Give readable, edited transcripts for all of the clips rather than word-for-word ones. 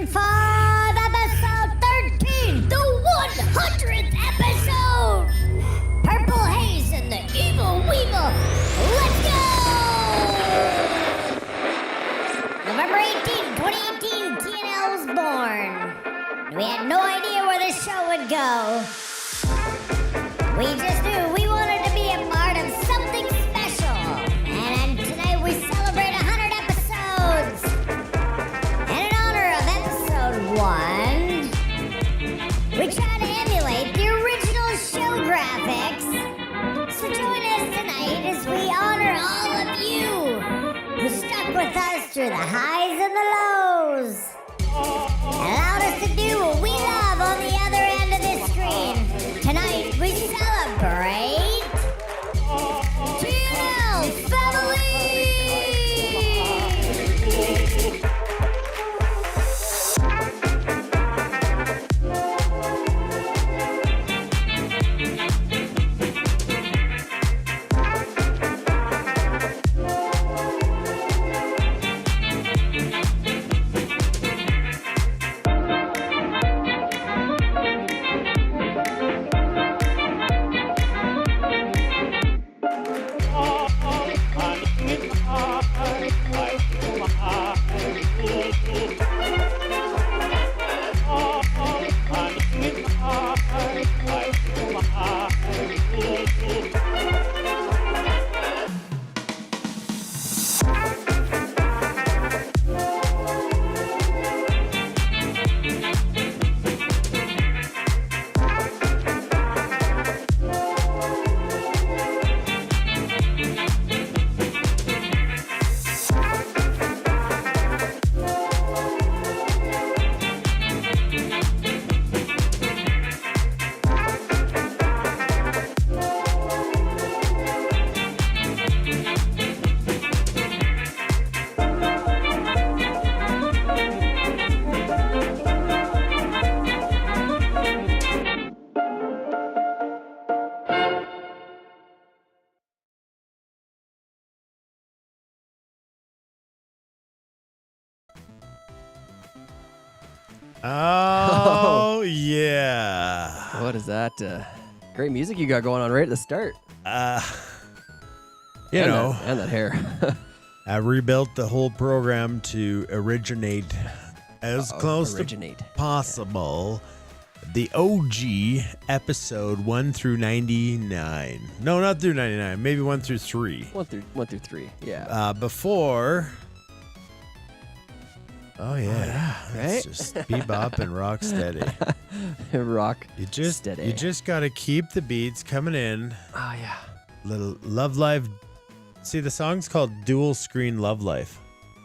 season 5, episode 13, the 100th episode. Purple Haze and the evil weevil. Let's go! November 18, 2018, TNL was born. We had no idea where this show would go. We just knew we wanted to be a part of something special. And tonight we celebrate 100 episodes. And in honor of episode 1, we try to emulate the original show graphics. So join us tonight as we honor all of you who stuck with us through the highs and the lows. Allowed us to do what we love on the other end of this screen. Tonight we celebrate TNL Family! Oh, yeah. What is that? Great music you got going on right at the start. You know, and that hair. I rebuilt the whole program to originate as close to possible the OG episode 1 through 99. No, not through 99. Maybe 1 through 3. 1 through 3. Yeah. Before. Oh yeah, right? It's just bebop and rock steady. Rock. Steady. You just gotta keep the beats coming in. Oh yeah. Little Love Life. See, the song's called Dual Screen Love Life.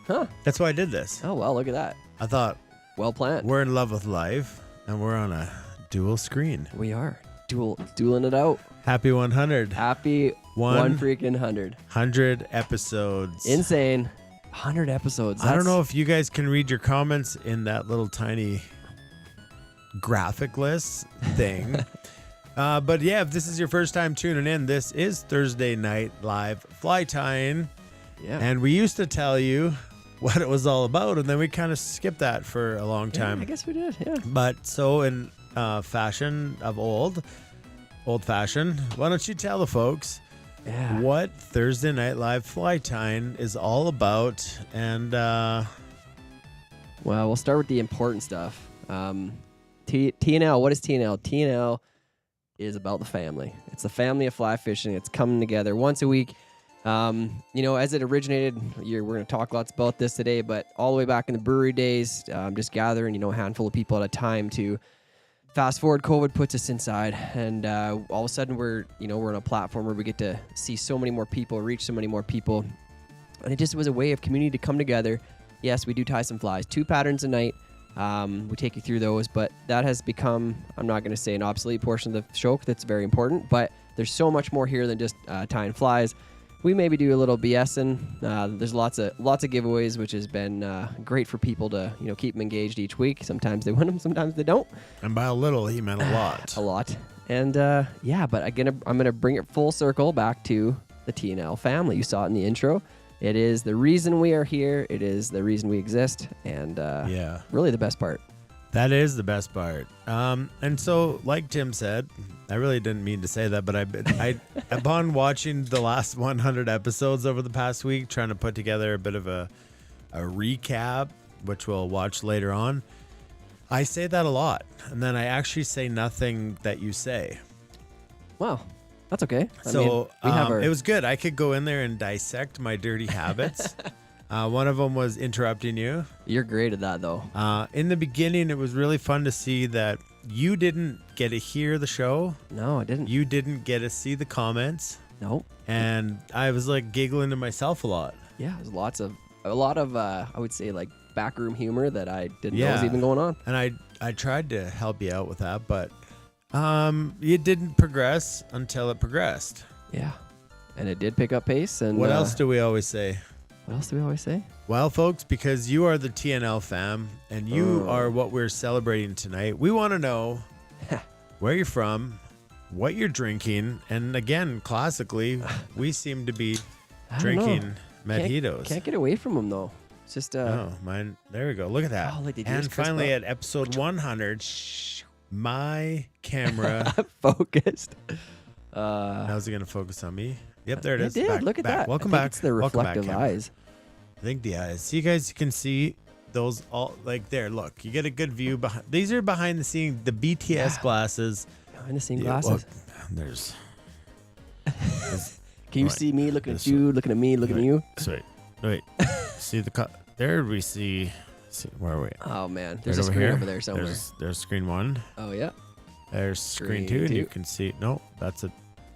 Huh. That's why I did this. Oh well, look at that. I thought, well planned. We're in love with life, and we're on a dual screen. We are dueling it out. Happy 100. Happy one freaking 100. 100 episodes. Insane. 100 episodes. I don't know if you guys can read your comments in that little tiny graphic list thing. But yeah, if this is your first time tuning in, this is Thursday Night Live Fly Tying. Yeah. And we used to tell you what it was all about, and then we kind of skipped that for a long time. Yeah, I guess we did, yeah. But so in fashion of old fashioned, why don't you tell the folks what Thursday Night Live Fly Tying is all about? And well, we'll start with the important stuff. TNL, what is TNL? TNL is about the family. It's the family of fly fishing. It's coming together once a week. As it originated, we're going to talk lots about this today, but all the way back in the brewery days, just gathering, a handful of people at a time to fast forward. COVID puts us inside, and all of a sudden we're on a platform where we get to see so many more people, reach so many more people. And it just was a way of community to come together. Yes, we do tie some flies, 2 patterns a night. We take you through those, but that has become, I'm not going to say an obsolete portion of the show, that's very important, but there's so much more here than just tying flies. We maybe do a little BSing. There's lots of giveaways, which has been great for people to keep them engaged each week. Sometimes they win them, sometimes they don't. And by a little, he meant a lot. A lot. And but I'm gonna bring it full circle back to the TNL family. You saw it in the intro. It is the reason we are here. It is the reason we exist. And really the best part. That is the best part. And so, like Tim said, I really didn't mean to say that, but I upon watching the last 100 episodes over the past week, trying to put together a bit of a recap, which we'll watch later on, I say that a lot. And then I actually say nothing that you say. Wow. That's okay. It was good. I could go in there and dissect my dirty habits. One of them was interrupting you. You're great at that, though. In the beginning, it was really fun to see that you didn't get to hear the show. No, I didn't. You didn't get to see the comments. No. And I was like giggling to myself a lot. Yeah, there's a lot of I would say like backroom humor that I didn't know was even going on. And I tried to help you out with that, but it didn't progress until it progressed. Yeah. And it did pick up pace. And what else do we always say? What else do we always say? Well, folks, because you are the TNL fam and you are what we're celebrating tonight, we want to know where you're from, what you're drinking, and again, classically, we seem to be drinking mojitos. Can't get away from them though. It's just oh, mine. There we go. Look at that. Oh, like and finally, at episode 100, my camera focused. How's it gonna focus on me? Yep, there it is. It did. Look at that. Welcome I think back. It's the reflective eyes. I think the eyes. See, you guys can see those all like there. Look, you get a good view behind. These are behind the scene. The BTS glasses. Behind the scene glasses. Well, there's. Can you see me looking at you, looking at me, looking at you? Sweet. Wait. See the there we see. Where are we? Oh man, there's a screen over there somewhere. There's screen 1. Oh yeah. There's screen 2, and you can see. No, that's a.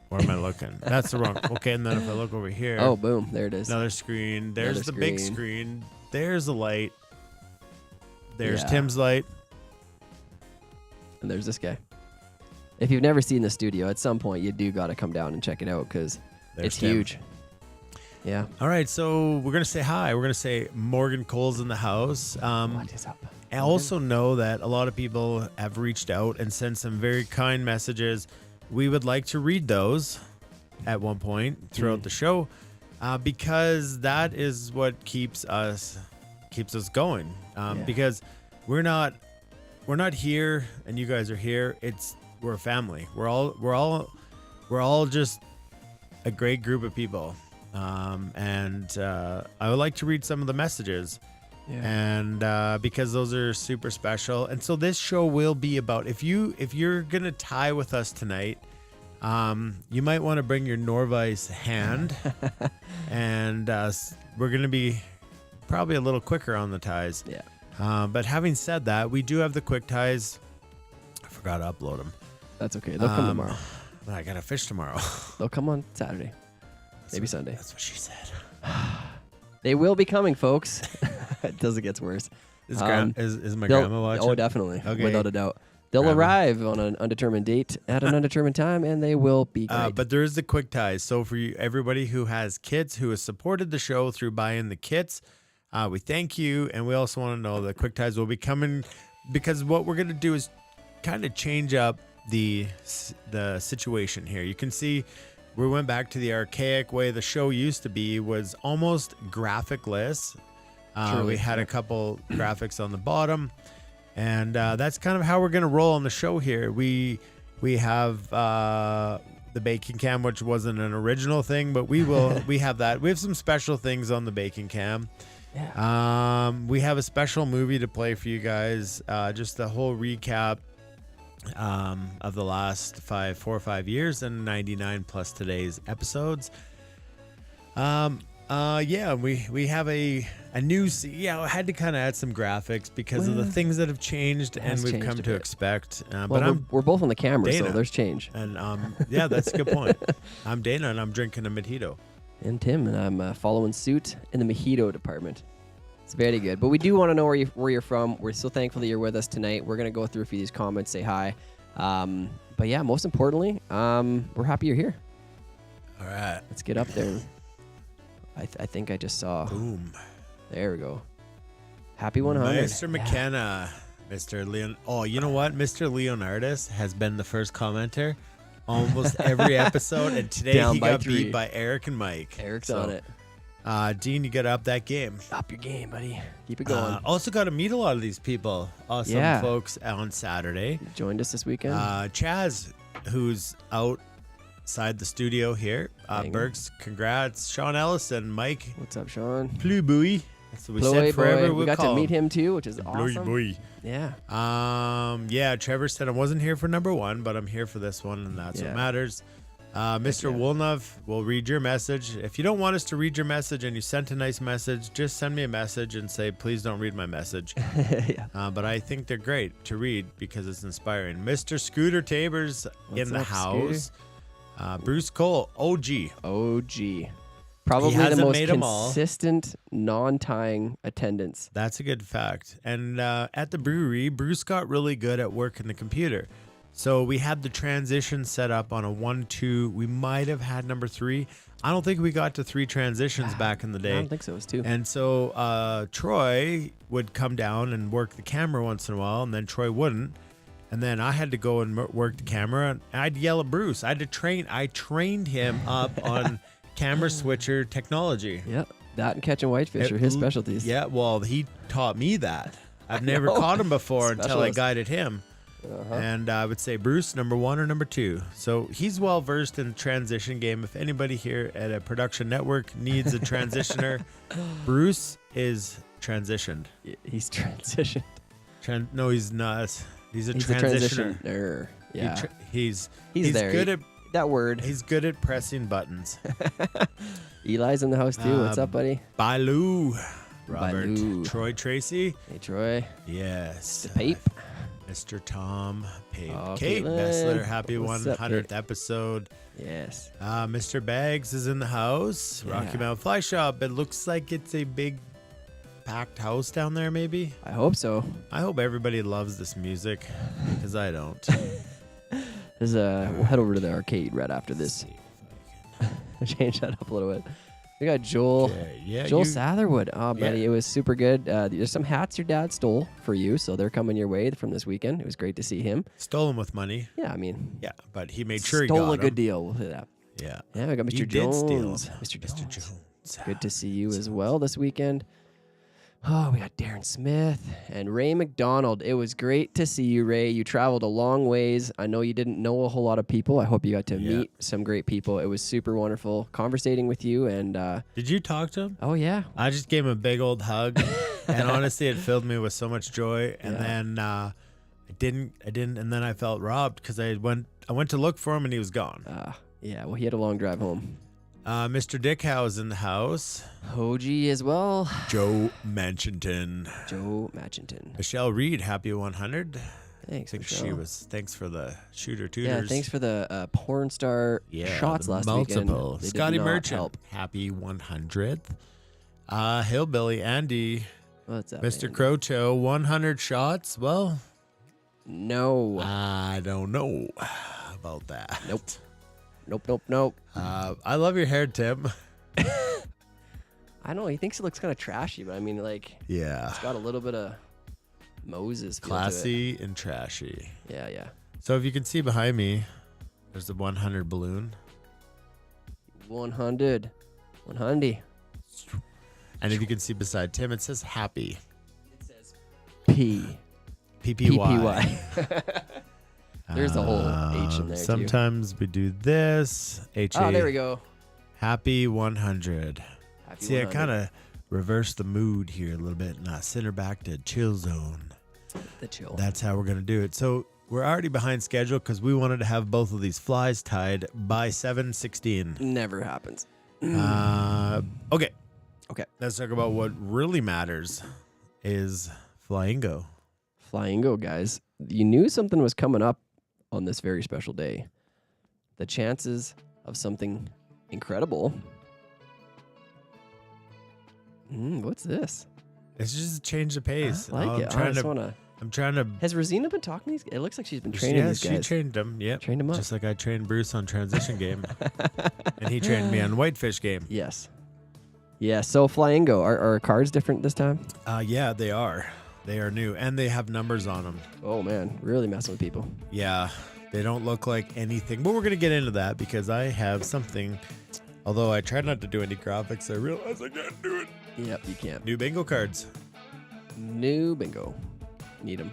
Where am I looking? That's the wrong. Okay, and then if I look over here. Oh, boom! There it is. Another screen. There's the big screen. There's a light. There's Tim's light. And there's this guy. If you've never seen the studio, at some point you do got to come down and check it out because it's Tim. huge. Yeah. All right, so we're gonna say hi. We're gonna say Morgan Cole's in the house. What is up? I also know that a lot of people have reached out and sent some very kind messages. We would like to read those at one point throughout the show because that is what keeps us going. Because we're not here and you guys are here. We're a family. We're all just a great group of people. And I would like to read some of the messages. Yeah. And because those are super special. And so this show will be about if you're gonna tie with us tonight, you might want to bring your Norvise hand, and we're gonna be probably a little quicker on the ties. Yeah. But having said that, we do have the quick ties. I forgot to upload them. That's okay. They'll come tomorrow. I gotta fish tomorrow. They'll come on Saturday, maybe Sunday. That's what she said. They will be coming, folks. It doesn't get worse. Is my grandma watching? Oh, definitely. Okay. Without a doubt. They'll arrive on an undetermined date at an undetermined time, and they will be great. But there is the quick ties. So for everybody who has kits, who has supported the show through buying the kits, we thank you. And we also want to know that quick ties will be coming because what we're going to do is kind of change up the situation here. You can see we went back to the archaic way the show used to be, was almost graphic-less. We had a couple graphics on the bottom, and that's kind of how we're going to roll on the show here. We have the baking cam, which wasn't an original thing, but we have that. We have some special things on the baking cam. Yeah. We have a special movie to play for you guys, just the whole recap of the last 4 or 5 years and 99 plus today's episodes. We have a new. I had to kind of add some graphics because of the things that have changed and we've come to expect. But we're both on the camera, Dana, so there's change. And that's a good point. I'm Dana and I'm drinking a mojito. And Tim, and I'm following suit in the mojito department. It's very good. But we do want to know where you're from. We're so thankful that you're with us tonight. We're going to go through a few of these comments, say hi. But yeah, most importantly, we're happy you're here. All right. Let's get up there. I think I just saw. Boom. There we go. Happy 100. Mr. McKenna. Mr. Leon. Oh, you know what? Mr. Leonardis has been the first commenter almost every episode. And today he got beat by Eric and Mike. Eric's on it. Dean, you got to up that game. Up your game, buddy. Keep it going. Also got to meet a lot of these people. Awesome folks on Saturday. Joined us this weekend. Chaz, who's outside the studio here. Bergs, congrats. Sean Ellison, Mike. What's up, Sean? Ploy boy. That's what we Ploy said forever. boy. We got to meet him too, which is awesome. Boy. Yeah. Yeah, Trevor said I wasn't here for number 1, but I'm here for this one, and that's what matters. Mr. Wolnov will read your message. If you don't want us to read your message and you sent a nice message, just send me a message and say, please don't read my message. But I think they're great to read because it's inspiring. Mr. Scooter Tabers in the house. Bruce Cole, OG. Probably the most consistent, non-tying attendance. That's a good fact. And at the brewery, Bruce got really good at working the computer. So we had the transition set up on a 1-2. We might have had number 3. I don't think we got to 3 transitions back in the day. I don't think so. It was 2. And so Troy would come down and work the camera once in a while, and then Troy wouldn't. And then I had to go and work the camera, and I'd yell at Bruce. I trained him up on camera switcher technology. Yeah, that and catching whitefish are his specialties. Yeah, well, he taught me that. I've never caught him before until I guided him. And I would say Bruce, number 1 or number 2. So he's well versed in the transition game. If anybody here at a production network needs a transitioner, Bruce is transitioned. He's transitioned. No, he's not. He's a transitioner. Yeah, he's there. Good at that word. He's good at pressing buttons. Eli's in the house too. What's up, buddy? Bailu. Robert. Bailu. Troy Tracy. Hey, Troy. Yes. Pape. Mr. Tom Pape. Oh, Kate Caitlin. Bessler, happy What's up, 100th Kate? Episode. Yes. Mr. Bags is in the house. Yeah. Rocky Mountain Fly Shop. It looks like it's a big packed house down there, maybe. I hope so. I hope everybody loves this music because I don't. We'll head over to the arcade right after this. Change that up a little bit. We got Joel. Joel Satherwood. Oh, buddy, it was super good. There's some hats your dad stole for you, so they're coming your way from this weekend. It was great to see him. Stole them with money. Yeah, I mean. Yeah, but he made sure he got stole a good them. deal. We'll say that. Yeah. Yeah, we got Mr. He Jones. did steal. Mr. Jones. Good to see you as well this weekend. Oh, we got Darren Smith and Ray McDonald. It was great to see you, Ray. You traveled a long ways. I know you didn't know a whole lot of people. I hope you got to meet some great people. It was super wonderful conversating with you. And did you talk to him? Oh, yeah. I just gave him a big old hug. And honestly, it filled me with so much joy. And then I didn't. And then I felt robbed because I went to look for him and he was gone. Yeah, well, he had a long drive home. Mr. Dickhow is in the house. OG as well. Joe Manchinton. Michelle Reed, happy 100. Thanks, I think Michelle. Thanks for the shooter tutors. Yeah, thanks for the porn star shots last weekend. Multiple. Scotty Merchant, happy 100th. Hillbilly Andy. What's up, Mr. Andy? Crocho, 100 shots. Well, no. I don't know about that. Nope. I love your hair, Tim. I don't know. He thinks it looks kind of trashy, but I mean, like, it's got a little bit of Moses feel classy to it. and trashy. Yeah. So if you can see behind me, there's the 100 balloon. 100. And if you can see beside Tim, it says happy. It says P. PPY. There's the whole H in there, sometimes we do this. HA. Oh, there we go. Happy 100. Happy See, 100. I kind of reversed the mood here a little bit and I sent her back to chill zone. The chill. That's how we're going to do it. So we're already behind schedule because we wanted to have both of these flies tied by 7:16. Never happens. Okay. Let's talk about what really matters is Flango. Flango, guys. You knew something was coming up on this very special day. The chances of something incredible. What's this? It's just a change of pace. I like it. I'm trying to. Has Rosina been talking to these? It looks like she's been training these guys. Yeah, she trained them. Yep. Trained them up. Just like I trained Bruce on transition game. And he trained me on whitefish game. Yes. Yeah, so Flango. Are cards different this time? Yeah, they are. They are new. And they have numbers on them. Oh, man. Really messing with people. Yeah. They don't look like anything. But we're going to get into that because I have something Although I tried not to do any graphics, I realized I can't do it. Yep, you can't. New bingo cards. New bingo. Need them.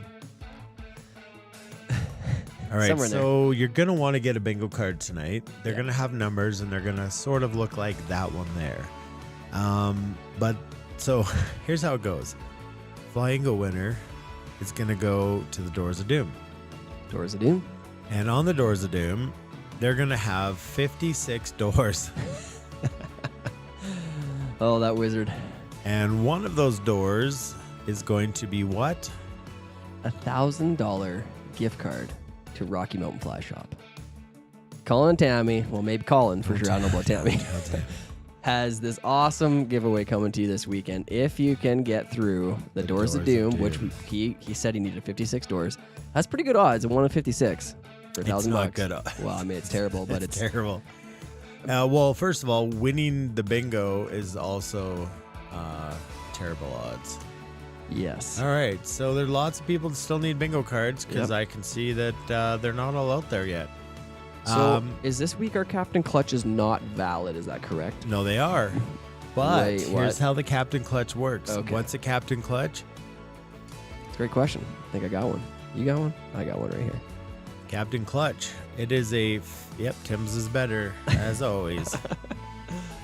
All right, Somewhere in so you're going to want to get a bingo card tonight. They're going to have numbers, and they're going to sort of look like that one there. But so here's how it goes. Flango winner is going to go to the Doors of Doom. Doors of Doom. And on the Doors of Doom, they're going to have 56 doors. Oh, that wizard. And one of those doors is going to be what? $1,000 gift card to Rocky Mountain Fly Shop. Colin and Tammy, well, maybe Colin for sure. I don't know about Tammy. Has this awesome giveaway coming to you this weekend. If you can get through the Doors of Doom, which he said he needed 56 doors. That's pretty good odds. 1 in 56 for $1,000. It's not good. Well, I mean, it's terrible, but it's terrible. Well, first of all, winning the bingo is also terrible odds. Yes. All right. So there are lots of people that still need bingo cards because I can see that they're not all out there yet. So is this week our Captain Clutch is not valid? Is that correct? No, they are. But Wait, here's how the Captain Clutch works. Okay. What's a Captain Clutch? It's a great question. I think I got one. You got one? I got one right here. Captain Clutch. It is yep, Tim's is better, as always.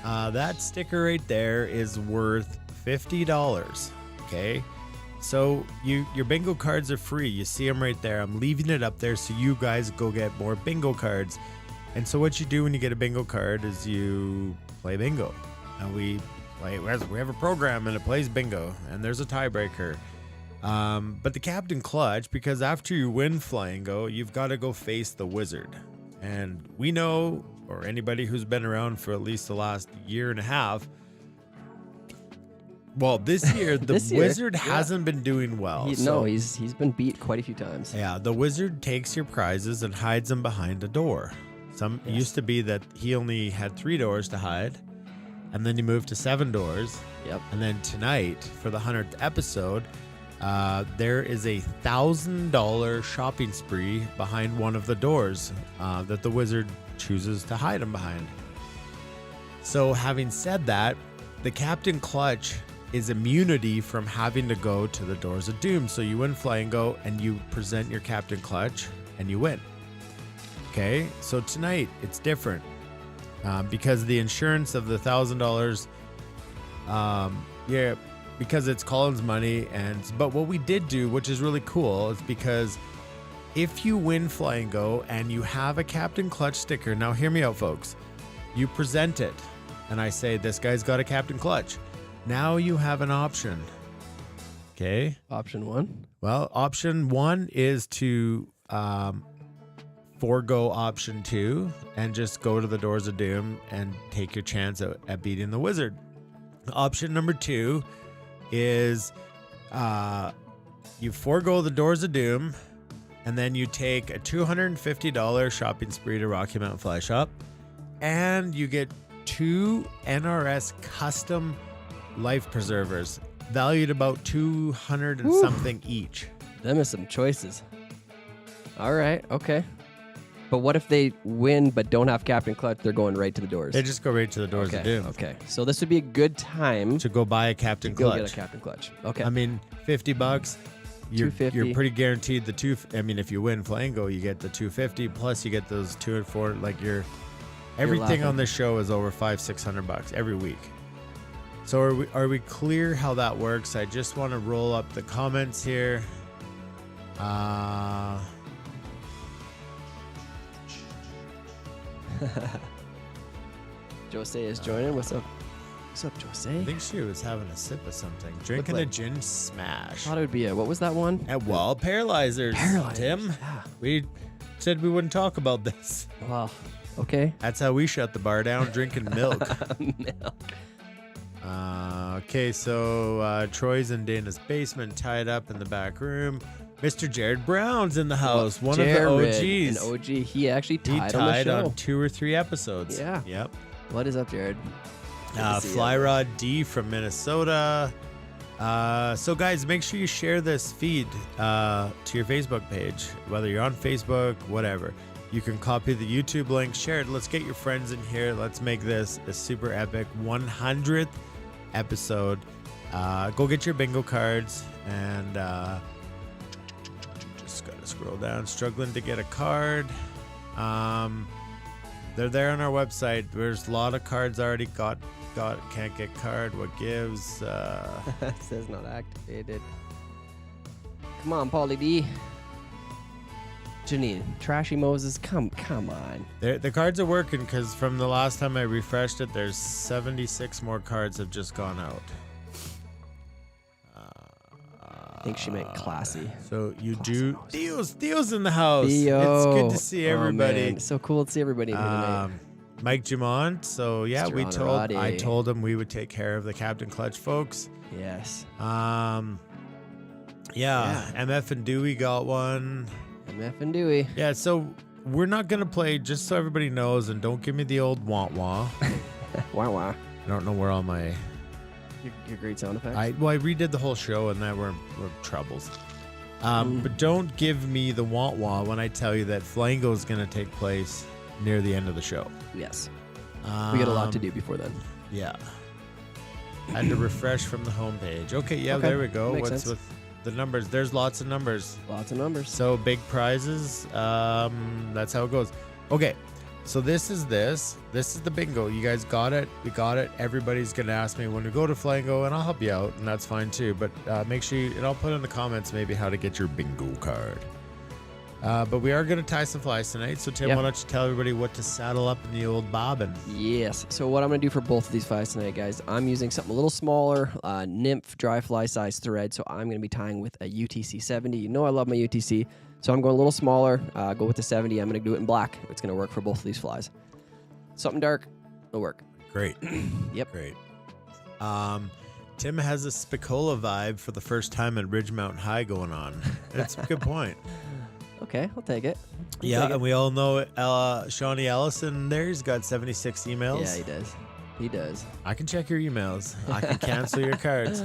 That sticker right there is worth $50. Okay? So your bingo cards are free. You see them right there. I'm leaving it up there so you guys go get more bingo cards. And so what you do when you get a bingo card is you play bingo. And we have a program and it plays bingo. And there's a tiebreaker. But the Captain Clutch, because after you win Flango, you've got to go face the wizard. And we know, or anybody who's been around for at least the last year and a half, well, this year, the wizard hasn't been doing well. He's been beat quite a few times. Yeah, the wizard takes your prizes and hides them behind a door. It used to be that he only had 3 doors to hide, and then he moved to 7 doors. Yep. And then tonight, for the 100th episode, there is a $1,000 shopping spree behind one of the doors that the wizard chooses to hide him behind. So having said that, the Captain Clutch is immunity from having to go to the Doors of Doom. So you win Flango and you present your Captain Clutch and you win. Okay, so tonight it's different because the insurance of the $1,000, because it's Colin's money. But what we did do, which is really cool, is because if you win Flango and you have a Captain Clutch sticker, now hear me out, folks. You present it, and I say, this guy's got a Captain Clutch. Now you have an option. Okay. Option 1? Well, option 1 is to forego option 2 and just go to the Doors of Doom and take your chance at beating the wizard. Option number 2 is you forego the Doors of Doom and then you take a $250 shopping spree to Rocky Mountain Fly Shop and you get 2 NRS custom life preservers valued about $200 and something each. Them are some choices. All right, okay. But what if they win but don't have Captain Clutch? They're going right to the doors. They just go right to the Doors of Doom. Okay, so this would be a good time to go buy a Captain Clutch. Go get a Captain Clutch. Okay. I mean, $50. You're $250. pretty guaranteed the two. I mean, if you win Flango, you get the $250 plus you get those 2 and 4. Like everything on this show is over $500-600 every week. So are we clear how that works? I just want to roll up the comments here. Jose is joining. What's up? What's up, Jose? I think she was having a sip of something. Drinking a gin smash. Thought it would be what was that one? Paralyzers. Tim. Yeah. We said we wouldn't talk about this. Wow. Okay. That's how we shut the bar down, drinking milk. Milk. Okay, so Troy's in Dana's basement, tied up in the back room. Mr. Jared Brown's in the house, one of the OGs. An OG. He actually tied on the show. On 2 or 3 episodes. Yeah. Yep. What is up, Jared? Fly Rod D from Minnesota. So guys, make sure you share this feed to your Facebook page, whether you're on Facebook, whatever. You can copy the YouTube link, share it. Let's get your friends in here. Let's make this a super epic 100th episode. Go get your bingo cards and just gotta scroll down. Struggling to get a card. They're there on our website. There's a lot of cards already got can't get card. What gives? It says not activated. Come on, Paulie D. Janine, Trashy Moses, come on. The cards are working because from the last time I refreshed it, there's 76 more cards have just gone out. I think she meant classy. So you Classy do. Moses. Theo's in the house. Theo. It's good to see everybody. Oh, man. It's so cool to see everybody here tonight. Mike Jamont. So yeah, Mr. I told him we would take care of the Captain Clutch folks. Yes. Yeah. MF and Dewey got one. MF and Dewey. Yeah, so we're not going to play, just so everybody knows, and don't give me the old wah-wah. Wah. I don't know where all my... Your great sound effects? I redid the whole show, and that we're troubles. But don't give me the wah-wah when I tell you that Flango is going to take place near the end of the show. Yes. We got a lot to do before then. Yeah. Had to refresh from the homepage. Okay, there we go. Makes What's sense. with the numbers? There's lots of numbers. Lots of numbers. So big prizes. That's how it goes. Okay. So this is the bingo. You guys got it. We got it. Everybody's gonna ask me when we go to Flango, and I'll help you out, and that's fine too. But make sure and I'll put in the comments maybe how to get your bingo card. But we are gonna tie some flies tonight. So Tim, why don't you tell everybody what to saddle up in the old bobbin? Yes. So what I'm gonna do for both of these flies tonight, guys, I'm using something a little smaller, nymph dry fly size thread. So I'm gonna be tying with a UTC 70. You know I love my UTC. So I'm going a little smaller, go with the 70. I'm going to do it in black. It's going to work for both of these flies. Something dark, it'll work. Great. Yep. Great. Tim has a Spicola vibe for the first time at Ridge Mountain High going on. That's a good point. Okay, I'll take it. And we all know Shawnee Ellison there. He's got 76 emails. Yeah, he does. He does. I can check your emails. I can cancel your cards.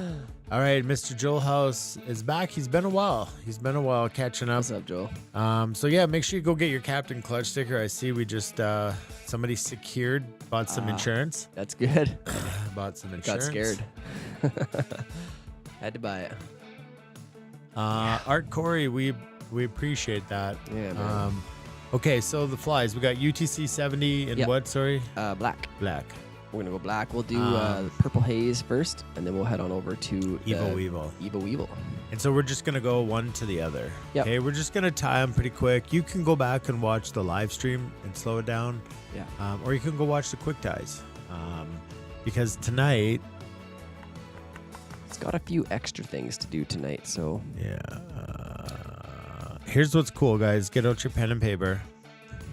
All right, Mr. Joel House is back. He's been a while catching up. What's up, Joel? So yeah, make sure you go get your Captain Clutch sticker. I see we just somebody bought some insurance. That's good. Bought some insurance. Got scared. Had to buy it. Art Corey, we appreciate that. Yeah, man. Okay, so the flies. We got UTC 70 and what, sorry? Black. Black. We're going to go black. We'll do Purple Haze first, and then we'll head on over to Evil Weevil. Evil Weevil. And so we're just going to go one to the other. Yep. Okay, we're just going to tie them pretty quick. You can go back and watch the live stream and slow it down. Yeah. Or you can go watch the quick ties. Because tonight... It's got a few extra things to do tonight, so... Yeah. Here's what's cool, guys. Get out your pen and paper.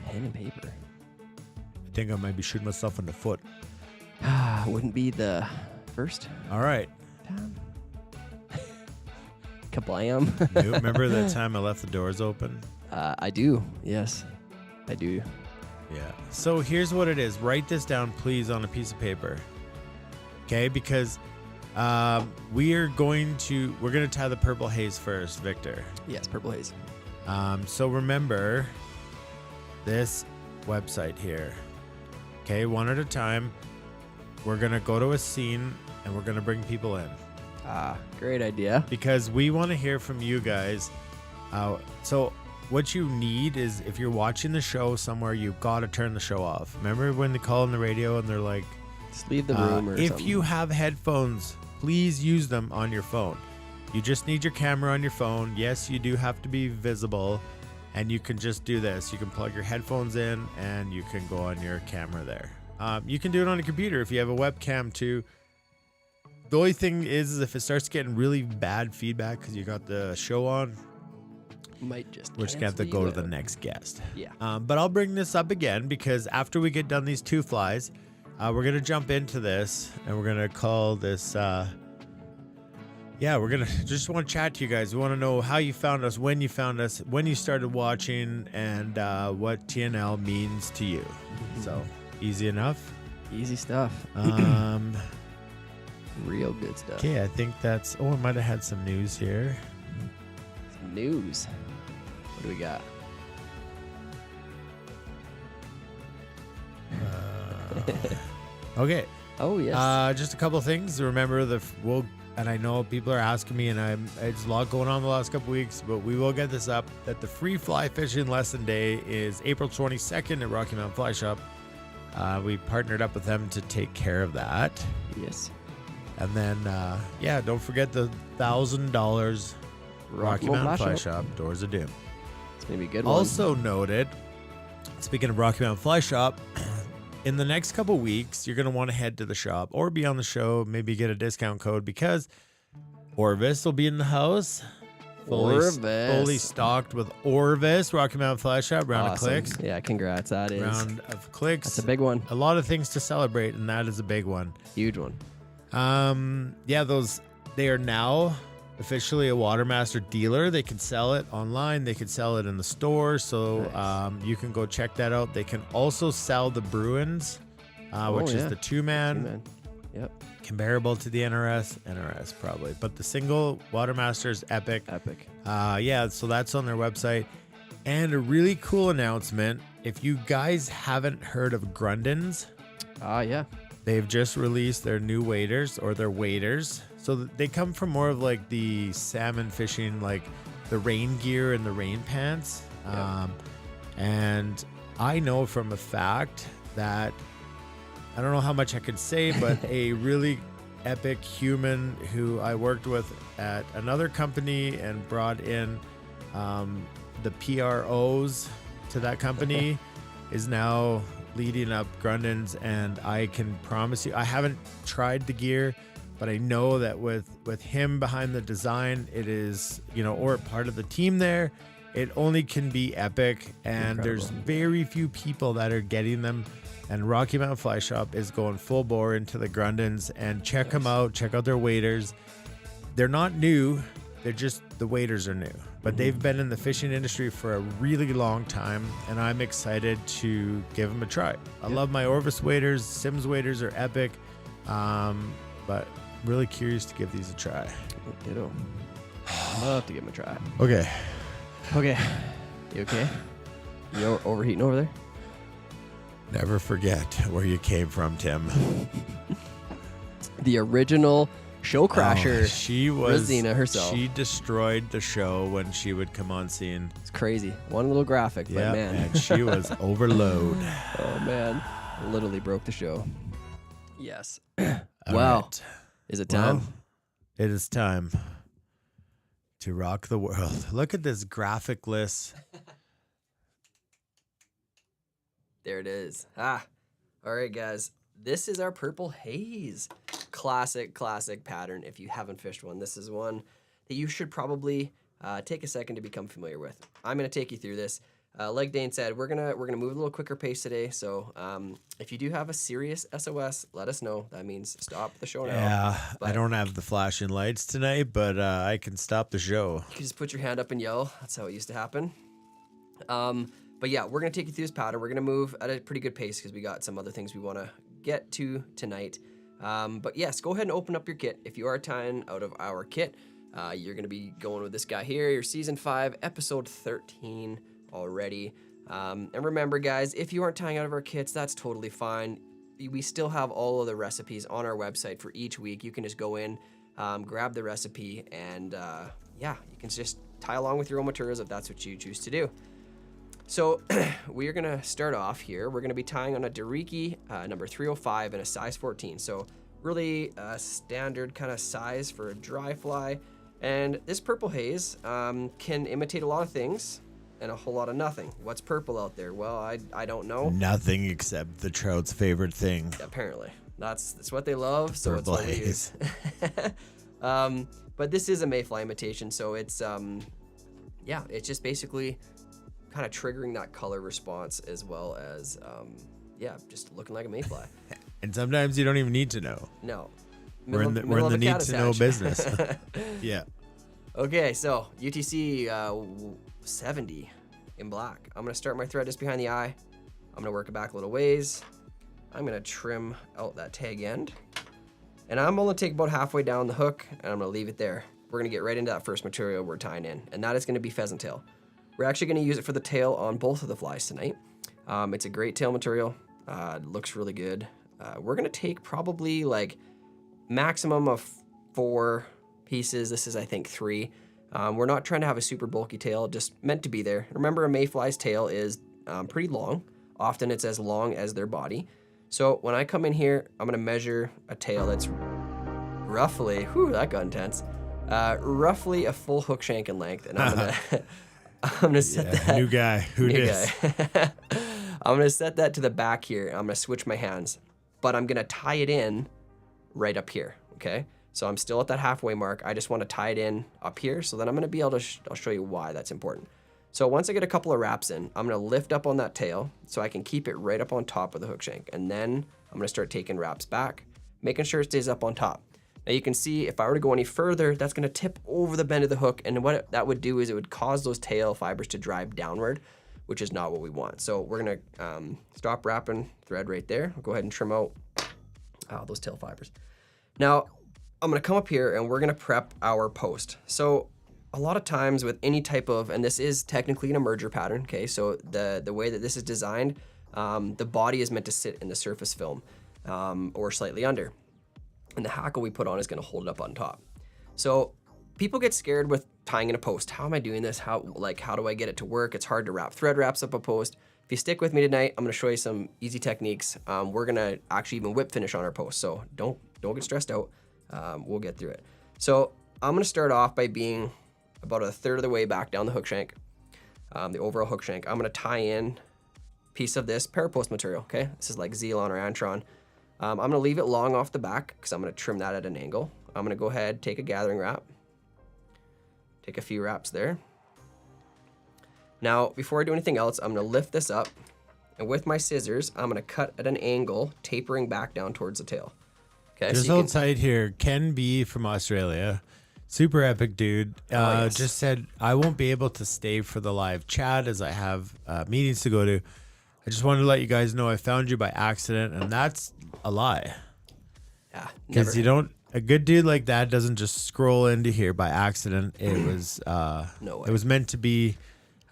Pen and paper. I think I might be shooting myself in the foot. Wouldn't be the first All right. time. Kablam. You remember that time I left the doors open? I do. Yes, I do. Yeah. So here's what it is. Write this down, please, on a piece of paper. Okay? Because we're going to tie the Purple Haze first, Victor. Yes, Purple Haze. So remember this website here. Okay, one at a time. We're going to go to a scene and we're going to bring people in. Great idea. Because we want to hear from you guys. So what you need is if you're watching the show somewhere, you've got to turn the show off. Remember when they call on the radio and they're like, just leave the room or if something. you have headphones, please use them on your phone. You just need your camera on your phone. Yes, you do have to be visible. And you can just do this. You can plug your headphones in and you can go on your camera there. You can do it on a computer if you have a webcam too. The only thing is if it starts getting really bad feedback because you got the show on, Might just we're just going to have to go to the next guest. Yeah. But I'll bring this up again because after we get done these two flies, we're going to jump into this and we're going to call this... we're going to just want to chat to you guys. We want to know how you found us, when you started watching, and what TNL means to you. So, easy enough. Easy stuff. Real good stuff. Okay, I think that's... Oh, I might have had some news here. Some news. What do we got? Okay. Oh, yes. Just a couple of things. Remember, and I know people are asking me, and it's a lot going on the last couple weeks, but we will get this up, that the free fly fishing lesson day is April 22nd at Rocky Mountain Fly Shop. We partnered up with them to take care of that. Yes. And then, don't forget the $1,000 Rocky Mountain Fly Shop, Doors of Doom. It's going to be a good one. Also noted, speaking of Rocky Mountain Fly Shop, in the next couple weeks, you're going to want to head to the shop or be on the show, maybe get a discount code, because Orvis will be in the house. Fully stocked with Orvis, Rocky Mountain Fly Shop, round of clicks. Yeah, congrats. That is. Round of clicks. That's a big one. A lot of things to celebrate, and that is a big one. Huge one. They are now officially a Watermaster dealer. They can sell it online. They can sell it in the store. So Nice. you can go check that out. They can also sell the Bruins, which is the two-man. Two-man. Yep. Comparable to the NRS probably. But the single Watermaster is epic. Epic. So that's on their website. And a really cool announcement. If you guys haven't heard of Grundens, Yeah. they've just released their new waders, or their waders. So they come from more of like the salmon fishing, like the rain gear and the rain pants. Yep. And I know from a fact that, I don't know how much I could say, but a really epic human who I worked with at another company and brought in the PROs to that company is now leading up Grundens, and I can promise you, I haven't tried the gear, but I know that with him behind the design, it is, or part of the team there, it only can be epic. And Incredible. There's very few people that are getting them. And Rocky Mountain Fly Shop is going full bore into the Grundens, and check them out. Check out their waders. They're not new. They're just, the waders are new, but they've been in the fishing industry for a really long time, and I'm excited to give them a try. I love my Orvis waders. Sims waders are epic, but really curious to give these a try. Ditto. Love to give them a try. Okay. Okay. You okay? You overheating over there? Never forget where you came from, Tim. The original show crasher. She was Rosina herself. She destroyed the show when she would come on scene. It's crazy. One little graphic, but Yeah, man. and she was overload. Oh man. Literally broke the show. Yes. All Wow. right. Is it time? Well, it is time to rock the world. Look at this graphic list. There it is. All right, guys. This is our Purple Haze. Classic pattern. If you haven't fished one, this is one that you should probably take a second to become familiar with. I'm going to take you through this. Like Dane said, we're gonna move a little quicker pace today. So if you do have a serious SOS, let us know. That means stop the show now. Yeah, But I don't have the flashing lights tonight, but I can stop the show. you can just put your hand up and yell. That's how it used to happen. But yeah, we're going to take you through this pattern. We're going to move at a pretty good pace because we got some other things we want to get to tonight. But yes, go ahead and open up your kit. If you are tying out of our kit, you're going to be going with this guy here, your Season 5, Episode 13 already. And remember, guys, if you aren't tying out of our kits, that's totally fine. We still have all of the recipes on our website for each week. You can just go in, grab the recipe, and you can just tie along with your own materials if that's what you choose to do. So we are going to start off here. We're going to be tying on a Dariki number 305 in a size 14. So really standard kind of size for a dry fly. And this Purple Haze can imitate a lot of things and a whole lot of nothing. What's purple out there? Well, I don't know. Nothing except the trout's favorite thing. Apparently. That's what they love. So Purple it's what we use. But this is a mayfly imitation. So it's, it's just basically kind of triggering that color response as well as, just looking like a mayfly. And sometimes you don't even need to know. No. We're in the need to know business. Yeah. Okay, so UTC 70 in black. I'm going to start my thread just behind the eye. I'm going to work it back a little ways. I'm going to trim out that tag end. And I'm only take about halfway down the hook, and I'm going to leave it there. We're going to get right into that first material we're tying in, and that is going to be pheasant tail. We're actually going to use it for the tail on both of the flies tonight. It's a great tail material. Looks really good. We're gonna take probably like maximum of 4 pieces. This is, I think, 3. We're not trying to have a super bulky tail, just meant to be there. Remember, a mayfly's tail is pretty long. Often it's as long as their body. So when I come in here, I'm gonna measure a tail that's roughly, that got intense, roughly a full hook shank in length. And I'm gonna set that. New guy. Who dis? I'm gonna set that to the back here. I'm gonna switch my hands, but I'm gonna tie it in right up here, okay? So I'm still at that halfway mark. I just wanna tie it in up here, so then I'm gonna be able to, I'll show you why that's important. So once I get a couple of wraps in, I'm gonna lift up on that tail so I can keep it right up on top of the hook shank. And then I'm gonna start taking wraps back, making sure it stays up on top. Now you can see if I were to go any further, that's gonna tip over the bend of the hook. And what that would do is it would cause those tail fibers to drive downward, which is not what we want. So we're gonna stop wrapping thread right there. I'll go ahead and trim out those tail fibers. Now I'm gonna come up here and we're gonna prep our post. So a lot of times with any type of, and this is technically an emerger pattern, okay? So the way that this is designed, the body is meant to sit in the surface film or slightly under. And the hackle we put on is gonna hold it up on top. So people get scared with tying in a post. How am I doing this? How do I get it to work? It's hard to wrap thread wraps up a post. If you stick with me tonight, I'm gonna show you some easy techniques. We're gonna actually even whip finish on our post. So don't get stressed out. We'll get through it. So I'm gonna start off by being about 1/3 of the way back down the hook shank, the overall hook shank. I'm gonna tie in a piece of this parapost material, okay? This is like Zelon or Antron. I'm gonna leave it long off the back because I'm gonna trim that at an angle. I'm gonna go ahead, take a gathering wrap, take a few wraps there. Now, before I do anything else, I'm gonna lift this up, and with my scissors, I'm gonna cut at an angle, tapering back down towards the tail. Okay, Just hold tight here. Ken B from Australia. Super epic dude. Yes. Just said, I won't be able to stay for the live chat as I have meetings to go to. I just wanted to let you guys know I found you by accident, and that's a lie. Yeah, Because you don't, a good dude like that doesn't just scroll into here by accident. It was, No way. It was meant to be.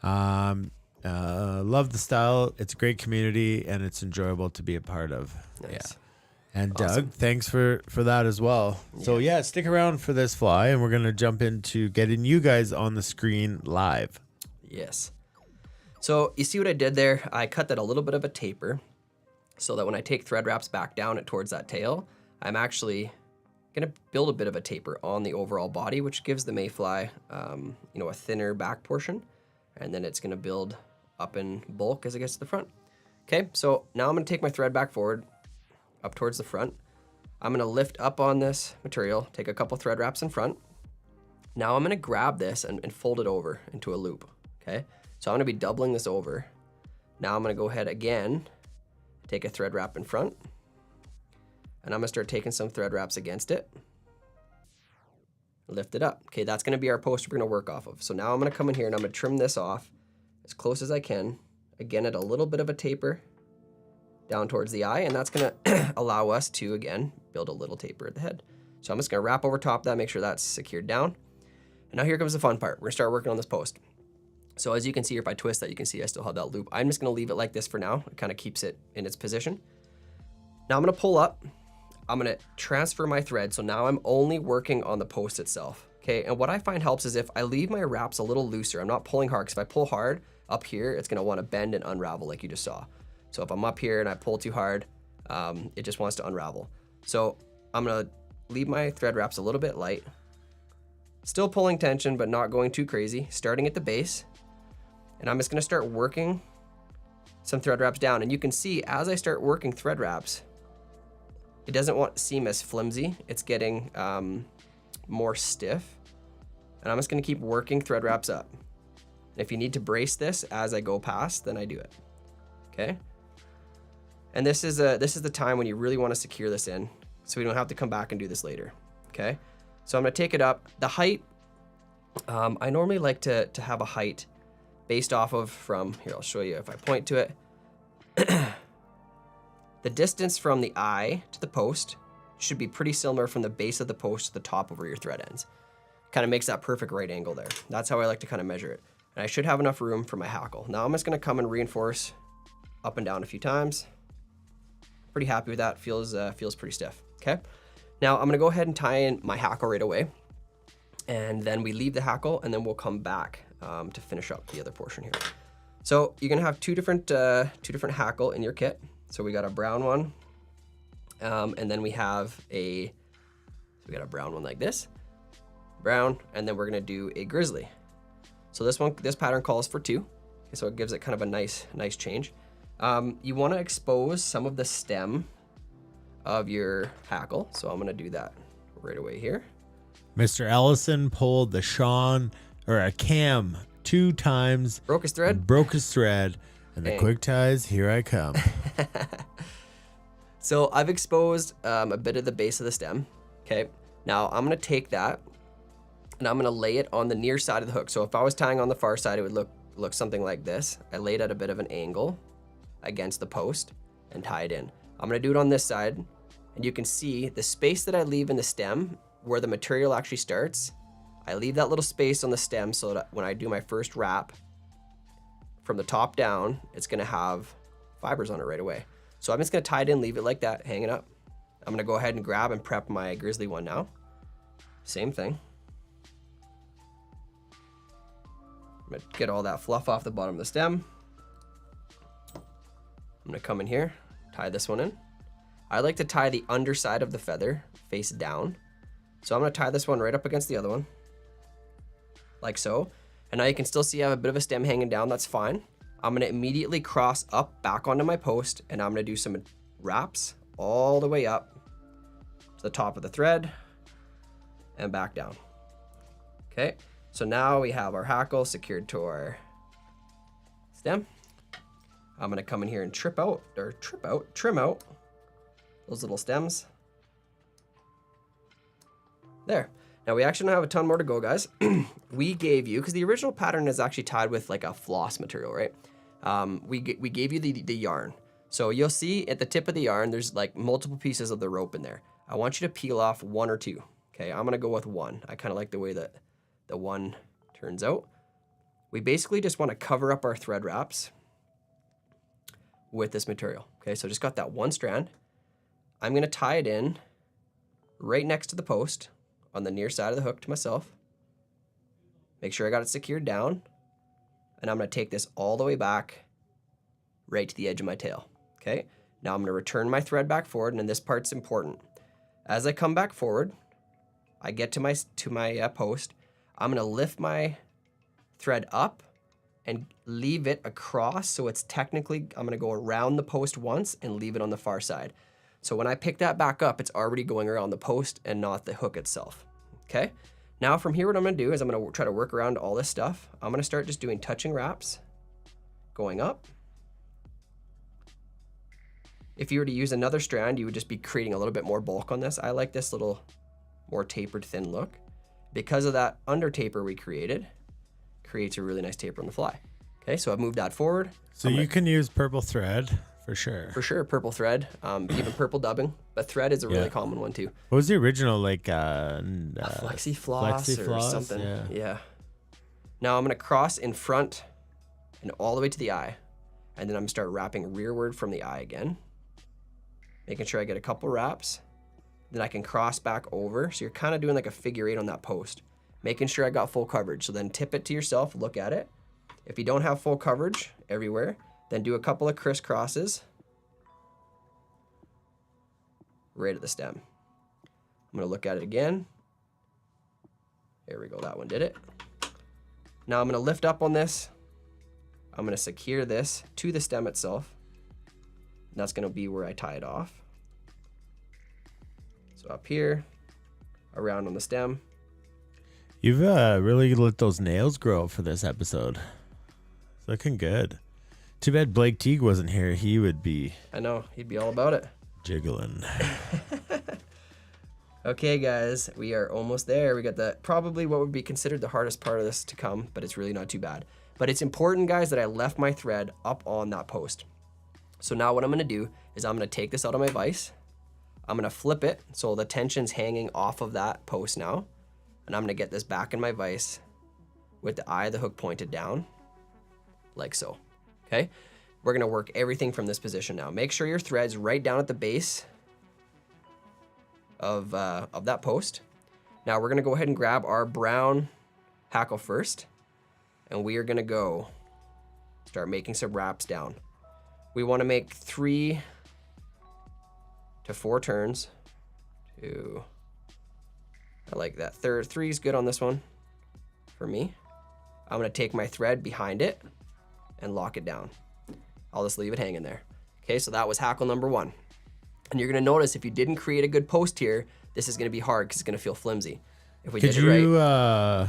Love the style. It's a great community, and it's enjoyable to be a part of. Nice. Yeah. And Awesome. Doug, thanks for that as well. So yeah, stick around for this fly, and we're gonna jump into getting you guys on the screen live. Yes. So you see what I did there? I cut that a little bit of a taper so that when I take thread wraps back down towards that tail, I'm actually gonna build a bit of a taper on the overall body, which gives the mayfly, a thinner back portion, and then it's gonna build up in bulk as it gets to the front. Okay, so now I'm gonna take my thread back forward, up towards the front. I'm gonna lift up on this material, take a couple thread wraps in front. Now I'm gonna grab this and fold it over into a loop, okay? So I'm gonna be doubling this over. Now I'm gonna go ahead again, take a thread wrap in front, and I'm gonna start taking some thread wraps against it. Lift it up. Okay, that's gonna be our poster we're gonna work off of. So now I'm gonna come in here and I'm gonna trim this off as close as I can. Again, at a little bit of a taper down towards the eye, and that's gonna allow us to, again, build a little taper at the head. So I'm just gonna wrap over top that, make sure that's secured down. And now here comes the fun part. We're gonna start working on this post. So as you can see, if I twist that, you can see I still have that loop. I'm just gonna leave it like this for now. It kind of keeps it in its position. Now I'm gonna pull up. I'm gonna transfer my thread. So now I'm only working on the post itself. Okay, and what I find helps is if I leave my wraps a little looser, I'm not pulling hard, because if I pull hard up here, it's gonna wanna bend and unravel like you just saw. So if I'm up here and I pull too hard, it just wants to unravel. So I'm gonna leave my thread wraps a little bit light, still pulling tension, but not going too crazy, starting at the base. And I'm just gonna start working some thread wraps down. And you can see as I start working thread wraps, it doesn't seem as flimsy. It's getting more stiff. And I'm just gonna keep working thread wraps up. And if you need to brace this as I go past, then I do it, okay? And this is the time when you really wanna secure this in so we don't have to come back and do this later, okay? So I'm gonna take it up. The height, I normally like to have a height based off of here, I'll show you if I point to it. The distance from the eye to the post should be pretty similar from the base of the post to the top of where your thread ends. Kind of makes that perfect right angle there. That's how I like to kind of measure it. And I should have enough room for my hackle. Now I'm just gonna come and reinforce up and down a few times. Pretty happy with that. Feels pretty stiff. Okay. Now I'm gonna go ahead and tie in my hackle right away, and then we leave the hackle, and then we'll come back to finish up the other portion here. So you're gonna have two different hackle in your kit. So we got a brown one, and then we have we got a brown one like this, brown, and then we're gonna do a grizzly. So this pattern calls for 2, so it gives it kind of a nice change. You want to expose some of the stem of your hackle, so I'm gonna do that right away here. Mr. Ellison pulled the cam 2 times, broke his thread, and the quick ties, here I come. So I've exposed a bit of the base of the stem. Okay, now I'm gonna take that and I'm gonna lay it on the near side of the hook. So if I was tying on the far side, it would look something like this. I laid at a bit of an angle against the post and tie it in. I'm gonna do it on this side, and you can see the space that I leave in the stem where the material actually starts. I leave that little space on the stem so that when I do my first wrap from the top down, it's gonna have fibers on it right away. So I'm just gonna tie it in, leave it like that, hang it up. I'm gonna go ahead and grab and prep my grizzly one now. Same thing. I'm gonna get all that fluff off the bottom of the stem. I'm gonna come in here, tie this one in. I like to tie the underside of the feather face down. So I'm gonna tie this one right up against the other one, like so. And now you can still see I have a bit of a stem hanging down, that's fine. I'm gonna immediately cross up back onto my post, and I'm gonna do some wraps all the way up to the top of the thread and back down. Okay, so now we have our hackle secured to our stem. I'm gonna come in here and trim out those little stems. There. Now we actually don't have a ton more to go, guys. We gave you, because the original pattern is actually tied with like a floss material, right? We gave you the yarn. So you'll see at the tip of the yarn, there's like multiple pieces of the rope in there. I want you to peel off 1 or 2. Okay, I'm gonna go with 1. I kind of like the way that the 1 turns out. We basically just want to cover up our thread wraps with this material. Okay, so just got that 1 strand. I'm gonna tie it in right next to the post on the near side of the hook to myself. Make sure I got it secured down. And I'm gonna take this all the way back right to the edge of my tail. Okay, now I'm gonna return my thread back forward, and this part's important. As I come back forward, I get to my post. I'm gonna lift my thread up and leave it across, so it's technically, I'm gonna go around the post once and leave it on the far side. So when I pick that back up, it's already going around the post and not the hook itself. Okay, now from here, what I'm gonna do is I'm gonna try to work around all this stuff. I'm gonna start just doing touching wraps, going up. If you were to use another strand, you would just be creating a little bit more bulk on this. I like this little more tapered thin look. Because of that under taper we created, creates a really nice taper on the fly. Okay, so I've moved that forward. So you can use purple thread for sure. For sure, purple thread, even purple dubbing, but thread is a really common one too. What was the original, like a flexi floss or something? Yeah. Now I'm gonna cross in front and all the way to the eye, and then I'm gonna start wrapping rearward from the eye again, making sure I get a couple wraps. Then I can cross back over, so you're kind of doing like a figure 8 on that post, making sure I got full coverage. So then tip it to yourself, look at it. If you don't have full coverage everywhere, then do a couple of crisscrosses right at the stem. I'm gonna look at it again. There we go, that one did it. Now I'm gonna lift up on this. I'm gonna secure this to the stem itself. And that's gonna be where I tie it off. So up here, around on the stem. You've really let those nails grow for this episode. It's looking good. Too bad Blake Teague wasn't here. He would be... I know, he'd be all about it. Jiggling. Okay, guys, we are almost there. We got probably what would be considered the hardest part of this to come, but it's really not too bad. But it's important, guys, that I left my thread up on that post. So now what I'm gonna do is I'm gonna take this out of my vise. I'm gonna flip it so the tension's hanging off of that post now. And I'm gonna get this back in my vise with the eye of the hook pointed down, like so. Okay, we're going to work everything from this position now. Make sure your thread's right down at the base of that post. Now we're going to go ahead and grab our brown hackle first, and we are going to go start making some wraps down. We want to make 3 to 4 turns. I like that. 3 is good on this one for me. I'm going to take my thread behind it and lock it down. I'll just leave it hanging there. Okay, so that was hackle number 1. And you're going to notice if you didn't create a good post here, this is going to be hard because it's going to feel flimsy. If we did it right,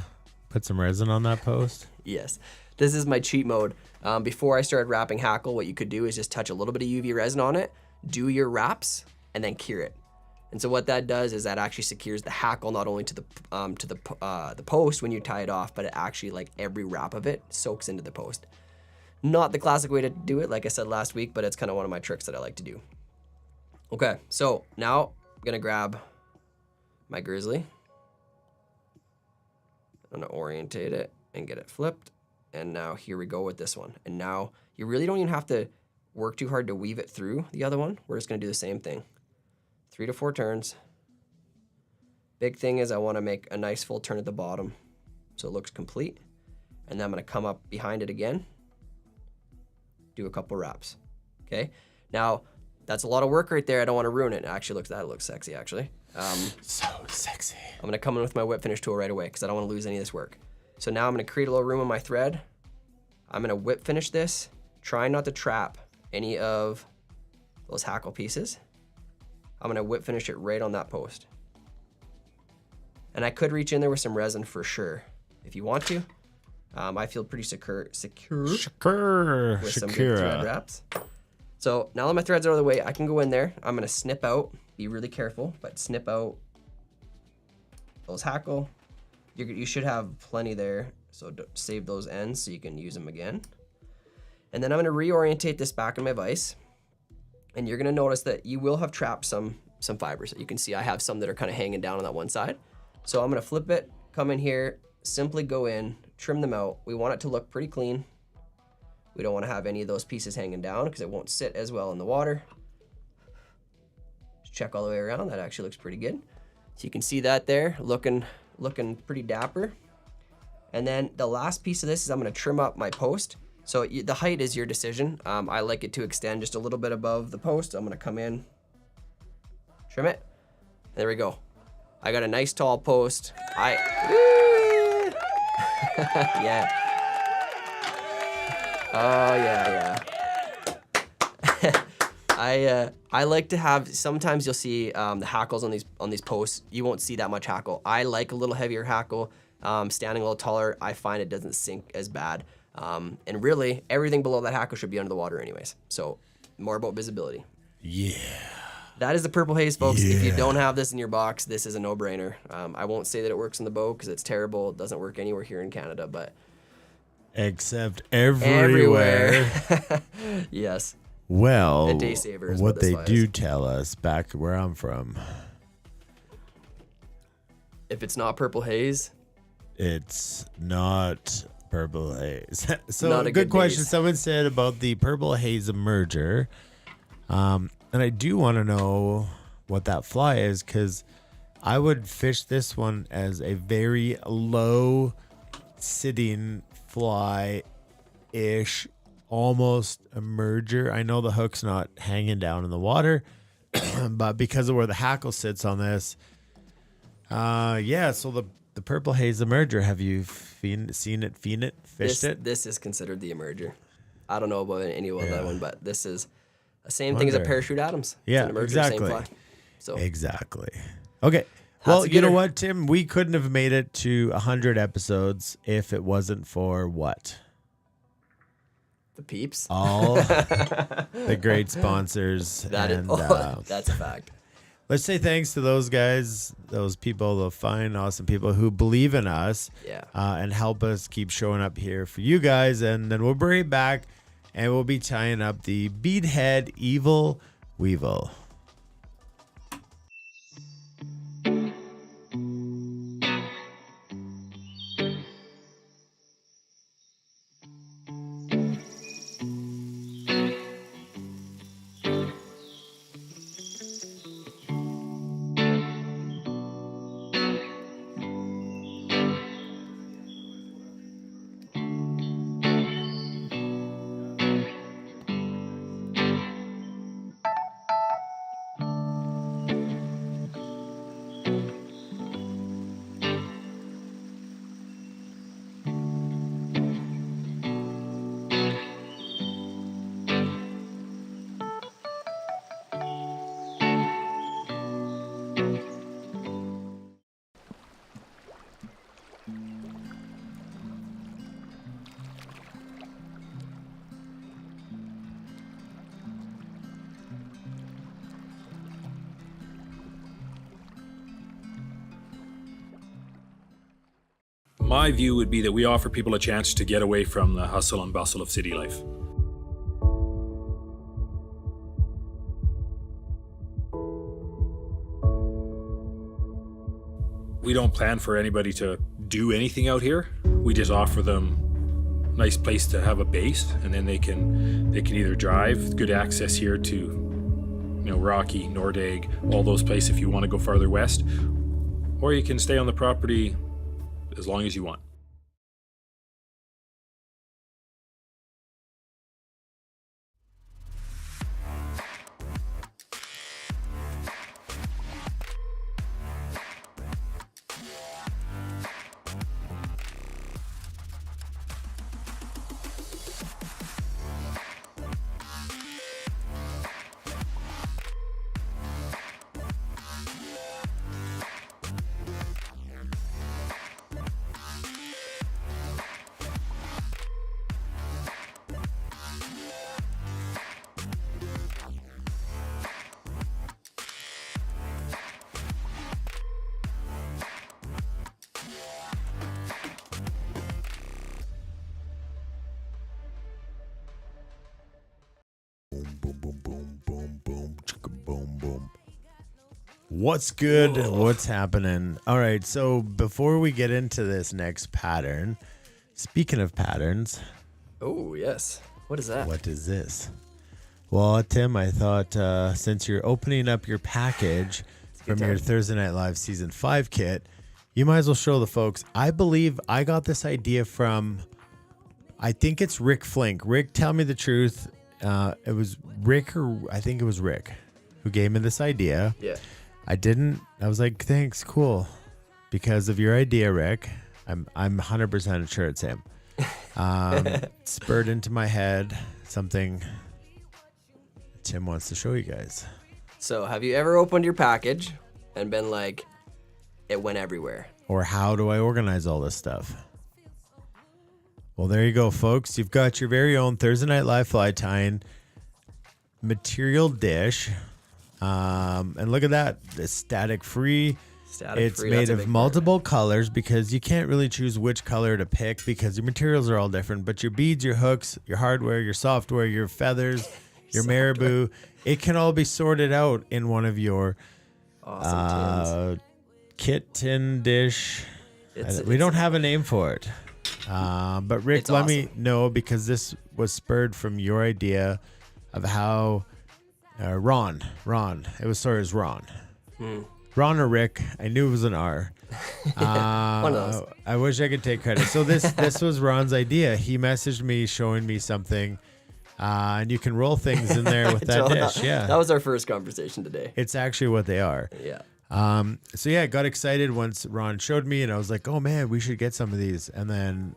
put some resin on that post? Yes. This is my cheat mode. Before I started wrapping hackle, what you could do is just touch a little bit of UV resin on it, do your wraps, and then cure it. And so what that does is that actually secures the hackle not only to the post when you tie it off, but it actually, like, every wrap of it soaks into the post. Not the classic way to do it, like I said last week, but it's kind of one of my tricks that I like to do. Okay, so now I'm gonna grab my grizzly. I'm gonna orientate it and get it flipped. And now here we go with this one. And now you really don't even have to work too hard to weave it through the other one. We're just gonna do the same thing. 3 to 4 turns. Big thing is I wanna make a nice full turn at the bottom so it looks complete. And then I'm gonna come up behind it again, do a couple wraps, okay? Now, that's a lot of work right there. I don't wanna ruin it. It actually looks sexy actually. So sexy. I'm gonna come in with my whip finish tool right away because I don't wanna lose any of this work. So now I'm gonna create a little room on my thread. I'm gonna whip finish this, try not to trap any of those hackle pieces. I'm gonna whip finish it right on that post. And I could reach in there with some resin for sure, if you want to. I feel pretty secure with some good thread wraps. So now that my threads are out of the way, I can go in there. I'm gonna snip out, be really careful, but snip out those hackle. You should have plenty there, so save those ends so you can use them again. And then I'm gonna reorientate this back in my vise. And you're gonna notice that you will have trapped some fibers. You can see I have some that are kind of hanging down on that one side. So I'm gonna flip it, come in here, simply go in, trim them out. We want it to look pretty clean. We don't wanna have any of those pieces hanging down because it won't sit as well in the water. Just check all the way around. That actually looks pretty good. So you can see that there, looking pretty dapper. And then the last piece of this is I'm gonna trim up my post. So the height is your decision. I like it to extend just a little bit above the post. I'm gonna come in, trim it. There we go. I got a nice tall post. Yeah. Oh yeah. I like to have, sometimes you'll see the hackles on these posts. You won't see that much hackle. I like a little heavier hackle. Standing a little taller, I find it doesn't sink as bad. And really, everything below that hackle should be under the water anyways. So more about visibility. Yeah. That is the Purple Haze, folks. Yeah. If you don't have this in your box, this is a no-brainer. I won't say that it works in the boat because it's terrible. It doesn't work anywhere here in Canada, but except everywhere. Yes. Well, a day saver is what they this do is. tell us back where I'm from, If it's not Purple Haze, it's not Purple Haze. So Not a good good question. days. Someone said about the Purple Haze emerger. And I do want to know what that fly is because I would fish this one as a very low sitting fly-ish, almost emerger. I know the hook's not hanging down in the water, but because of where the hackle sits on this, so the Purple Haze emerger, have you seen it, fished it? this is considered the emerger. I don't know about any other one, but this is the same thing as a Parachute Adams. Yeah, it's an emerger, exactly. Same fly. So Exactly. Okay. Well, a you know getter. what, Tim? We couldn't have made it to 100 episodes if it wasn't for what? the peeps. All the great sponsors. That's a fact. Let's say thanks to those guys, those people, the fine, awesome people who believe in us and help us keep showing up here for you guys. And then we'll bring it back and we'll be tying up the beadhead evil weevil. My view would be that we offer people a chance to get away from the hustle and bustle of city life. We don't plan for anybody to do anything out here. We just offer them a nice place to have a base, and then they can either drive, good access here to Rocky, Nordegg, all those places if you want to go farther west, or you can stay on the property as long as you want. What's good? What's happening? All right, so before we get into this next pattern, speaking of patterns. Oh, yes. What is that? What is this? Well, Tim, I thought since you're opening up your package from your Thursday Night Live Season 5 kit, you might as well show the folks. I believe I got this idea from, I think it's Rick Flink. Rick, tell me the truth. It was Rick, or I think it was Rick, who gave me this idea. Yeah. I was like, thanks, cool. Because of your idea, Rick, I'm 100% sure it's him. Spurred into my head something Tim wants to show you guys. So have you ever opened your package and been like, it went everywhere? Or how do I organize all this stuff? Well, there you go, folks. You've got your very own Thursday Night Live fly tying material dish. And look at that. It's static free. It's made of multiple colors because you can't really choose which color to pick because your materials are all different. But your beads, your hooks, your hardware, your software, your feathers, your marabou, it can all be sorted out in one of your kit tin dish. We don't have a name for it. But Rick, let me know, because this was spurred from your idea of how Ron. It was Ron. Ron or Rick. I knew it was an R. One of those. I wish I could take credit. So this was Ron's idea. He messaged me showing me something, and you can roll things in there with that dish. Yeah, that was our first conversation today. It's actually what they are. Yeah. So yeah, I got excited once Ron showed me, and I was like, oh man, we should get some of these. And then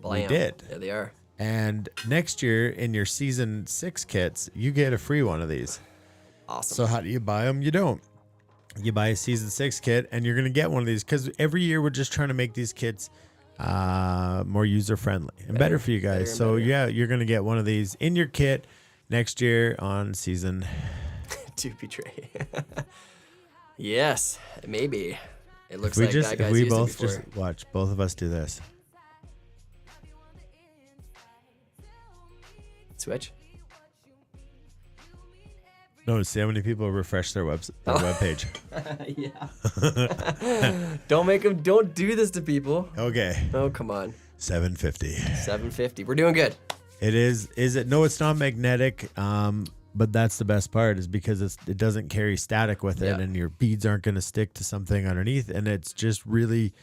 we did. Yeah, they are. And next year in your season 6 kits, you get a free one of these. Awesome. So how do you buy them? You don't. You buy a season 6 kit, and you're going to get one of these, because every year we're just trying to make these kits more user friendly and better for you guys. So yeah, you're going to get one of these in your kit next year on season to betray. Yes, maybe. It looks like that guy's if we used both it before. just watch both of us do this. Switch. No, see how many people refresh their webpage. Yeah. Don't do this to people. Okay. Oh, come on. 750. 750. We're doing good. It is. Is it? No, it's not magnetic. But that's the best part, is because it doesn't carry static with it, and your beads aren't going to stick to something underneath. And it's just really,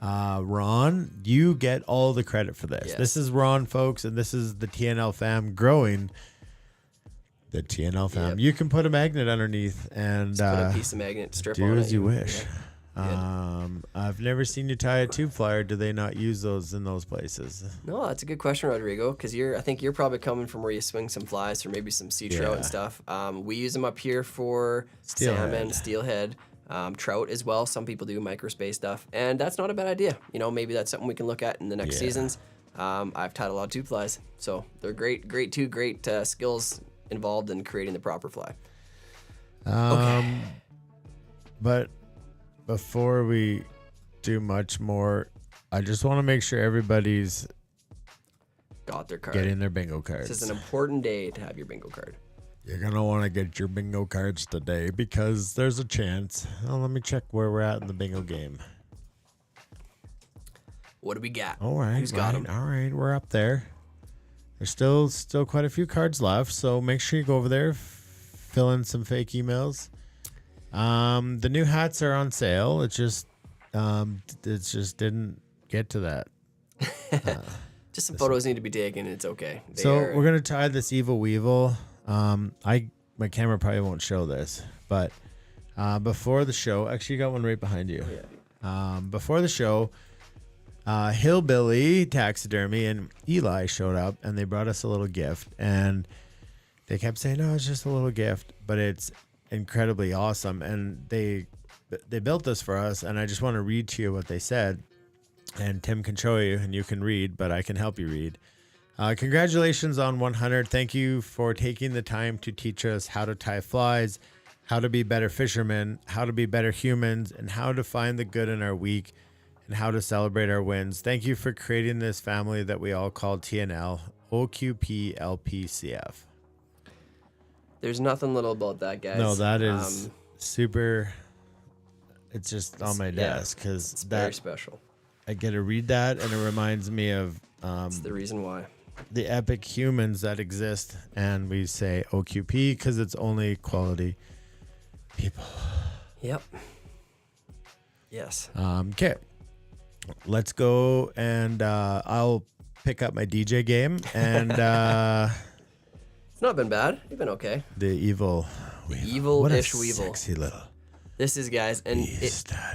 Ron, you get all the credit for this. Yes. This is Ron, folks, and this is the TNL fam growing. The TNL fam. Yep. You can put a magnet underneath and just put a piece of magnet strip do on as it. you wish. Yeah. I've never seen you tie a tube flyer. Do they not use those in those places? No, that's a good question, Rodrigo, because I think you're probably coming from where you swing some flies or maybe some sea trout and stuff. We use them up here for salmon, steelhead, trout as well. Some people do microspace stuff, and that's not a bad idea. Maybe that's something we can look at in the next seasons. I've tied a lot of tube flies, so they're great skills involved in creating the proper fly. But before we do much more, I just want to make sure everybody's got their card. getting their bingo cards. This is an important day to have your bingo card. You're going to want to get your bingo cards today because there's a chance. Oh, let me check where we're at in the bingo game. What do we got? All right. Who's got them? All right. We're up there. There's still quite a few cards left, so make sure you go over there, fill in some fake emails. The new hats are on sale. It just didn't get to that. Just some photos need to be taken. It's okay. We're gonna tie this evil weevil. My camera probably won't show this, but before the show, actually, you got one right behind you. Yeah. Before the show, Hillbilly Taxidermy and Eli showed up, and they brought us a little gift, and they kept saying, "No, it's just a little gift," but it's incredibly awesome, and they built this for us, and I just want to read to you what they said, and Tim can show you, and you can read, but I can help you read. Congratulations on 100. Thank you for taking the time to teach us how to tie flies, how to be better fishermen, how to be better humans, and how to find the good in our week, and how to celebrate our wins. Thank you for creating this family that we all call TNL, OQP, LPCF. There's nothing little about that, guys. No, that is super. It's just on my desk because it's very special. I get to read that, and it reminds me of That's the reason why. The epic humans that exist, and we say OQP because it's only quality people. Yep. Yes. Okay. Let's go, and I'll pick up my DJ game, and it's not been bad. You've been okay. The evil evil-ish weevil. Sexy little. This is, guys, and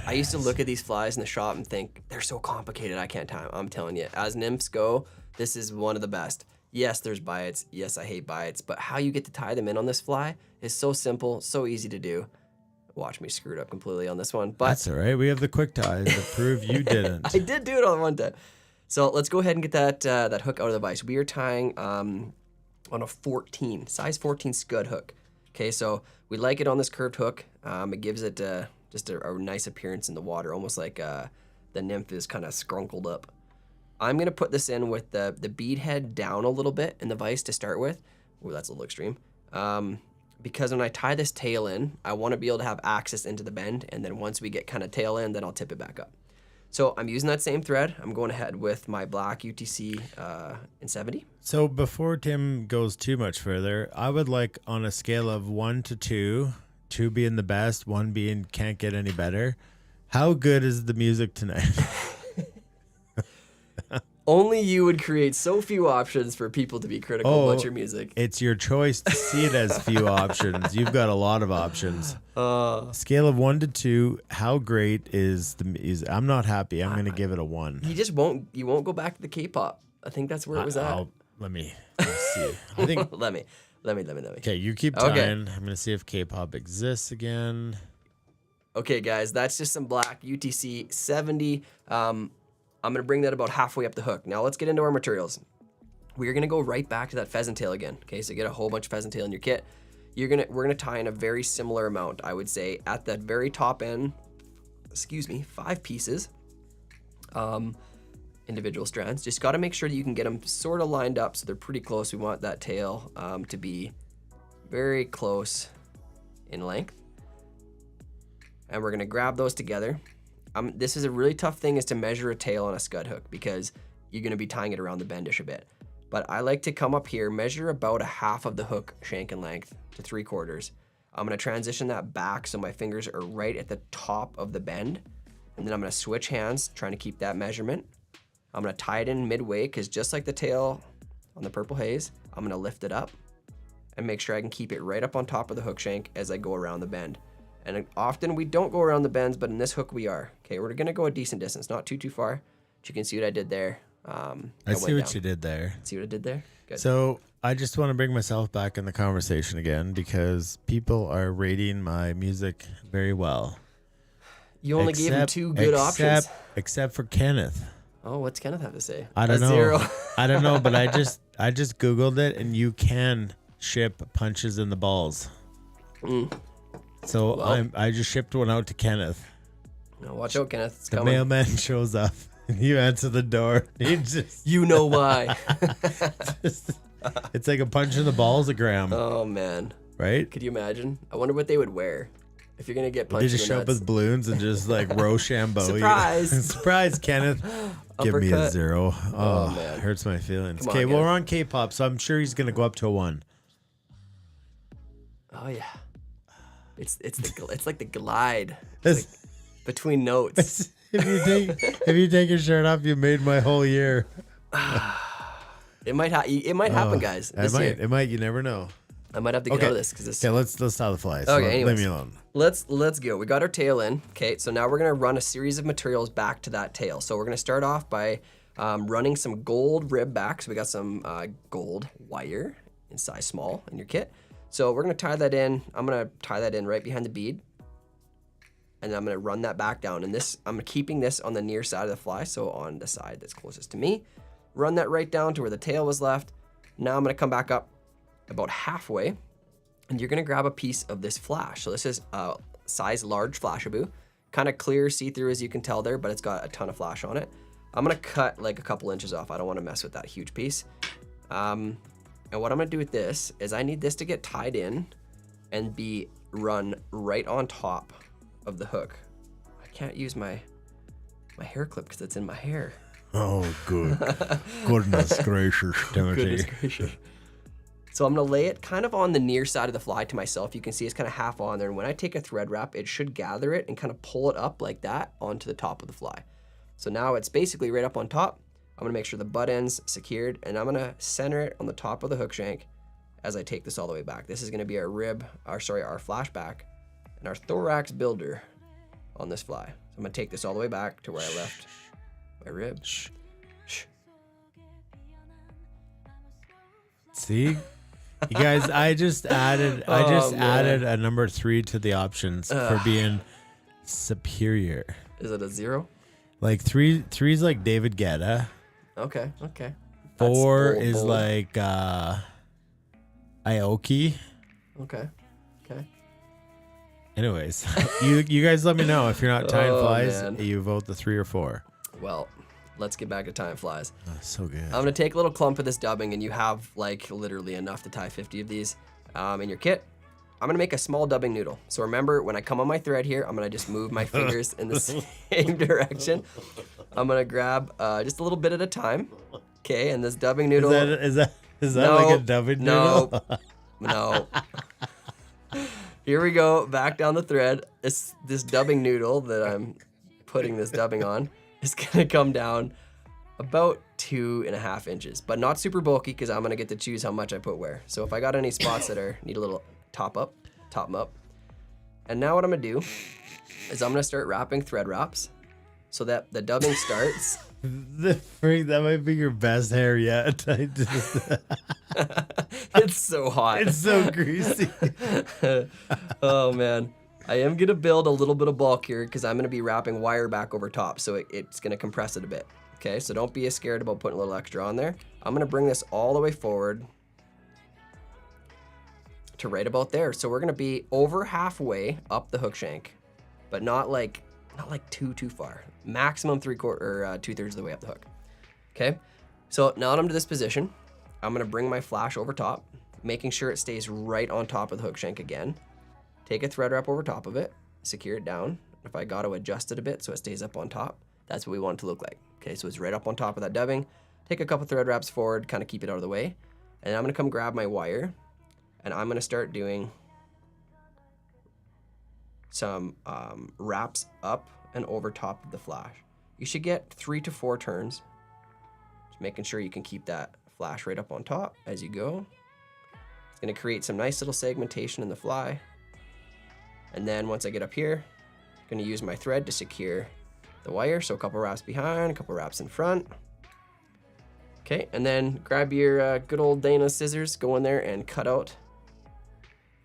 I used to look at at these flies in the shop and think, they're so complicated, I can't tie them. I'm telling you, as nymphs go, this is one of the best. Yes, there's bites. Yes, I hate bites. But how you get to tie them in on this fly is so simple, so easy to do. Watch me screw it up completely on this one. But that's all right. We have the quick ties to prove you didn't. I did do it on one time. So let's go ahead and get that hook out of the vise. We are tying on a 14, size 14 scud hook. Okay, so we like it on this curved hook. It gives it just a nice appearance in the water, almost like the nymph is kind of scrunkled up. I'm going to put this in with the bead head down a little bit in the vise to start with. Ooh, that's a little extreme. Because when I tie this tail in, I want to be able to have access into the bend, and then once we get kind of tail in, then I'll tip it back up. So I'm using that same thread. I'm going ahead with my black UTC in 70. So before Tim goes too much further, I would like on a scale of 1 to 2, 2 being the best, 1 being can't get any better, how good is the music tonight? Only you would create so few options for people to be critical about your music. It's your choice to see it as few options. You've got a lot of options. Scale of 1 to 2, how great is the music? I'm not happy. I'm going to give it a 1. You won't go back to the K-pop. I think that's where it was at. Let me see. I think. let me. Okay, you keep tying. Okay. I'm going to see if K-pop exists again. Okay, guys, that's just some black UTC 70. I'm going to bring that about halfway up the hook. Now let's get into our materials. We're going to go right back to that pheasant tail again. Okay, so get a whole bunch of pheasant tail in your kit. We're going to tie in a very similar amount, I would say, at that very top end. 5 pieces. Individual strands. Just got to make sure that you can get them sort of lined up so they're pretty close. We want that tail to be very close in length. And we're going to grab those together. This is a really tough thing, is to measure a tail on a scud hook because you're going to be tying it around the bendish a bit. But I like to come up here, measure about a half of the hook shank in length to 3/4. I'm going to transition that back so my fingers are right at the top of the bend. And then I'm going to switch hands, trying to keep that measurement. I'm going to tie it in midway because just like the tail on the Purple Haze, I'm going to lift it up and make sure I can keep it right up on top of the hook shank as I go around the bend. And often we don't go around the bends, but in this hook we are. Okay, we're going to go a decent distance, not too far. But you can see what I did there. I see what you did there. See what I did there? Good. So I just want to bring myself back in the conversation again because people are rating my music very well. You only gave them 2 good options. Except for Kenneth. Oh, what's Kenneth have to say? I don't know. 0. I don't know, but I just Googled it, and you can ship punches in the balls. So I just shipped one out to Kenneth. No, watch out, Kenneth. It's the coming. mailman shows up. You answer the door. You just, You know why. it's like a punch in the balls of Graham, Oh, man. right? Could you imagine? I wonder what they would wear if you're going to get punched They in just the show up nuts. with balloons and just like Rochambeau. you. Surprise. Surprise, Kenneth. Give me a Uppercut. 0. Oh, man. hurts my feelings. Come on, Okay, well, Kenneth. we're on K-pop, so I'm sure he's going to go up to a 1. Oh, yeah. It's like the glide. It's- It's like between notes. if you take your shirt off, you made my whole year. It might happen, guys. It This might. year. It might. You never know. I might have to get Okay. out of this because this. Okay, let's tie the flies. Okay, Leave anyways. me alone. Let's go. We got our tail in. Okay, so now we're gonna run a series of materials back to that tail. So we're gonna start off by running some gold rib back. So we got some gold wire in size small in your kit. So we're gonna tie that in. I'm gonna tie that in right behind the bead, and then I'm gonna run that back down. And this, I'm keeping this on the near side of the fly, so on the side that's closest to me. Run that right down to where the tail was left. Now I'm gonna come back up about halfway, and you're gonna grab a piece of this flash. So this is a size large Flashaboo, kind of clear, see-through as you can tell there, but it's got a ton of flash on it. I'm gonna cut like a couple inches off. I don't wanna mess with that huge piece. And what I'm gonna do with this is I need this to get tied in and be run right on top of the hook. I can't use my hair clip because it's in my hair. Oh, good. Goodness gracious, Timothy. Goodness gracious. So I'm gonna lay it kind of on the near side of the fly to myself. You can see it's kind of half on there. And when I take a thread wrap, it should gather it and kind of pull it up like that onto the top of the fly. So now it's basically right up on top. I'm gonna make sure the butt end's secured, and I'm gonna center it on the top of the hook shank as I take this all the way back. This is gonna be our our flashback and our thorax builder on this fly. So I'm gonna take this all the way back to where I left my rib. Shh. See, you guys, I just added a number 3 to the options for being superior. Is it a 0? Like three's like David Guetta. Okay. That's 4 bold, is bold. like Aoki. Okay. Anyways, you guys let me know if you're not tying Oh, flies. man. You vote the 3 or 4. Well, let's get back to tying flies. Oh, so good. I'm gonna take a little clump of this dubbing, and you have like literally enough to tie 50 of these in your kit. I'm gonna make a small dubbing noodle. So remember, when I come on my thread here, I'm gonna just move my fingers in the same direction. I'm gonna grab just a little bit at a time. Okay, and this dubbing noodle. Is that like a dubbing noodle? No. Here we go, back down the thread. This dubbing noodle that I'm putting this dubbing on is gonna come down about 2.5 inches, but not super bulky because I'm gonna get to choose how much I put where. So if I got any spots that need a little top them up. And now what I'm gonna do is I'm gonna start wrapping thread wraps so that the dubbing starts. That might be your best hair yet. It's so hot. It's so greasy. Oh man. I am gonna build a little bit of bulk here because I'm gonna be wrapping wire back over top, so it's gonna compress it a bit. Okay, so don't be scared about putting a little extra on there. I'm gonna bring this all the way forward to right about there. So we're gonna be over halfway up the hook shank, but not like too far. Maximum 2/3 of the way up the hook. Okay, so now that I'm to this position, I'm gonna bring my flash over top, making sure it stays right on top of the hook shank again. Take a thread wrap over top of it, secure it down. If I got to adjust it a bit so it stays up on top, that's what we want it to look like. Okay, so it's right up on top of that dubbing. Take a couple thread wraps forward, kind of keep it out of the way. And I'm gonna come grab my wire, and I'm gonna start doing some wraps up and over top of the flash. You should get 3 to 4 turns. Just making sure you can keep that flash right up on top as you go. It's gonna create some nice little segmentation in the fly. And then once I get up here, I'm gonna use my thread to secure the wire. So a couple wraps behind, a couple wraps in front. Okay, and then grab your good old Dana scissors, go in there and cut out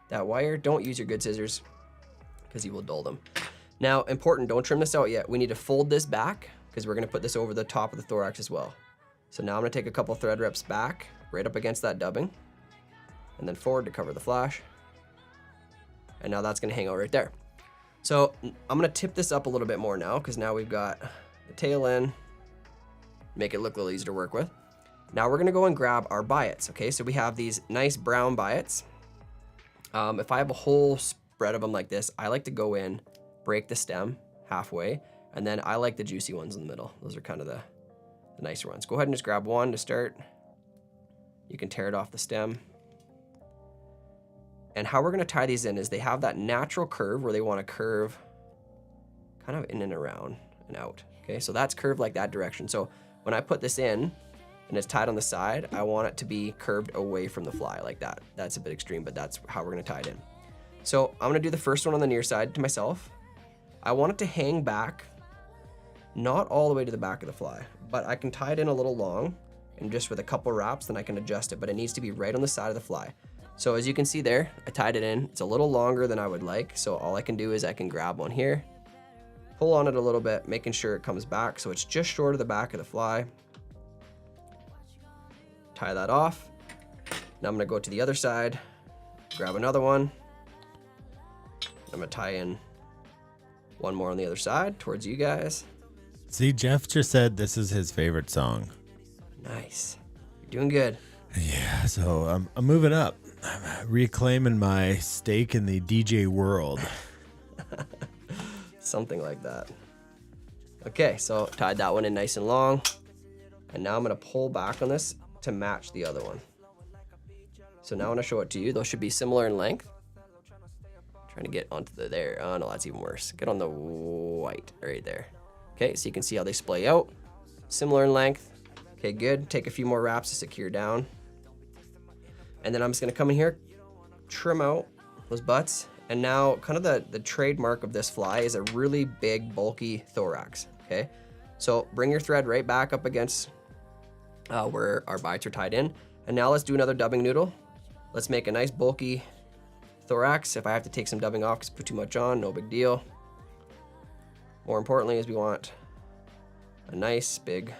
that wire. Don't use your good scissors because you will dull them. Now, important, don't trim this out yet. We need to fold this back because we're gonna put this over the top of the thorax as well. So now I'm gonna take a couple thread reps back, right up against that dubbing, and then forward to cover the flash. And now that's gonna hang out right there. So I'm gonna tip this up a little bit more now because now we've got the tail in, make it look a little easier to work with. Now we're gonna go and grab our biots, okay? So we have these nice brown biots. If I have a whole spread of them like this, I like to go in, break the stem halfway, and then I like the juicy ones in the middle. Those are kind of the nicer ones. Go ahead and just grab one to start. You can tear it off the stem. And how we're gonna tie these in is they have that natural curve where they wanna curve kind of in and around and out, okay? So that's curved like that direction. So when I put this in and it's tied on the side, I want it to be curved away from the fly like that. That's a bit extreme, but that's how we're gonna tie it in. So I'm gonna do the first one on the near side to myself. I want it to hang back, not all the way to the back of the fly, but I can tie it in a little long, and just with a couple wraps, then I can adjust it, but it needs to be right on the side of the fly. So as you can see there, I tied it in. It's a little longer than I would like, so all I can do is I can grab one here, pull on it a little bit, making sure it comes back so it's just short of the back of the fly. Tie that off. Now I'm gonna go to the other side, grab another one. I'm gonna tie in one more on the other side towards you guys. See, Jeff just said this is his favorite song. Nice. You're doing good. Yeah, so I'm moving up. I'm reclaiming my stake in the DJ world. Something like that. Okay, so tied that one in nice and long. And now I'm gonna pull back on this to match the other one. So now when I show it to you, those should be similar in length. Trying to get onto the there. Oh no, that's even worse. Get on the white right there. Okay, so you can see how they splay out. Similar in length. Okay, good. Take a few more wraps to secure down. And then I'm just gonna come in here, trim out those butts. And now kind of the trademark of this fly is a really big, bulky thorax, okay? So bring your thread right back up against where our bites are tied in. And now let's do another dubbing noodle. Let's make a nice bulky thorax. If I have to take some dubbing off because I put too much on, no big deal. More importantly is we want a nice big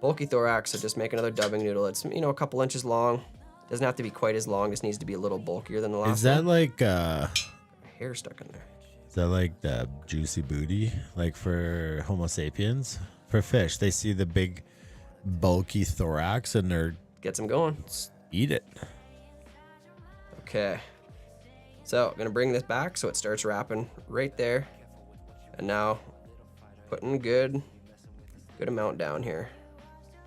bulky thorax, so just make another dubbing noodle. It's, you know, a couple inches long. Doesn't have to be quite as long, just needs to be a little bulkier than the last one. Is that like hair stuck in there? Is that like the juicy booty, like for Homo sapiens? For fish, they see the big bulky thorax and they're Gets them going. Eat it. Okay. So I'm gonna bring this back so it starts wrapping right there. And now putting good amount down here.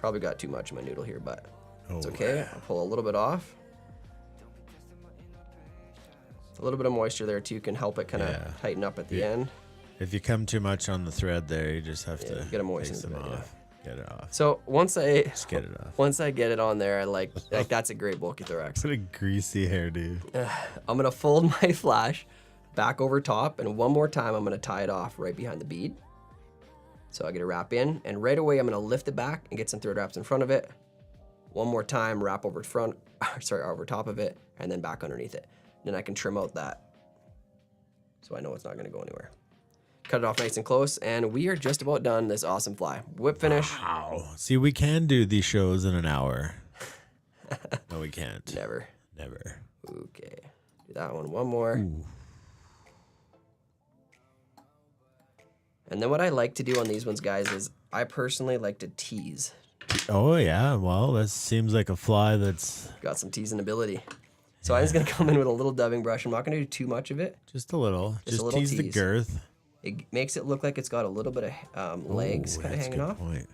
Probably got too much in my noodle here, but it's okay. I'll pull a little bit off. A little bit of moisture there too can help it kind of tighten up at the end. If you come too much on the thread there, you just have to get it moistened take a bit, them off. Get it off. So once I just get it off. Once I get it on there, I like that's a great bulky thorax. What a greasy hairdo. I'm gonna fold my flash back over top, and one more time I'm gonna tie it off right behind the bead. So I get a wrap in, and right away I'm gonna lift it back and get some thread wraps in front of it. One more time, wrap over over top of it, and then back underneath it. Then I can trim out that, so I know it's not gonna go anywhere. Cut it off nice and close, and we are just about done this awesome fly. Whip finish. Wow. See, we can do these shows in an hour. No, we can't. Never. Okay. Do that one more. Ooh. And then what I like to do on these ones, guys, is I personally like to tease. Oh, yeah. Well, that seems like a fly that's got some teasing ability. So I'm just going to come in with a little dubbing brush. I'm not going to do too much of it. Just a little. Just a little tease the girth. It makes it look like it's got a little bit of legs kind of hanging off. Point.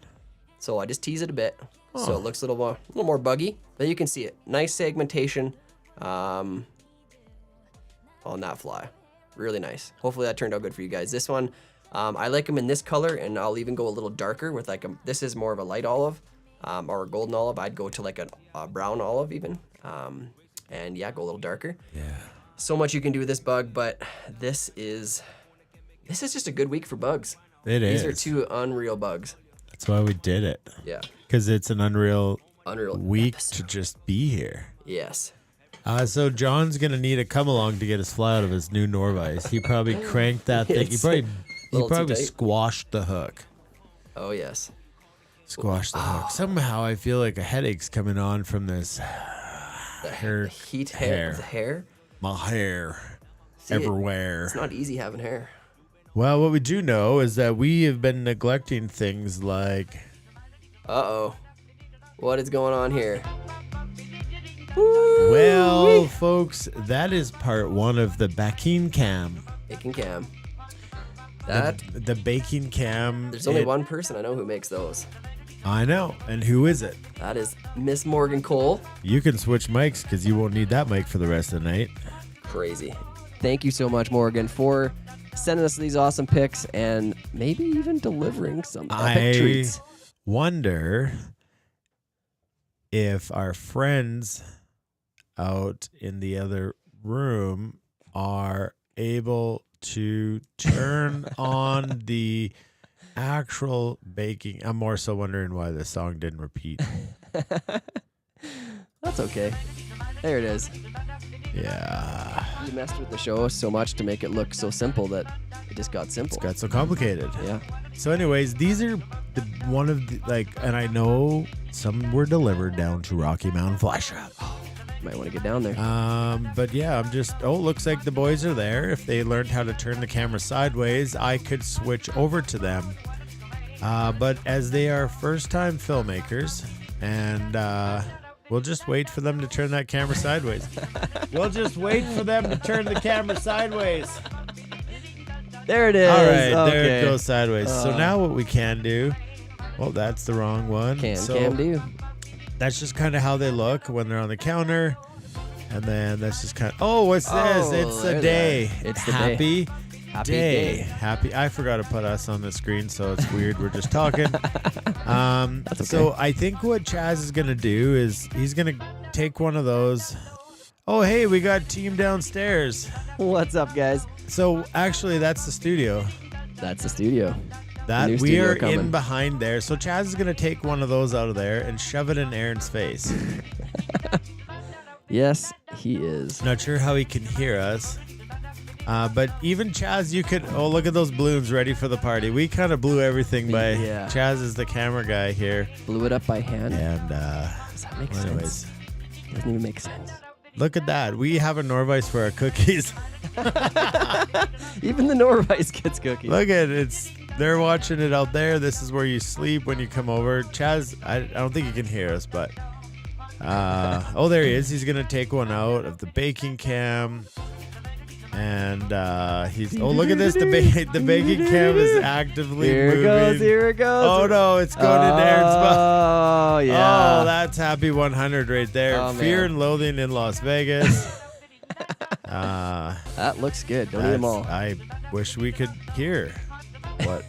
So I just tease it a bit. So it looks a little more buggy. But you can see it. Nice segmentation on that fly. Really nice. Hopefully that turned out good for you guys. This one, I like them in this color, and I'll even go a little darker with like this is more of a light olive or a golden olive. I'd go to like a brown olive even. And yeah, go a little darker. Yeah. So much you can do with this bug, but this is just a good week for bugs. These are two unreal bugs. That's why we did it. Yeah. Because it's an unreal week episode. to just be here. Yes. So John's gonna need a come along to get his fly out of his new Norvise. He probably cranked that thing. He probably squashed the hook. Oh yes. Squashed the hook. Somehow I feel like a headache's coming on from this hair. The heat of the hair. My hair. Everywhere. It's not easy having hair. Well, what we do know is that we have been neglecting things like Uh-oh. What is going on here? Well, folks, that is part 1 of the baking cam. Baking cam. The baking cam. There's only one person I know who makes those. I know. And who is it? That is Miss Morgan Cole. You can switch mics because you won't need that mic for the rest of the night. Crazy. Thank you so much, Morgan, for sending us these awesome pics and maybe even delivering some epic treats. Wonder if our friends out in the other room are able to turn on the actual baking. I'm more so wondering why the song didn't repeat. That's okay. There it is. Yeah. You messed with the show so much to make it look so simple that it just got simple. It's got so complicated. Yeah. So anyways, these are one of the, and I know some were delivered down to Rocky Mountain Fly Shop. Might want to get down there. But yeah, looks like the boys are there. If they learned how to turn the camera sideways, I could switch over to them. But as they are first-time filmmakers, and we'll just wait for them to turn that camera sideways. We'll just wait for them to turn the camera sideways. There it is. All right, okay. there it goes sideways. So now what we can do, well, that's the wrong one. Can do. That's just kind of how they look when they're on the counter. And then that's just kind of, what's this? It's a day. It's the Happy day. Happy. I forgot to put us on the screen, so it's weird. We're just talking. That's okay. So I think what Chaz is going to do is he's going to take one of those. Oh, hey, we got team downstairs. What's up, guys? So actually, that's the studio. That's the studio. That New we studio are coming. in behind there. So Chaz is going to take one of those out of there and shove it in Aaron's face. Yes, he is. Not sure how he can hear us. But even Chaz, you could... Oh, look at those balloons ready for the party. We kind of blew everything by... Yeah. Chaz is the camera guy here. Blew it up by hand. And, Does that make sense? Doesn't even make sense. Look at that. We have a Norvise for our cookies. Even the Norvise gets cookies. Look at it. They're watching it out there. This is where you sleep when you come over. Chaz, I don't think he can hear us, but... there he is. He's going to take one out of the baking cam. And he's... Oh, look at this. The baking cam is actively moving. Here it goes. Oh, no. It's going into Aaron's mouth. Oh, yeah. Oh, that's Happy 100 right there. Oh, Fear man. and Loathing in Las Vegas. That looks good. Don't eat them all. I wish we could hear what...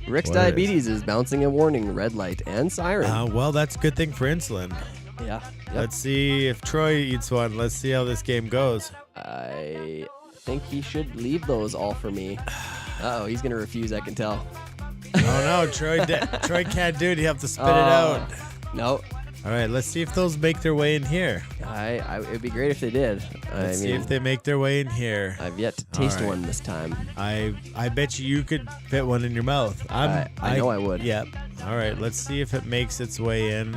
Rick's what diabetes is bouncing a warning, red light, and siren. Well, that's a good thing for insulin. Yeah. Yep. Let's see if Troy eats one. Let's see how this game goes. I think he should leave those all for me. Uh-oh, he's going to refuse, I can tell. Oh, no, Troy can't do it. You have to spit it out. No. All right, let's see if those make their way in here. It'd be great if they did. Let's see if they make their way in here. I've yet to taste right. one this time. I bet you could fit one in your mouth. I know I would. Yep. All right, let's see if it makes its way in.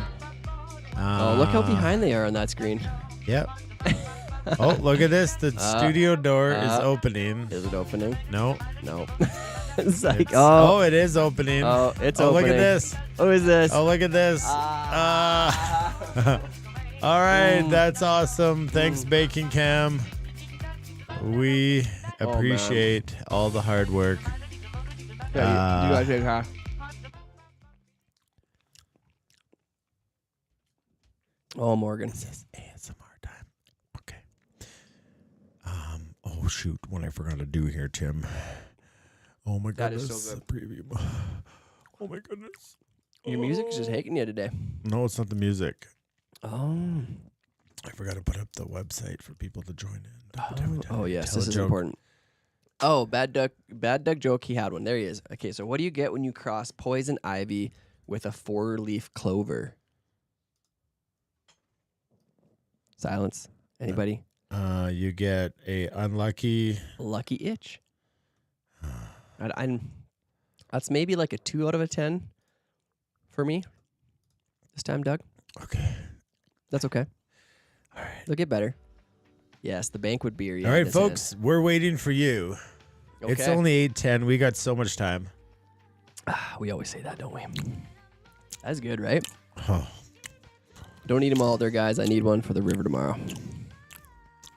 Look how behind they are on that screen. Yep. Oh, look at this. The studio door is opening. Is it opening? No. No. It's like, it is opening. Oh, it's opening. Look at this. Who is this? Oh, look at this. All right, that's awesome. Thanks, Baking Cam. We appreciate all the hard work. Yeah, you guys take half. Oh, Morgan. This is ASMR time. Okay. Oh, shoot. What I forgot to do here, Tim. Oh, my goodness. That is so good. Preview. Oh, my goodness. Your music's just hating you today. No, it's not the music. Oh. I forgot to put up the website for people to join in. Oh yes, this is important. Oh, bad duck joke. He had one. There he is. Okay, so what do you get when you cross poison ivy with a 4-leaf clover? Silence. Anybody? You get a unlucky... Lucky itch. That's maybe like a 2 out of a 10 for me this time, Doug. Okay. That's okay. All right. They'll get better. Yes, the banquet beer. All right, folks, we're waiting for you. Okay. It's only 8:10. We got so much time. We always say that, don't we? That's good, right? Oh. Don't eat them all there, guys. I need one for the river tomorrow.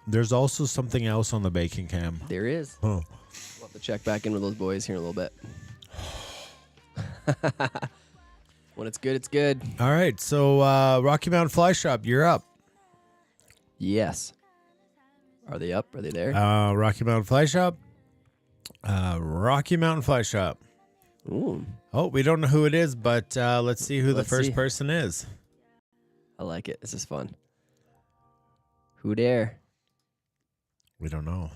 There's also something else on the baking cam. There is. Oh. We'll have to check back in with those boys here in a little bit. When it's good, it's good. All right, so Rocky Mountain Fly Shop, you're up. Yes. Are they up? Are they there? Rocky Mountain Fly Shop. Rocky Mountain Fly Shop. Ooh. Oh, we don't know who it is, but let's see who the first person is. I like it. This is fun. Who dare? We don't know.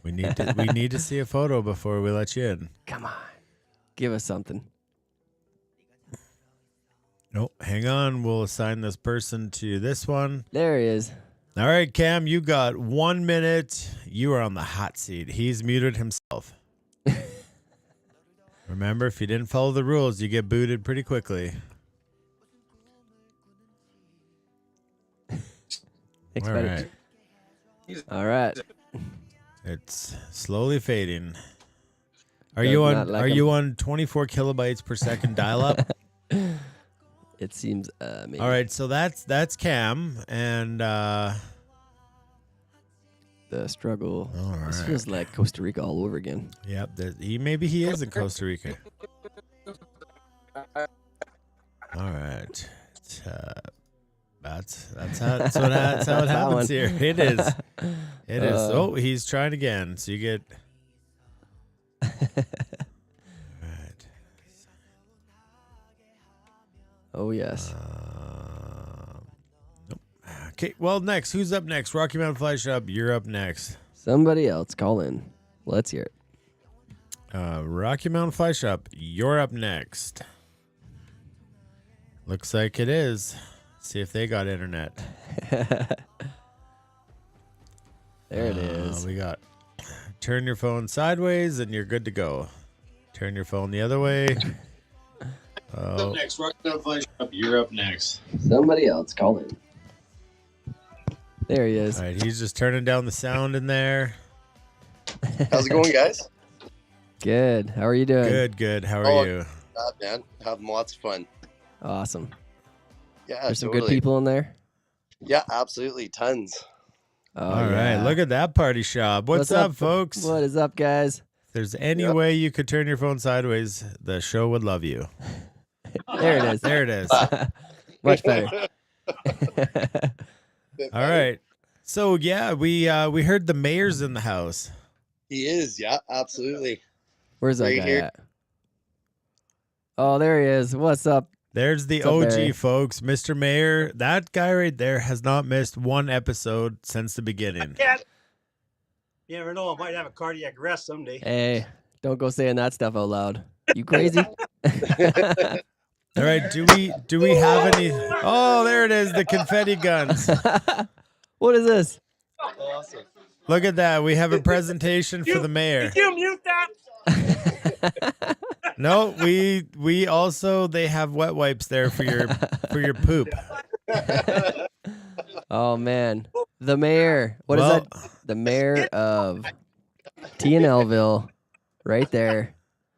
We need to see a photo before we let you in. Come on. Give us something. Oh, hang on. We'll assign this person to this one. There he is. All right, Cam, you got 1 minute. You are on the hot seat. He's muted himself. Remember, if you didn't follow the rules, you get booted pretty quickly. Thanks, All buddy. right. All right. It's slowly fading. Are Does you not on like are 'em. you on 24 kilobytes per second dial up? It seems maybe. All right, so that's Cam and The struggle. All This right. feels like Costa Rica all over again. Yep, maybe he is in Costa Rica. All right. That's how it happens one. here. It is. It is. Oh, he's trying again. So you get. All right. Oh, yes. Nope. Okay. Well, next, who's up next? Rocky Mountain Fly Shop. You're up next. Somebody else call in. Let's hear it. Rocky Mountain Fly Shop. You're up next. Looks like it is. See if they got internet. There it is. We got turn your phone sideways and you're good to go. Turn your phone the other way. Up next, Rocky Mountain Fly Shop. You're up next. Somebody else call in. There he is. All right, he's just turning down the sound in there. How's it going, guys? Good. How are you doing? Good. How are you? Man, having lots of fun. Awesome. Yeah, There's some totally. good people in there. Yeah, absolutely, tons. Oh, All right, yeah. look at that party shop. What's up, folks? What is up, guys? If there's any way you could turn your phone sideways, the show would love you. There it is. There it is. Much better. All right. So yeah, we heard the mayor's in the house. He is, yeah, absolutely. Where's that Right guy here. at? Oh, there he is. What's up? There's the What's up, OG, Barry? folks. Mr. Mayor. That guy right there has not missed one episode since the beginning. You never know. I might have a cardiac arrest someday. Hey, don't go saying that stuff out loud. You crazy? All right, do we have any? Oh, there it is, the confetti guns. What is this? Awesome. Look at that. We have a presentation for the mayor. Did you mute that? No, we also they have wet wipes there for your poop. Oh man, the mayor. What is Well- that? The mayor of TNLville, right there.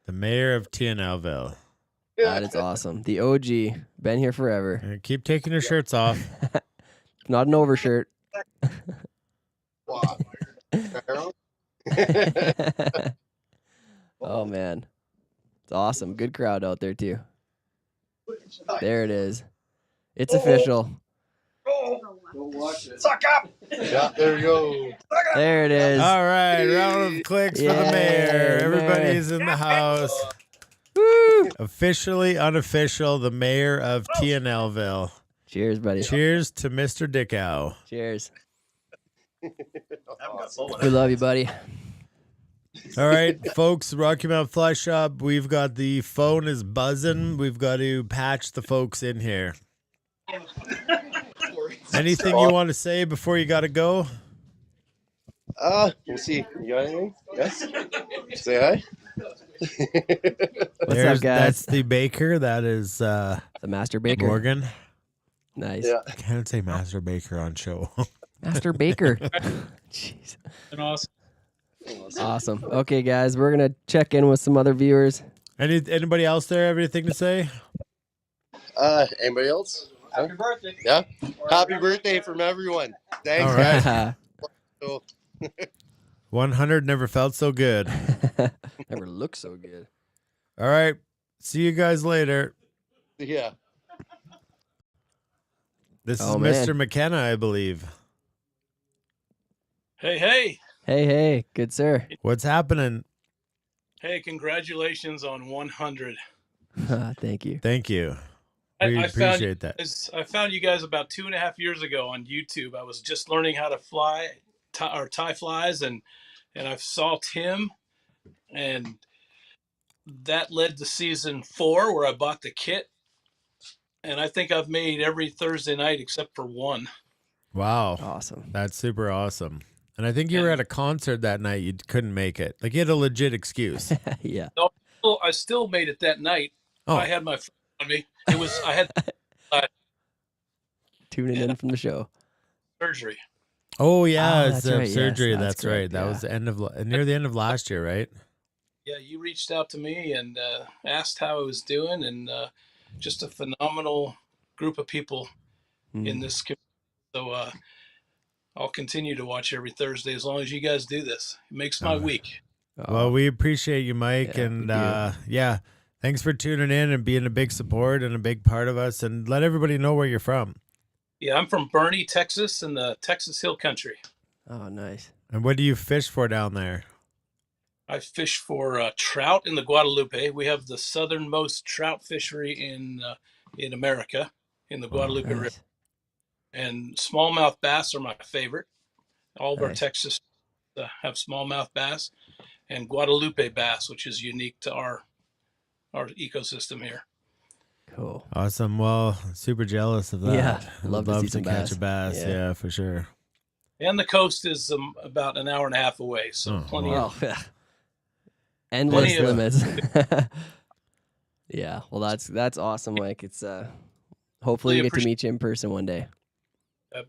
The mayor of TNLville. That is awesome. The OG, been here forever. Keep taking your shirts off. Not an overshirt. Wow. Oh man, it's awesome. Good crowd out there too. There it is. It's official. Suck up! Yeah, there you go. There it is. All right, round of clicks for the Yay, mayor. mayor. Everybody's in the house. Woo! Officially unofficial, the mayor of TNLville. Cheers, buddy. Cheers to Mr. Dickow. Cheers. Awesome. We love you, buddy. All right, folks, Rocky Mountain Fly Shop, we've got the phone is buzzing. We've got to patch the folks in here. Anything you want to say before you got to go? We'll see. You got anything? Yes? Say hi. What's up, guys? That's the baker. That is The master baker. Morgan. Nice. Yeah. I can't say master baker on show. Master baker. Jeez. Awesome. Okay, guys, we're gonna check in with some other viewers. Anybody else there have anything to say? Anybody else? Happy birthday. Yeah. Happy birthday from everyone. Thanks. All right. So, 100 never felt so good. Never looked so good. All right. See you guys later. yeah. This is Oh, man. Mr. McKenna, I believe. Hey, hey. Hey, good sir. What's happening? Hey, congratulations on 100. Thank you. Thank you. We appreciate that. I found you guys about 2.5 years ago on YouTube. I was just learning how to fly or tie flies, and I saw Tim, and that led to season 4 where I bought the kit, and I think I've made every Thursday night except for one. Wow. Awesome. That's super awesome. And I think you were at a concert that night. You couldn't make it. Like, you had a legit excuse. Yeah. No, I still made it that night. Oh. I had my phone on me. I had Tuning in from the show. surgery. Oh, yeah. That's It's right. surgery. Yes, that's right. correct. That was the end of near the end of last year, right? Yeah, you reached out to me and asked how I was doing, and just a phenomenal group of people in this community. So I'll continue to watch every Thursday as long as you guys do this. It makes my week. Well, we appreciate you, Mike, Yeah, and we do. yeah, thanks for tuning in and being a big support and a big part of us. And let everybody know where you're from. Yeah, I'm from Bernie, Texas, in the Texas Hill Country. Oh, nice. And what do you fish for down there? I fish for trout in the Guadalupe. We have the southernmost trout fishery in America, in the Guadalupe River. Nice. And smallmouth bass are my favorite. All of our Nice. Texas have smallmouth bass, and Guadalupe bass, which is unique to our ecosystem here. Cool. Awesome. Well, super jealous of that. Yeah, I love would to see love some to catch bass. a bass. Yeah. Yeah, for sure. And the coast is about an hour and a half away, so Oh, plenty Well, of yeah. Endless Plenty of- limits. Yeah. Well, that's awesome, Mike. It's hopefully you get to meet you in person one day.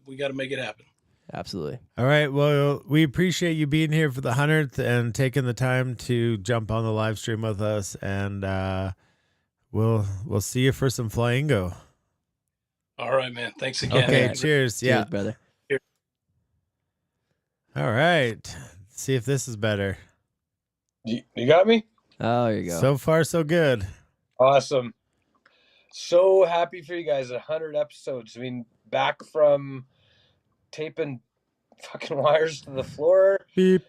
we got to make it happen. Absolutely. All right. Well, we appreciate you being here for the 100th and taking the time to jump on the live stream with us. And we'll see you for some Flango. All right, man. Thanks again. Okay. man. Cheers. Yeah. Cheers, brother. All right. See if this is better. You got me? Oh, there you go. So far, so good. Awesome. So happy for you guys. 100 episodes. I mean, back from taping fucking wires to the floor, Beep.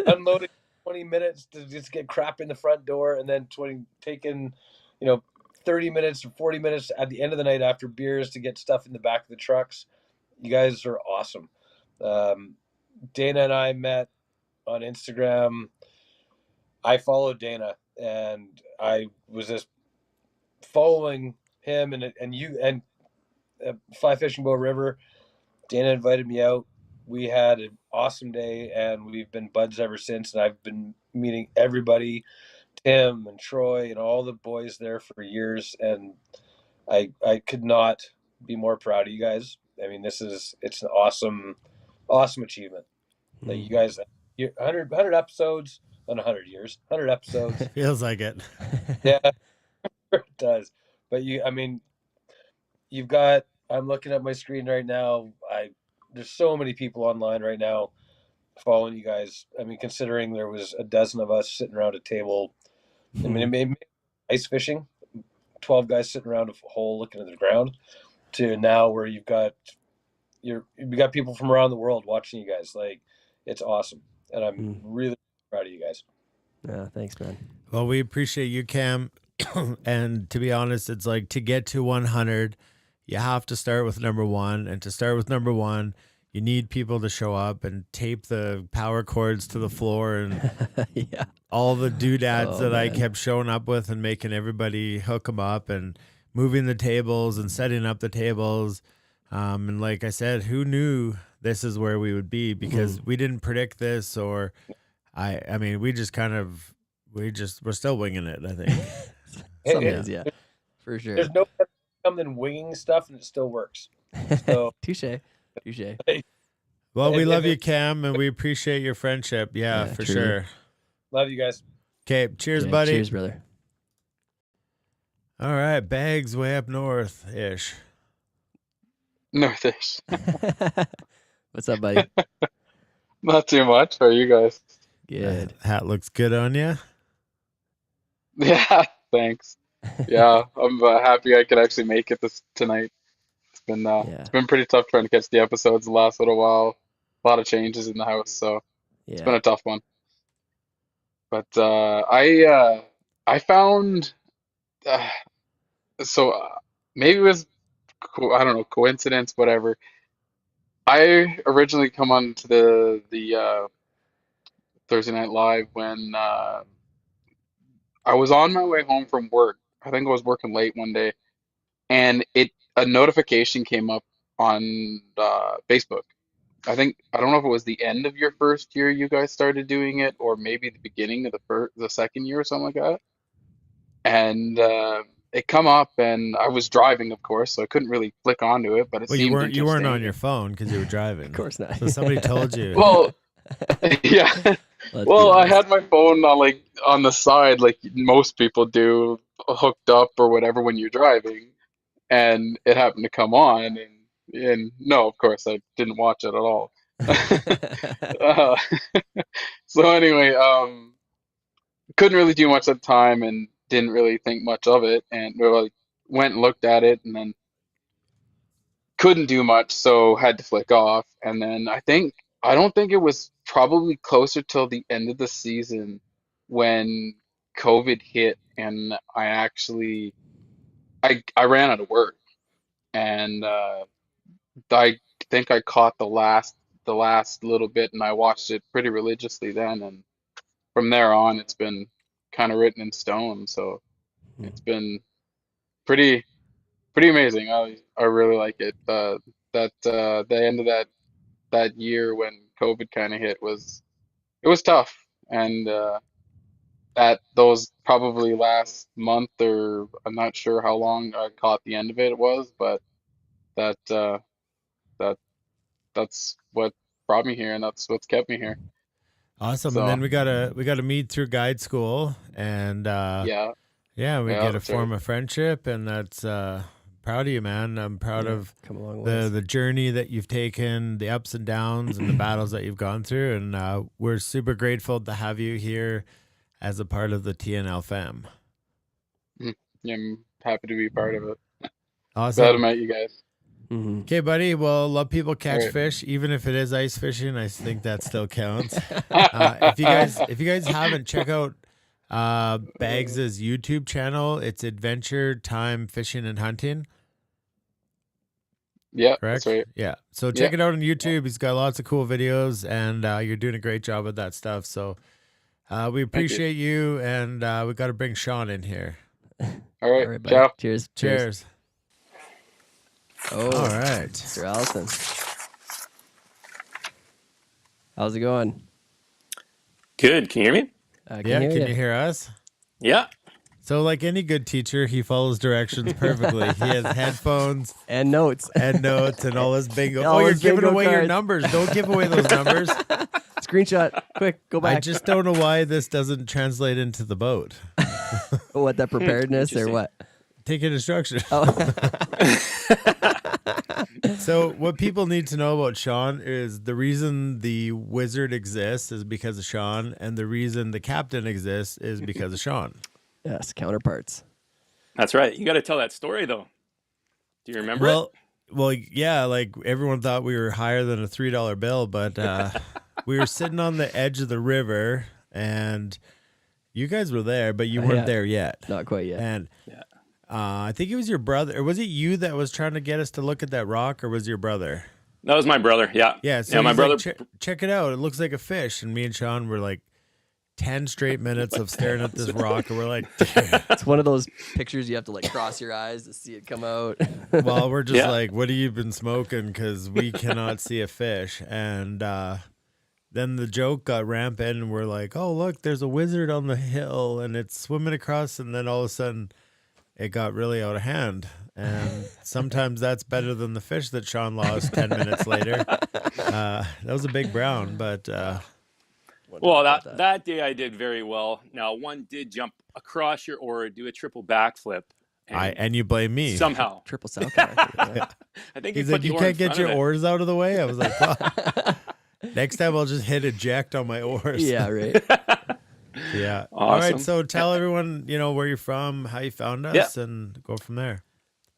unloading 20 minutes to just get crap in the front door, and then taking 30 minutes or 40 minutes at the end of the night after beers to get stuff in the back of the trucks. You guys are awesome. Dana and I met on Instagram. I followed Dana, and I was just following him and you and Fly Fishing Bow River. Dana invited me out. We had an awesome day, and we've been buds ever since. And I've been meeting everybody, Tim and Troy and all the boys there for years. And I could not be more proud of you guys. I mean, it's an awesome achievement. Like you guys, 100 episodes on 100 years, 100 episodes. Feels like it. Yeah, it does. But you've got, I'm looking at my screen right now. There's so many people online right now following you guys. I mean, considering there was a dozen of us sitting around a table. I mean, it made ice fishing, 12 guys sitting around a hole looking at the ground, to now where you've got people from around the world watching you guys. Like, it's awesome. And I'm really proud of you guys. Yeah, thanks, man. Well, we appreciate you, Cam. And to be honest, it's like, to get to 100, you have to start with number 1. And to start with number 1, you need people to show up and tape the power cords to the floor and Yeah. all the doodads Oh, that I man. kept showing up with and making everybody hook them up and moving the tables and setting up the tables. And like I said, who knew this is where we would be? Because we didn't predict this, or I mean, we're still winging it, I think. Some days, yeah. For sure. There's no better outcome than winging stuff, and it still works. So Touche. Well, we And love if you, Cam, and we appreciate your friendship. Yeah, Yeah, for truly. sure. love you guys. Okay, cheers, Yeah, buddy. Cheers, brother. All right, Bags way up north-ish. Northish. What's up, buddy? Not too much. How are you guys? Good. Hat looks good on you. Yeah, thanks. Yeah, I'm happy I could actually make it this tonight. Yeah. It's been pretty tough trying to catch the episodes the last little while. A lot of changes in the house, so it's been Yeah. a tough one. But I found uh, so maybe it was I don't know, coincidence, whatever. I originally come on to the Thursday Night Live when I was on my way home from work. I think I was working late one day, and a notification came up on Facebook. I don't know if it was the end of your first year you guys started doing it, or maybe the beginning of the second year or something like that. And it come up, and I was driving, of course, so I couldn't really click onto it, but it Well, seemed you weren't interesting. on your phone because you were driving. Of course not. So somebody told you. Well, yeah. Let's Well, be I honest. had my phone on the side, like most people do, hooked up or whatever when you're driving, and it happened to come on, and no, of course, I didn't watch it at all. Uh, so anyway, couldn't really do much at the time and didn't really think much of it, and went and looked at it, and then couldn't do much, so had to flick off. And then I don't think it was probably closer till the end of the season when COVID hit, and I ran out of work, and I think I caught the last little bit, and I watched it pretty religiously then, and from there on, it's been kind of written in stone. So it's been pretty pretty amazing. I really like it. The end of that year when COVID kind of hit was tough, and that those probably last month, or I'm not sure how long I caught the end of it was, but that that that's what brought me here, and that's what's kept me here. Awesome. And So then we gotta meet through guide school, and yeah, yeah, we yeah, get to that's right. form a friendship, and that's proud of you, man. I'm proud of Come a long way. the journey that you've taken, the ups and downs, and the battles that you've gone through, and we're super grateful to have you here as a part of the TNL fam. Yeah, I'm happy to be part of it. Glad I Awesome. met you guys. Mm-hmm. Okay, buddy. Well, love people catch Alright. fish, even if it is ice fishing. I think that still counts. If you guys haven't, check out Bags's YouTube channel. It's Adventure Time Fishing and Hunting. Yeah, Correct? that's right. Yeah. So check Yeah. it out on YouTube. He's got lots of cool videos, and you're doing a great job with that stuff. So we appreciate you, and we got to bring Sean in here. All All right, right, buddy. ciao. Cheers. Cheers. Oh, All right. Mr. Allison. How's it going? Good. Can you hear me? Yeah, can you hear us? Yeah. So, like any good teacher, he follows directions perfectly. He has headphones and notes and all his bingo. All Oh, you're his giving bingo away your cards. numbers. Don't give away those numbers. Screenshot. Quick, go back. I just don't know why this doesn't translate into the boat. What, that preparedness or what? Taking instruction. Oh. So what people need to know about Sean is the reason the wizard exists is because of Sean, and the reason the captain exists is because of Sean. Yes, counterparts. That's right. You got to tell that story, though. Do you remember it? Well, yeah, like everyone thought we were higher than a $3 bill, but we were sitting on the edge of the river, and you guys were there, but you weren't there yet. Not quite yet. And I think it was your brother, or was it you that was trying to get us to look at that rock, or was it your brother? That was my brother. Yeah. Yeah. So my he's brother. like, check it out. It looks like a fish. And me and Sean were like 10 straight minutes of staring at this rock, and we're like, it's one of those pictures you have to like cross your eyes to see it come out. well, we're just like, what have you been smoking? Because we cannot see a fish. And then the joke got rampant, and we're like, oh, look, there's a wizard on the hill, and it's swimming across. And then all of a sudden, it got really out of hand. And sometimes that's better than the fish that Sean lost 10 minutes later. That was a big brown, but... well, that day I did very well. Now, one did jump across or do a triple backflip. And you blame me somehow. Triple south. Yeah. I think He's you like, put the you oar can't in get front your of it. oars out of the way. I was like, fuck. Next time I'll just hit eject on my oars. Yeah, right. Yeah. Awesome. All right. So tell everyone, where you're from, how you found us, and go from there.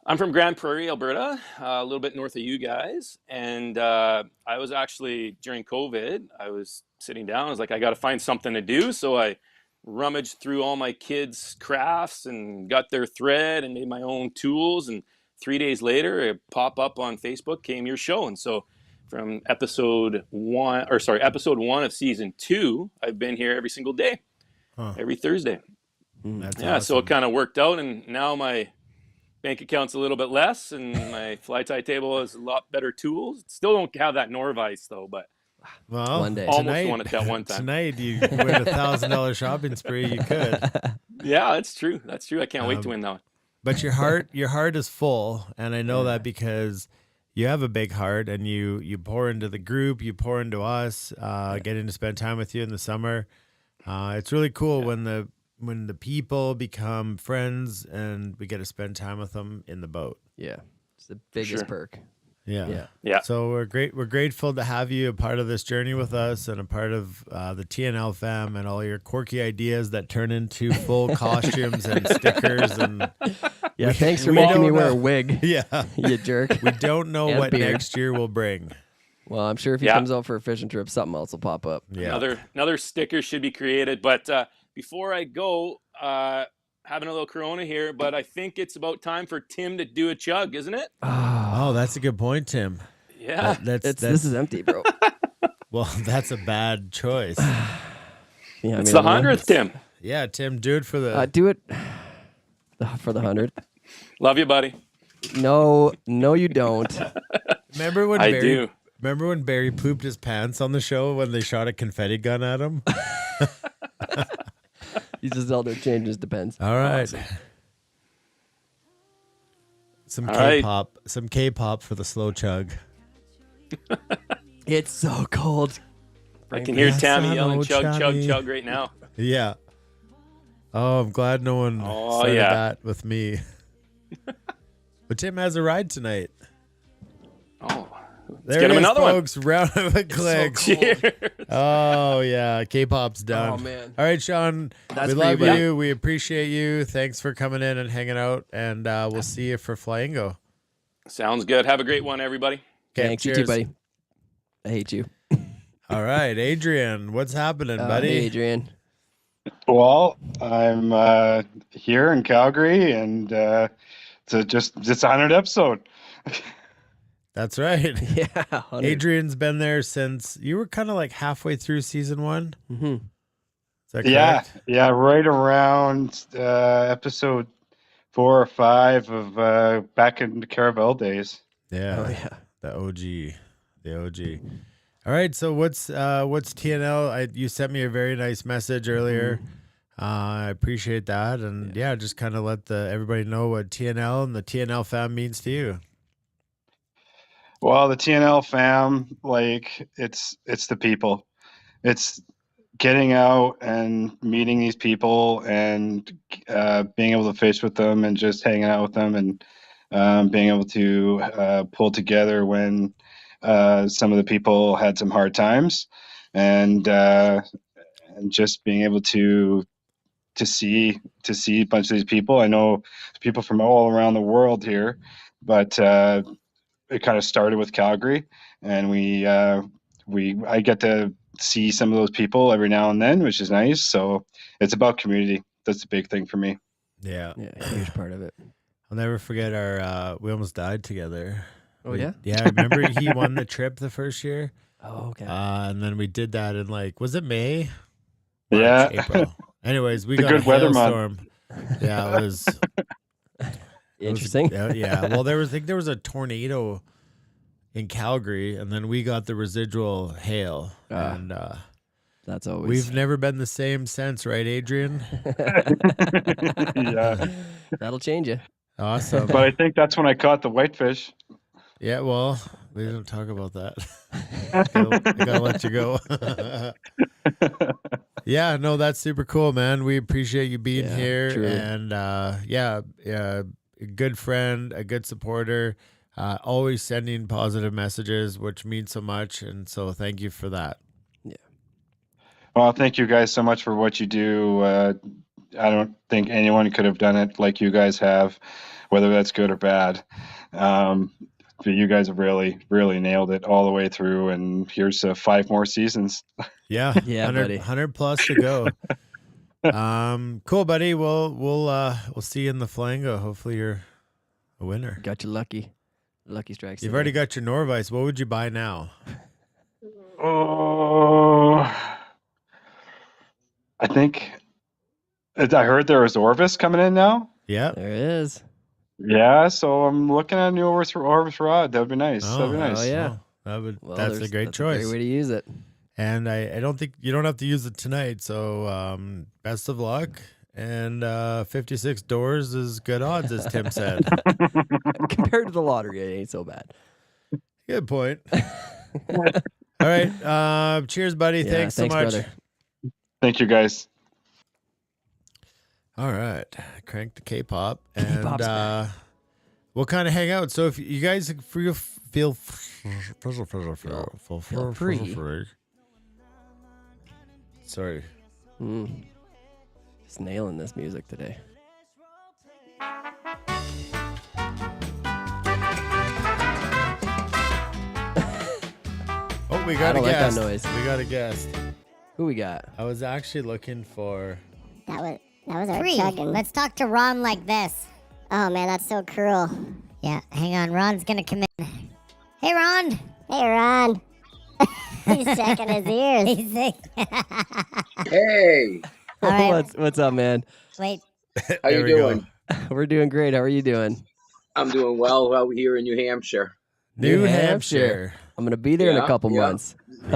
I'm from Grand Prairie, Alberta, a little bit north of you guys. And I was actually, during COVID, I was sitting down. I was like, I got to find something to do. So I rummaged through all my kids' crafts and got their thread and made my own tools. And 3 days later, it popped up on Facebook, came your show. And so from episode one of season 2, I've been here every single day, every Thursday. That's Yeah, awesome. so it kind of worked out. And now my bank account's a little bit less, and my fly tie table has a lot better tools. Still don't have that Norvise though, but Well, one day. almost won it that one time. Tonight you win $1,000 shopping spree. You could. Yeah, that's true. That's true. I can't wait to win that one. But your heart is full, and I know that because you have a big heart, and you pour into the group, you pour into us, getting to spend time with you in the summer. It's really cool when the people become friends and we get to spend time with them in the boat. Yeah, it's the biggest perk. Yeah. Yeah. So we're grateful to have you a part of this journey with us and a part of the TNL fam and all your quirky ideas that turn into full costumes and stickers and thanks for making me wear a wig. Yeah, you jerk. We don't know what beard. next year will bring. Well, I'm sure if he comes out for a fishing trip, something else will pop up. Yeah. Another sticker should be created. But before I go, having a little Corona here, but I think it's about time for Tim to do a chug, isn't it? Oh, that's a good point, Tim. Yeah. This is empty, bro. Well, that's a bad choice. Yeah, it's the 100th, Tim. Yeah, Tim, do it for the... do it for the 100th. Love you, buddy. No, you don't. Remember when I Barry... do. Remember when Barry pooped his pants on the show when they shot a confetti gun at him? He's just out there changing his depends. All right. Awesome. Some All K-pop for the slow chug. It's so cold. I can hear Tammy yelling chug, chug, Johnny. chug right now. Yeah. Oh, I'm glad no one started that with me. But Tim has a ride tonight. Oh, There get it him is, another folks. Round of clicks. So cold. Oh, yeah. K-pop's done. Oh, man. All right, Sean. That's we for love you, buddy. you. We appreciate you. Thanks for coming in and hanging out. And we'll see you for Flango. Sounds good. Have a great one, everybody. Okay, Thanks, you cheers. too, buddy. I hate you. All right, Adrian. What's happening, buddy? Hey, Adrian. Well, I'm here in Calgary, and it's a 100 episode. That's right. Yeah, 100. Adrian's been there since you were kind of like halfway through season 1. Mm-hmm. Is that correct? Yeah, right around episode 4 or 5 of back in the Caravel days. Yeah. Oh, yeah. The OG. All right. So what's TNL? You sent me a very nice message earlier. I appreciate that, and just kind of let everybody know what TNL and the TNL fam means to you. Well, the TNL fam, like it's the people. It's getting out and meeting these people and being able to fish with them and just hanging out with them and being able to pull together when some of the people had some hard times and just being able to see a bunch of these people. I know people from all around the world here, but it kind of started with Calgary, and I get to see some of those people every now and then, which is nice. So it's about community. That's the big thing for me. Yeah. Yeah, a huge part of it. I'll never forget we almost died together. Oh, yeah? Yeah, remember he won the trip the first year? Oh, okay. And then we did that in was it May? Yeah. April. Anyways, we The got good a weather hailstorm. Yeah, it was Interesting. yeah. Well, there was a tornado in Calgary, and then we got the residual hail. And that's always. we've never been the same since, right, Adrian? Yeah. That'll change you. Awesome. But I think that's when I caught the whitefish. Yeah, well, we don't talk about that. I gotta let you go. Yeah, no, that's super cool, man. We appreciate you being here, truly. and a good friend, a good supporter, always sending positive messages, which means so much. And so thank you for that. Yeah. Well, thank you guys so much for what you do. I don't think anyone could have done it like you guys have, whether that's good or bad. But you guys have really, really nailed it all the way through. And here's 5 more seasons. Yeah. Yeah, 100, buddy. 100 plus to go. Cool, buddy. We'll see you in the Flango. Hopefully you're a winner. Got you lucky. Lucky strikes. You've today. already got your Norvice. What would you buy now? Oh, I think I heard there was Orvis coming in now. Yeah. There it is. Yeah, so I'm looking at a new Orvis rod. That would be nice. That'd be nice. Oh yeah. That's a great choice. Great way to use it. And I don't think you don't have to use it tonight. So best of luck. And 56 doors is good odds, as Tim said. Compared to the lottery, it ain't so bad. Good point. All right. Cheers, buddy. Yeah, thanks so much. brother. Thank you, guys. All right. Crank the K-pop. K-pop's And we'll kind of hang out. So if you guys feel free. Sorry. Just nailing this music today. Oh, we got a don't like that guest. noise. We got a guest. Who we got? I was actually looking for. That was our Free. chugging. Let's talk to Ron like this. Oh man, that's so cruel. Yeah, hang on. Ron's gonna come in. Hey, Ron. Hey Ron. He's checking his ears. He's Hey, all right. What's up, man? Wait. how There you we go. doing? We're doing great. How are you doing? I'm doing well out here in New Hampshire. New Hampshire. I'm gonna be there in a Yeah, couple yeah. months.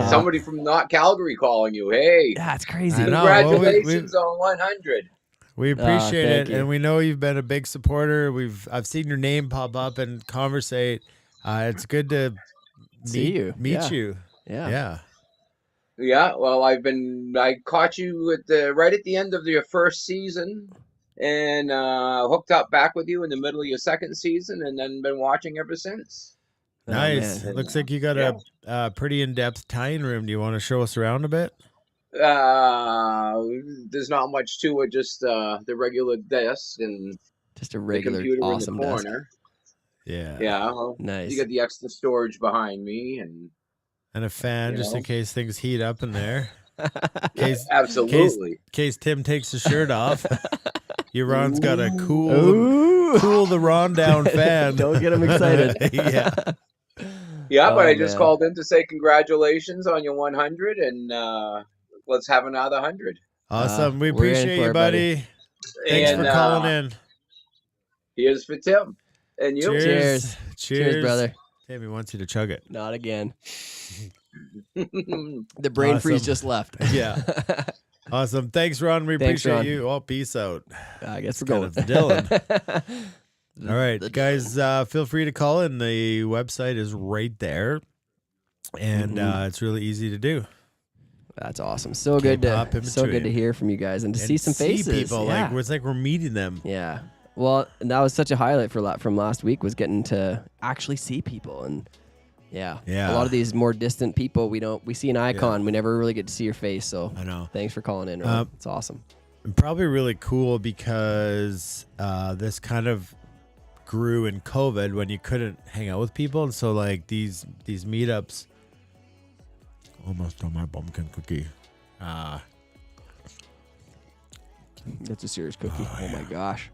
Somebody from not Calgary calling you. Hey, That's crazy. I know. Well, congratulations on 100. We appreciate it, thank you. and we know you've been a big supporter. I've seen your name pop up and conversate. It's good to See you. meet Yeah. you. Yeah. Yeah. Yeah, well, I caught you right at the end of your first season, and hooked up back with you in the middle of your second season, and then been watching ever since. Nice. man. Looks like you got a pretty in-depth tying room. Do you want to show us around a bit? There's not much to it, just the regular desk and Just a the regular computer awesome in the desk. corner. Yeah. Yeah, well, Nice. you got the extra storage behind me, and And a fan You just in know? case things heat up in there. Case absolutely. case Tim takes his shirt off. Your Ron's got a cool the Ron down fan. Don't get him excited. Yeah. Yeah, but Oh, I just man. called in to say congratulations on your 100, and let's have another 100. Awesome. We we're in appreciate for you, it, buddy. buddy. Thanks And for calling in. here's for Tim and you. Cheers. Cheers, brother. Tammy wants you to chug it. Not again. The brain freeze Awesome. just left. Yeah. Awesome. Thanks, Ron. We Thanks, appreciate Ron. you. Oh, peace out. I guess we're Kind going. of Dylan. All right, guys, feel free to call in. The website is right there, and it's really easy to do. That's awesome. So good K-pop in to between. hear from you guys and to And see some faces. people. Yeah. Like it's like we're meeting them. Yeah. Well, and that was such a highlight from last week was getting to actually see people and yeah. Yeah. A lot of these more distant people we see an icon, we never really get to see your face. So I know. Thanks for calling in, Ron. It's awesome. And probably really cool because this kind of grew in COVID when you couldn't hang out with people, and so like these meetups. Almost on my pumpkin cookie. That's a serious cookie. Oh my gosh.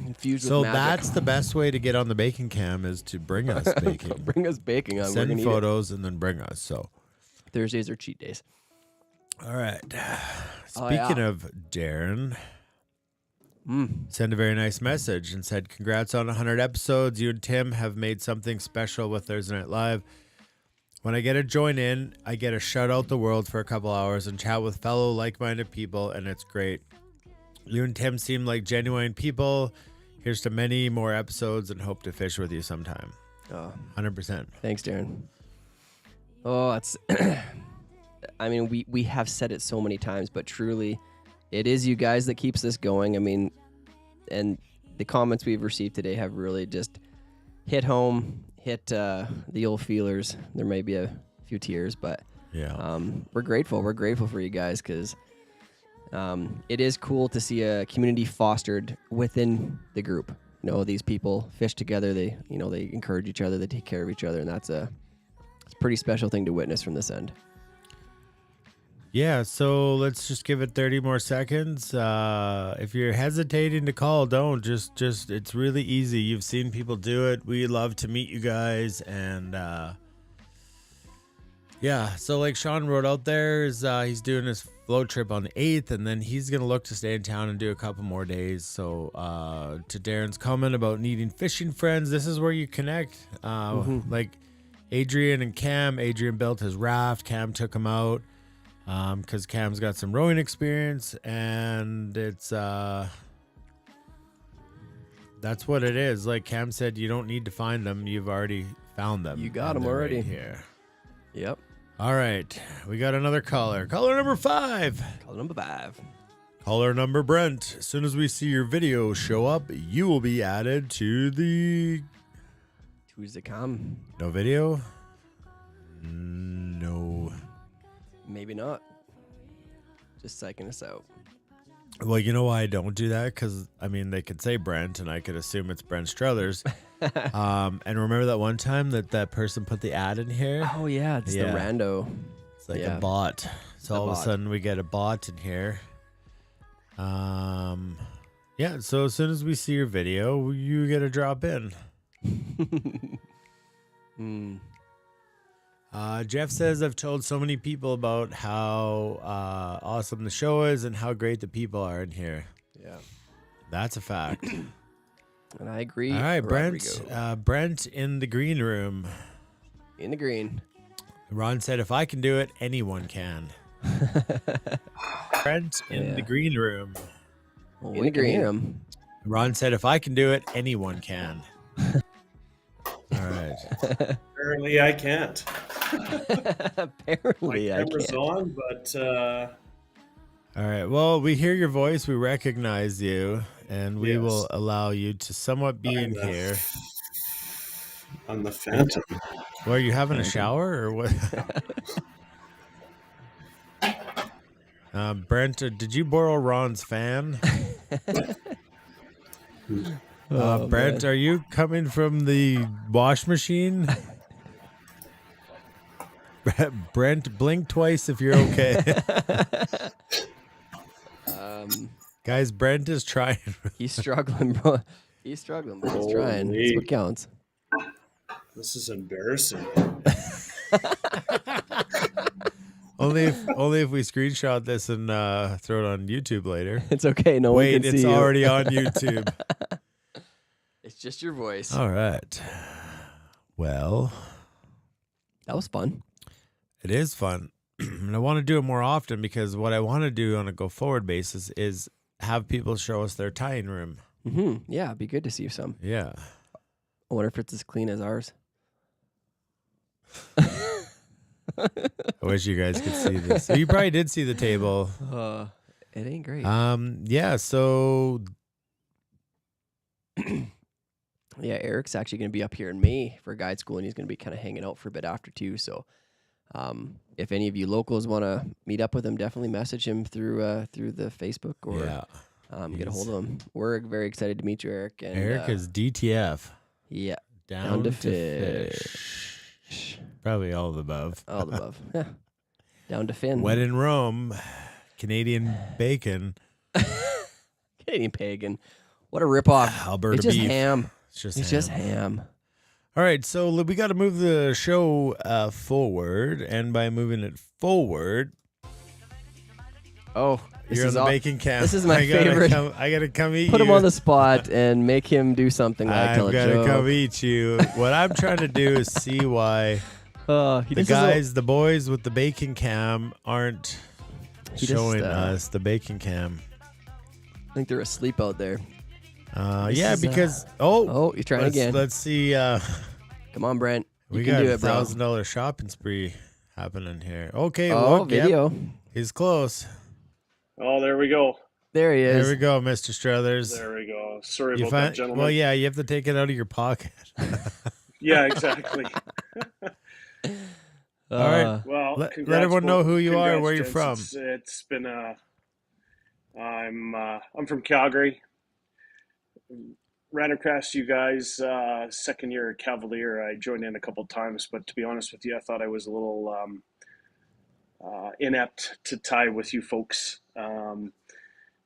Infused So with magic. that's the best way to get on the bacon cam is to bring us baking. Bring us baking on. We're Send gonna eat photos and then bring us. So it. Thursdays are cheat days. all right. Oh, Speaking yeah. of Darren, sent a very nice message and said, "Congrats on 100 episodes. You and Tim have made something special with Thursday Night Live. When I get to join in, I get to shut out the world for a couple hours and chat with fellow like-minded people, and it's great. You and Tim seem like genuine people. Here's to many more episodes and hope to fish with you sometime." Oh, 100%. thanks, Darren. Oh, it's. I mean, we have said it so many times, but truly, it is you guys that keeps this going. I mean, and the comments we've received today have really just hit home, hit the old feelers. There may be a few tears, but yeah, we're grateful. We're grateful for you guys because it is cool to see a community fostered within the group. You know, these people fish together. They encourage each other. They take care of each other, and it's a pretty special thing to witness from this end. yeah. So let's just give it 30 more seconds. If you're hesitating to call, don't. Just it's really easy. You've seen people do it. We love to meet you guys, and yeah. So like Sean wrote out there is he's doing his float trip on the 8th, and then he's gonna look to stay in town and do a couple more days. So to Darren's comment about needing fishing friends, this is where you connect. Like Adrian and Cam. Adrian built his raft. Cam took him out because Cam's got some rowing experience, and it's that's what it is. Like Cam said, you don't need to find them. You've already found them. You got and them they're already. right here. Yep. All right, we got another caller. Caller number 5. Caller number 5. Caller number Brent. As soon as we see your video show up, you will be added to the... Who's to come? No video? No. Maybe not. Just psyching us out. Well, you know why I don't do that? Because, I mean, they could say Brent, and I could assume it's Brent Struthers. And remember that one time that person put the ad in here? Oh, yeah. It's the rando. It's like a bot. So all of a sudden we get a bot in here. Yeah, so as soon as we see your video, you get a drop in. Jeff says, I've told so many people about how awesome the show is and how great the people are in here. Yeah. That's a fact. And I agree. All right, Brent in the green room. In the green. Ron said, if I can do it, anyone can. Brent in the green room. In the green room. Ron said, if I can do it, anyone can. All right. Apparently I can't. Apparently My I camera's can't. on, but All right. Well, we hear your voice. We recognize you, and we will allow you to somewhat be in here. I'm the Phantom. Well, are you having a shower or what? Brent, did you borrow Ron's fan? Brent, man. are you coming from the wash machine? Brent, blink twice if you're okay. Guys, Brent is trying. He's struggling, bro. He's struggling, but he's trying. That's what counts. This is embarrassing. Only if we screenshot this and throw it on YouTube later. It's okay. No one can see it's you. already on YouTube. It's just your voice. All right. Well, that was fun. It is fun. And I want to do it more often because what I want to do on a go forward basis is have people show us their tying room. Mm-hmm. Yeah, it'd be good to see some. Yeah. I wonder if it's as clean as ours. I wish you guys could see this. You probably did see the table. It ain't great. Yeah, so yeah, Eric's actually going to be up here in May for guide school, and he's going to be kind of hanging out for a bit after too. So, if any of you locals want to meet up with him, definitely message him through the Facebook or get a hold of him. We're very excited to meet you, Eric. And Eric is DTF. Yeah, down to fish. Probably all of the above. All of the above. Yeah. Down to Finn. When in Rome, Canadian bacon. Canadian pagan. What a ripoff. Alberta it's just beef. ham. It's just it's ham. just ham. All right, so we got to move the show forward, and by moving it forward, you're on the bacon cam. This is my favorite. I gotta come eat you. Put him on the spot and make him do something like tell a I've joke. gotta come eat you. What I'm trying to do is see why the boys with the bacon cam aren't showing us the bacon cam. I think they're asleep out there. Because you're trying again. Let's see. Come on, Brent. We You can got do it, bro. $1,000 shopping spree happening here. Okay, Oh, look, video. Yep, he's close. Oh, there we go. There he is. There we go, Mr. Struthers. There we go. Sorry You about that, gentlemen. Well, yeah, you have to take it out of your pocket. Yeah, exactly. All right. Well, let congrats, everyone know who you are, congrats, where you're gents. from. It's been I'm from Calgary. Ran across you guys second year at Cavalier. I joined in a couple times, but to be honest with you, I thought I was a little inept to tie with you folks,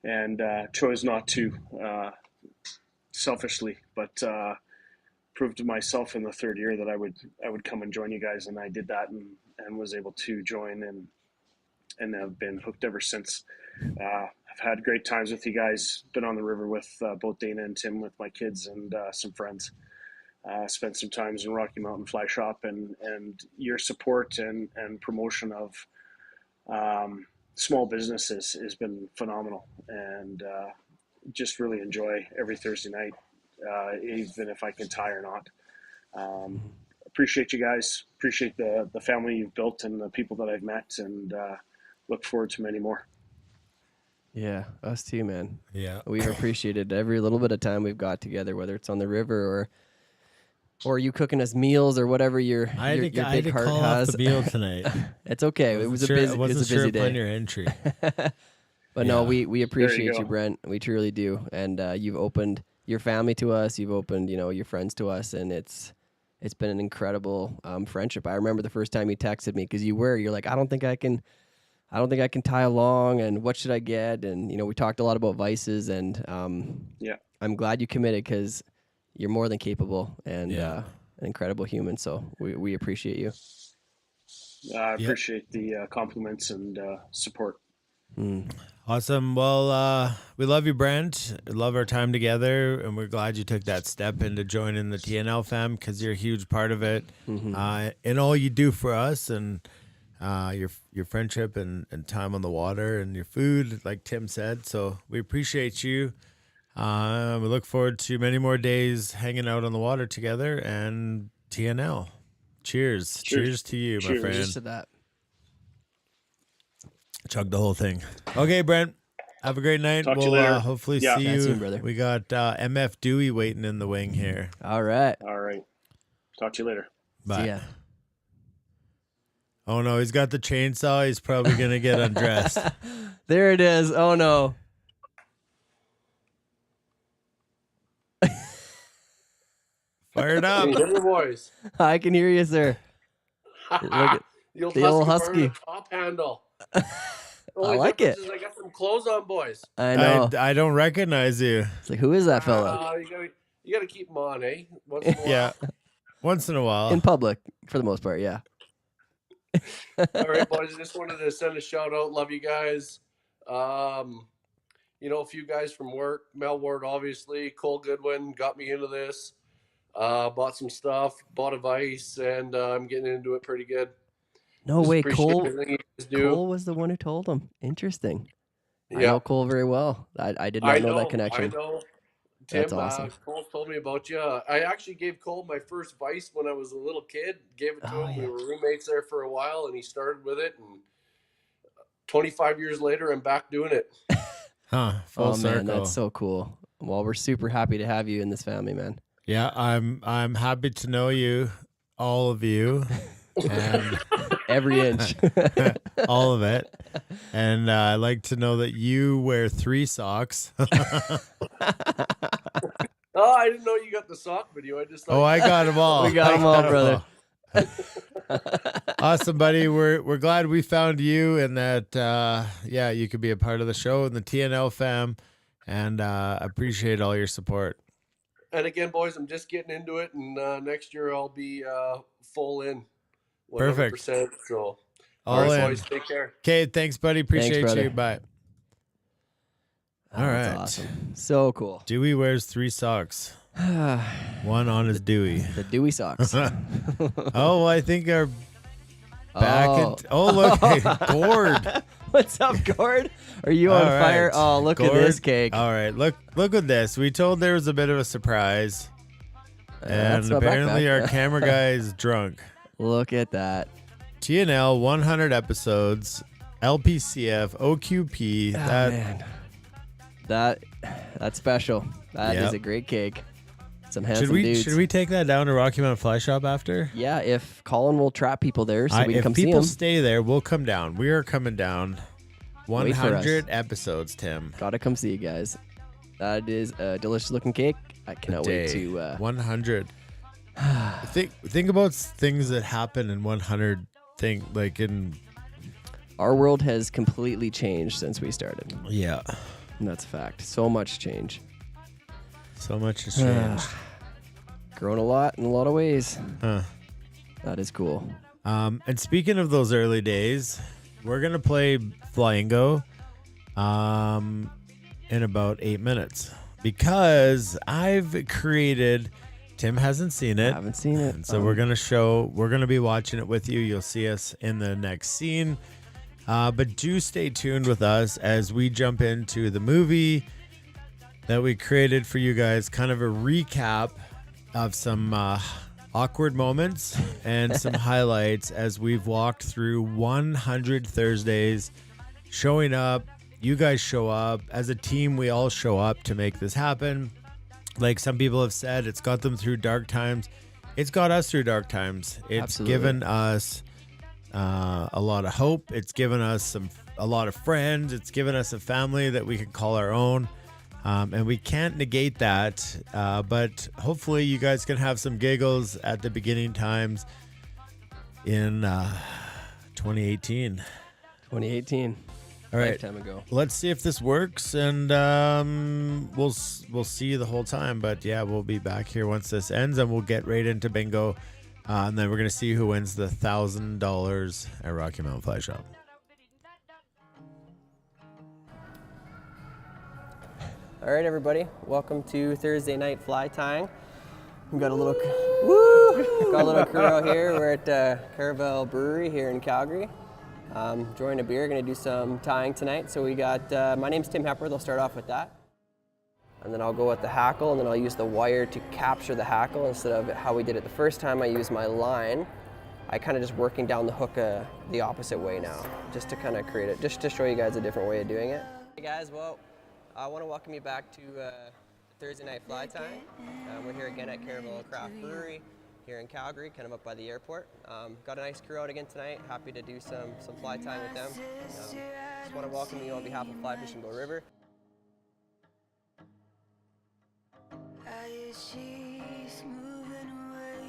and chose not to selfishly, but proved to myself in the third year that I would come and join you guys, and I did that and was able to join and have been hooked ever since. I've had great times with you guys. Been on the river with both Dana and Tim with my kids and some friends. Spent some times in Rocky Mountain Fly Shop, and your support and promotion of small businesses has been phenomenal, and just really enjoy every Thursday night, even if I can tie or not. Appreciate you guys. Appreciate the family you've built and the people that I've met, and look forward to many more. Yeah, us too, man. Yeah. We've appreciated every little bit of time we've got together, whether it's on the river or you cooking us meals or whatever your big heart call has. off the meal tonight. It's okay. It was a busy day. On your entry. But no, we appreciate you, Brent. We truly do. And you've opened your family to us. You've opened, your friends to us, and it's been an incredible friendship. I remember the first time you texted me because you're like, I don't think I can tie along, and what should I get? And we talked a lot about vices, and I'm glad you committed because you're more than capable and an incredible human. So we appreciate you. I appreciate the compliments and support. Awesome. Well, we love you, Brent. Love our time together, and we're glad you took that step into joining the TNL fam because you're a huge part of it. And all you do for us, and your friendship and time on the water and your food, like Tim said. So we appreciate you. We look forward to many more days hanging out on the water together, and TNL. Cheers. Cheers to you, my friend. Cheers to that. Chug the whole thing. Okay, Brent. Have a great night. Talk to you later. Hopefully see you. Soon, brother. We got MF Dewey waiting in the wing here. All right. Talk to you later. Bye. See ya. Oh no, he's got the chainsaw. He's probably gonna get undressed. There it is. Oh no. Fired up. Can you hear me, boys? I can hear you, sir. Look at The old husky. Top handle. I like it. I got some clothes on, boys. I know. I don't recognize you. It's like, who is that fella? You gotta keep them on, eh? Once in a while. Yeah. Once in a while. In public, for the most part, yeah. All right, boys. Just wanted to send a shout out. Love you guys. A few guys from work. Mel Ward, obviously. Cole Goodwin got me into this. Bought some stuff. Bought a vice, and I'm getting into it pretty good. No way, Cole. Everything you guys do. Cole was the one who told him. Interesting. I know Cole very well. I did not know that connection. I know. Tim, That's awesome. Cole told me about you. I actually gave Cole my first vice when I was a little kid. Gave it to him. Yeah. We were roommates there for a while, and he started with it. And 25 years later, I'm back doing it. Full circle. Man, that's so cool. Well, we're super happy to have you in this family, man. Yeah, I'm happy to know you, all of you, and every inch, all of it. And I like to know that you wear 3 socks. Oh, I didn't know you got the sock video. I just thought I got them all. We got them all, brother. Awesome, buddy. We're glad we found you, and that you could be a part of the show and the TNL fam, and appreciate all your support. And again, boys, I'm just getting into it, and next year I'll be full in, 100%. Perfect. So, all right, in. boys, take care. Okay, thanks, buddy. Appreciate you. Bye. All right. That's awesome. So cool. Dewey wears 3 socks. One on his Dewey. The Dewey socks. I think our back. Look, hey, Gord. What's up, Gord? Are you on fire? Oh, look Gord. at this cake. All right, look at this. We told there was a bit of a surprise, and apparently our camera guy is drunk. Look at that. TNL 100 episodes, LPCF, OQP. Man. That's special. That is Yep. a great cake. Some handsome dudes. Should we take that down to Rocky Mountain Fly Shop after? Yeah, if Colin will trap people there so we can come see If people him. stay there, we'll come down. We are coming down. Wait for us. 100 episodes, Tim. Gotta come see you guys. That is a delicious looking cake. I cannot wait to 100. Think about things that happen in 100 our world has completely changed since we started. Yeah. And that's a fact. So much change. So much has changed. Grown a lot in a lot of ways. Huh. That is cool. And speaking of those early days, we're gonna play Flango in about 8 minutes because I've created. Tim hasn't seen it. I haven't seen it. And so we're gonna be watching it with you. You'll see us in the next scene. But do stay tuned with us as we jump into the movie that we created for you guys. Kind of a recap of some awkward moments and some highlights as we've walked through 100 Thursdays, showing up. You guys show up. As a team, we all show up to make this happen. Like some people have said, it's got them through dark times. It's got us through dark times. It's Absolutely. given us a lot of hope. It's given us a lot of friends. It's given us a family that we can call our own. And we can't negate that. But hopefully you guys can have some giggles at the beginning times in 2018. 2018. All right. Lifetime ago. Let's see if this works, and we'll see you the whole time. But yeah, we'll be back here once this ends, and we'll get right into bingo, and then we're gonna see who wins the $1,000 at Rocky Mountain Fly Shop. All right, everybody. Welcome to Thursday night fly tying. We've got a little crew out here. We're at Caravel Brewery here in Calgary. Enjoying a beer, going to do some tying tonight. So we got, my name's Tim Hepworth, I'll start off with that. And then I'll go with the hackle, and then I'll use the wire to capture the hackle instead of how we did it the first time. I used my line. I kind of just working down the hook the opposite way now, just to kind of create it, just to show you guys a different way of doing it. Hey guys, well, I want to welcome you back to Thursday night fly tying. We're here again at Caravel Craft Brewery here in Calgary, kind of up by the airport. Got a nice crew out again tonight. Happy to do some fly tying with them. Just want to welcome you on behalf of Fly Fishing Bow River.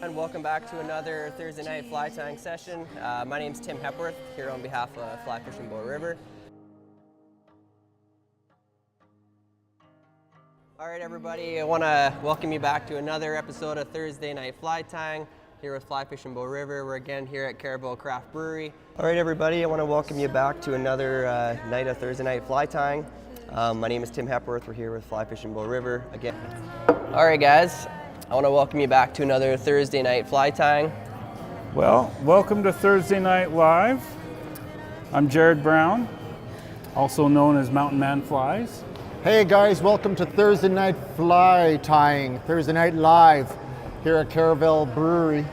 And welcome back to another Thursday night fly tying session. My name's Tim Hepworth, here on behalf of Fly Fishing Bow River. All right, everybody, I want to welcome you back to another episode of Thursday Night Fly Tying here with Fly Fishing Bow River. We're again here at Caravel Craft Brewery. All right, everybody, I want to welcome you back to another night of Thursday Night Fly Tying. My name is Tim Hepworth. We're here with Fly Fishing Bow River again. All right, guys, I want to welcome you back to another Thursday Night Fly Tying. Well, welcome to Thursday Night Live. I'm Jared Brown, also known as Mountain Man Flies. Hey guys, welcome to Thursday Night Fly Tying, Thursday Night Live here at Caravel Brewery.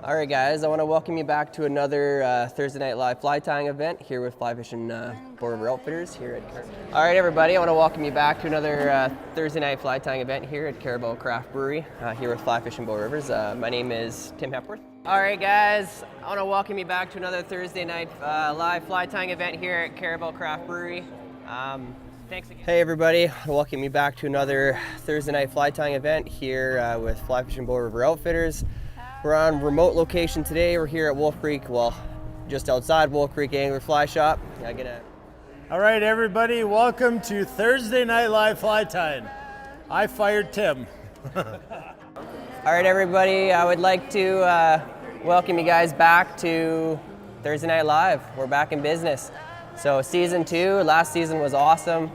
All right, guys, I want to welcome you back to another Thursday Night Live fly tying event here with Fly Fishing Bow River Outfitters here at Caravel. All right, everybody, I want to welcome you back to another Thursday Night Fly Tying event here at Caravel Craft Brewery here with Fly Fishing Bow Rivers. My name is Tim Hepworth. All right, guys, I want to welcome you back to another Thursday Night Live Fly Tying event here at Caravel Craft Brewery. Thanks again. Hey everybody, welcome you back to another Thursday Night Fly Tying event here with Fly Fishing Bow River Outfitters. We're on remote location today. We're here at Wolf Creek, well, just outside Wolf Creek Angler Fly Shop. All right, everybody, welcome to Thursday Night Live Fly Tying. I fired Tim. All right, everybody, I would like to welcome you guys back to Thursday Night Live. We're back in business. So season 2, last season was awesome.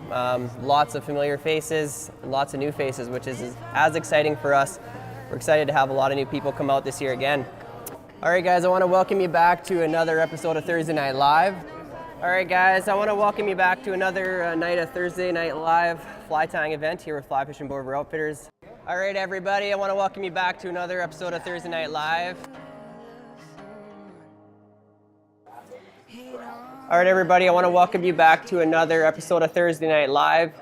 Lots of familiar faces, and lots of new faces, which is as exciting for us. We're excited to have a lot of new people come out this year again. All right, guys, I want to welcome you back to another episode of Thursday Night Live. All right, guys, I want to welcome you back to another night of Thursday Night Live fly tying event here with Fly Fishing Bow River Outfitters. All right, everybody, I want to welcome you back to another episode of Thursday Night Live. All right, everybody, I want to welcome you back to another episode of Thursday Night Live.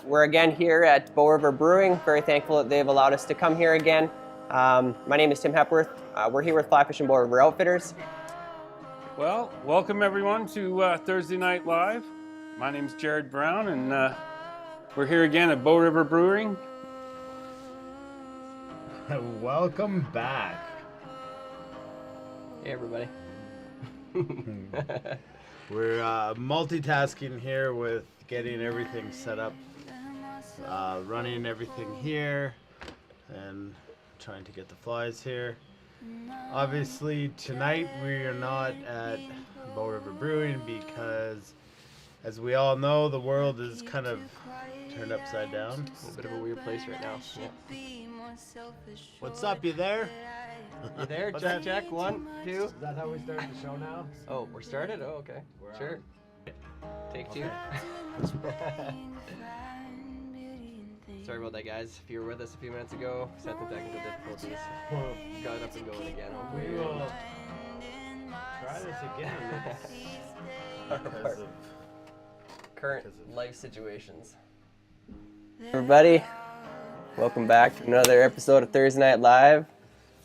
We're again here at Bow River Brewing. Very thankful that they've allowed us to come here again. My name is Tim Hepworth. We're here with Fly Fishing Bow River Outfitters. Well, welcome everyone to Thursday Night Live. My name's Jared Brown, and we're here again at Bow River Brewing. Welcome back. Hey, everybody. We're multitasking here with getting everything set up, running everything here, and trying to get the flies here. Obviously, tonight we are not at Bow River Brewing because, as we all know, the world is kind of turned upside down. A bit of a weird place right now. Yeah. What's up, you there? You there? What's Check, up? check. 1, 2. Is that how we start the show now? Oh, we're started? Oh, okay. Sure. Take 2. Sorry about that, guys. If you were with us a few minutes ago, set some technical difficulties. Got it up and going again. Hopefully. We will try this again. Because of Current life situations. Everybody, welcome back to another episode of Thursday Night Live.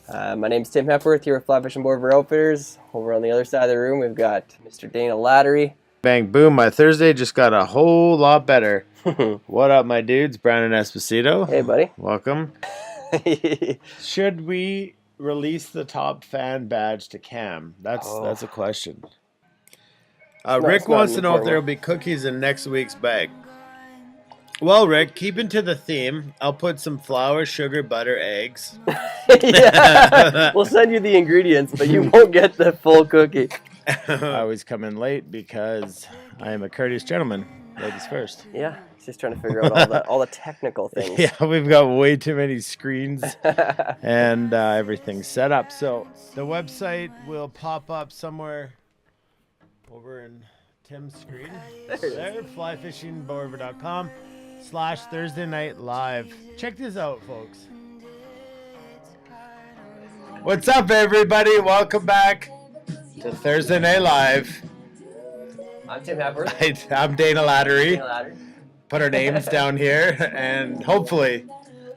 My name's Tim Hepworth here with Fly Fishing Bow River Outfitters. Over on the other side of the room, we've got Mr. Dana Lattery. Bang boom, my Thursday just got a whole lot better. What up, my dudes? Brandon Esposito. Hey, buddy. Welcome. Should we release the top fan badge to Cam? That's a question. Rick wants to know if there will be cookies in next week's bag. Well, Rick, keeping to the theme, I'll put some flour, sugar, butter, eggs. Yeah, we'll send you the ingredients, but you won't get the full cookie. I always come in late because I am a courteous gentleman. Ladies first. Yeah, he's just trying to figure out all the technical things. Yeah, we've got way too many screens and everything's set up. So the website will pop up somewhere over in Tim's screen. There, flyfishingbowriver.com/Thursday Night Live. Check this out, folks. What's up, everybody? Welcome back to Thursday Night Live. I'm Tim Hepworth. I'm Dana Lattery. Dana Lattery. Put our names down here, and hopefully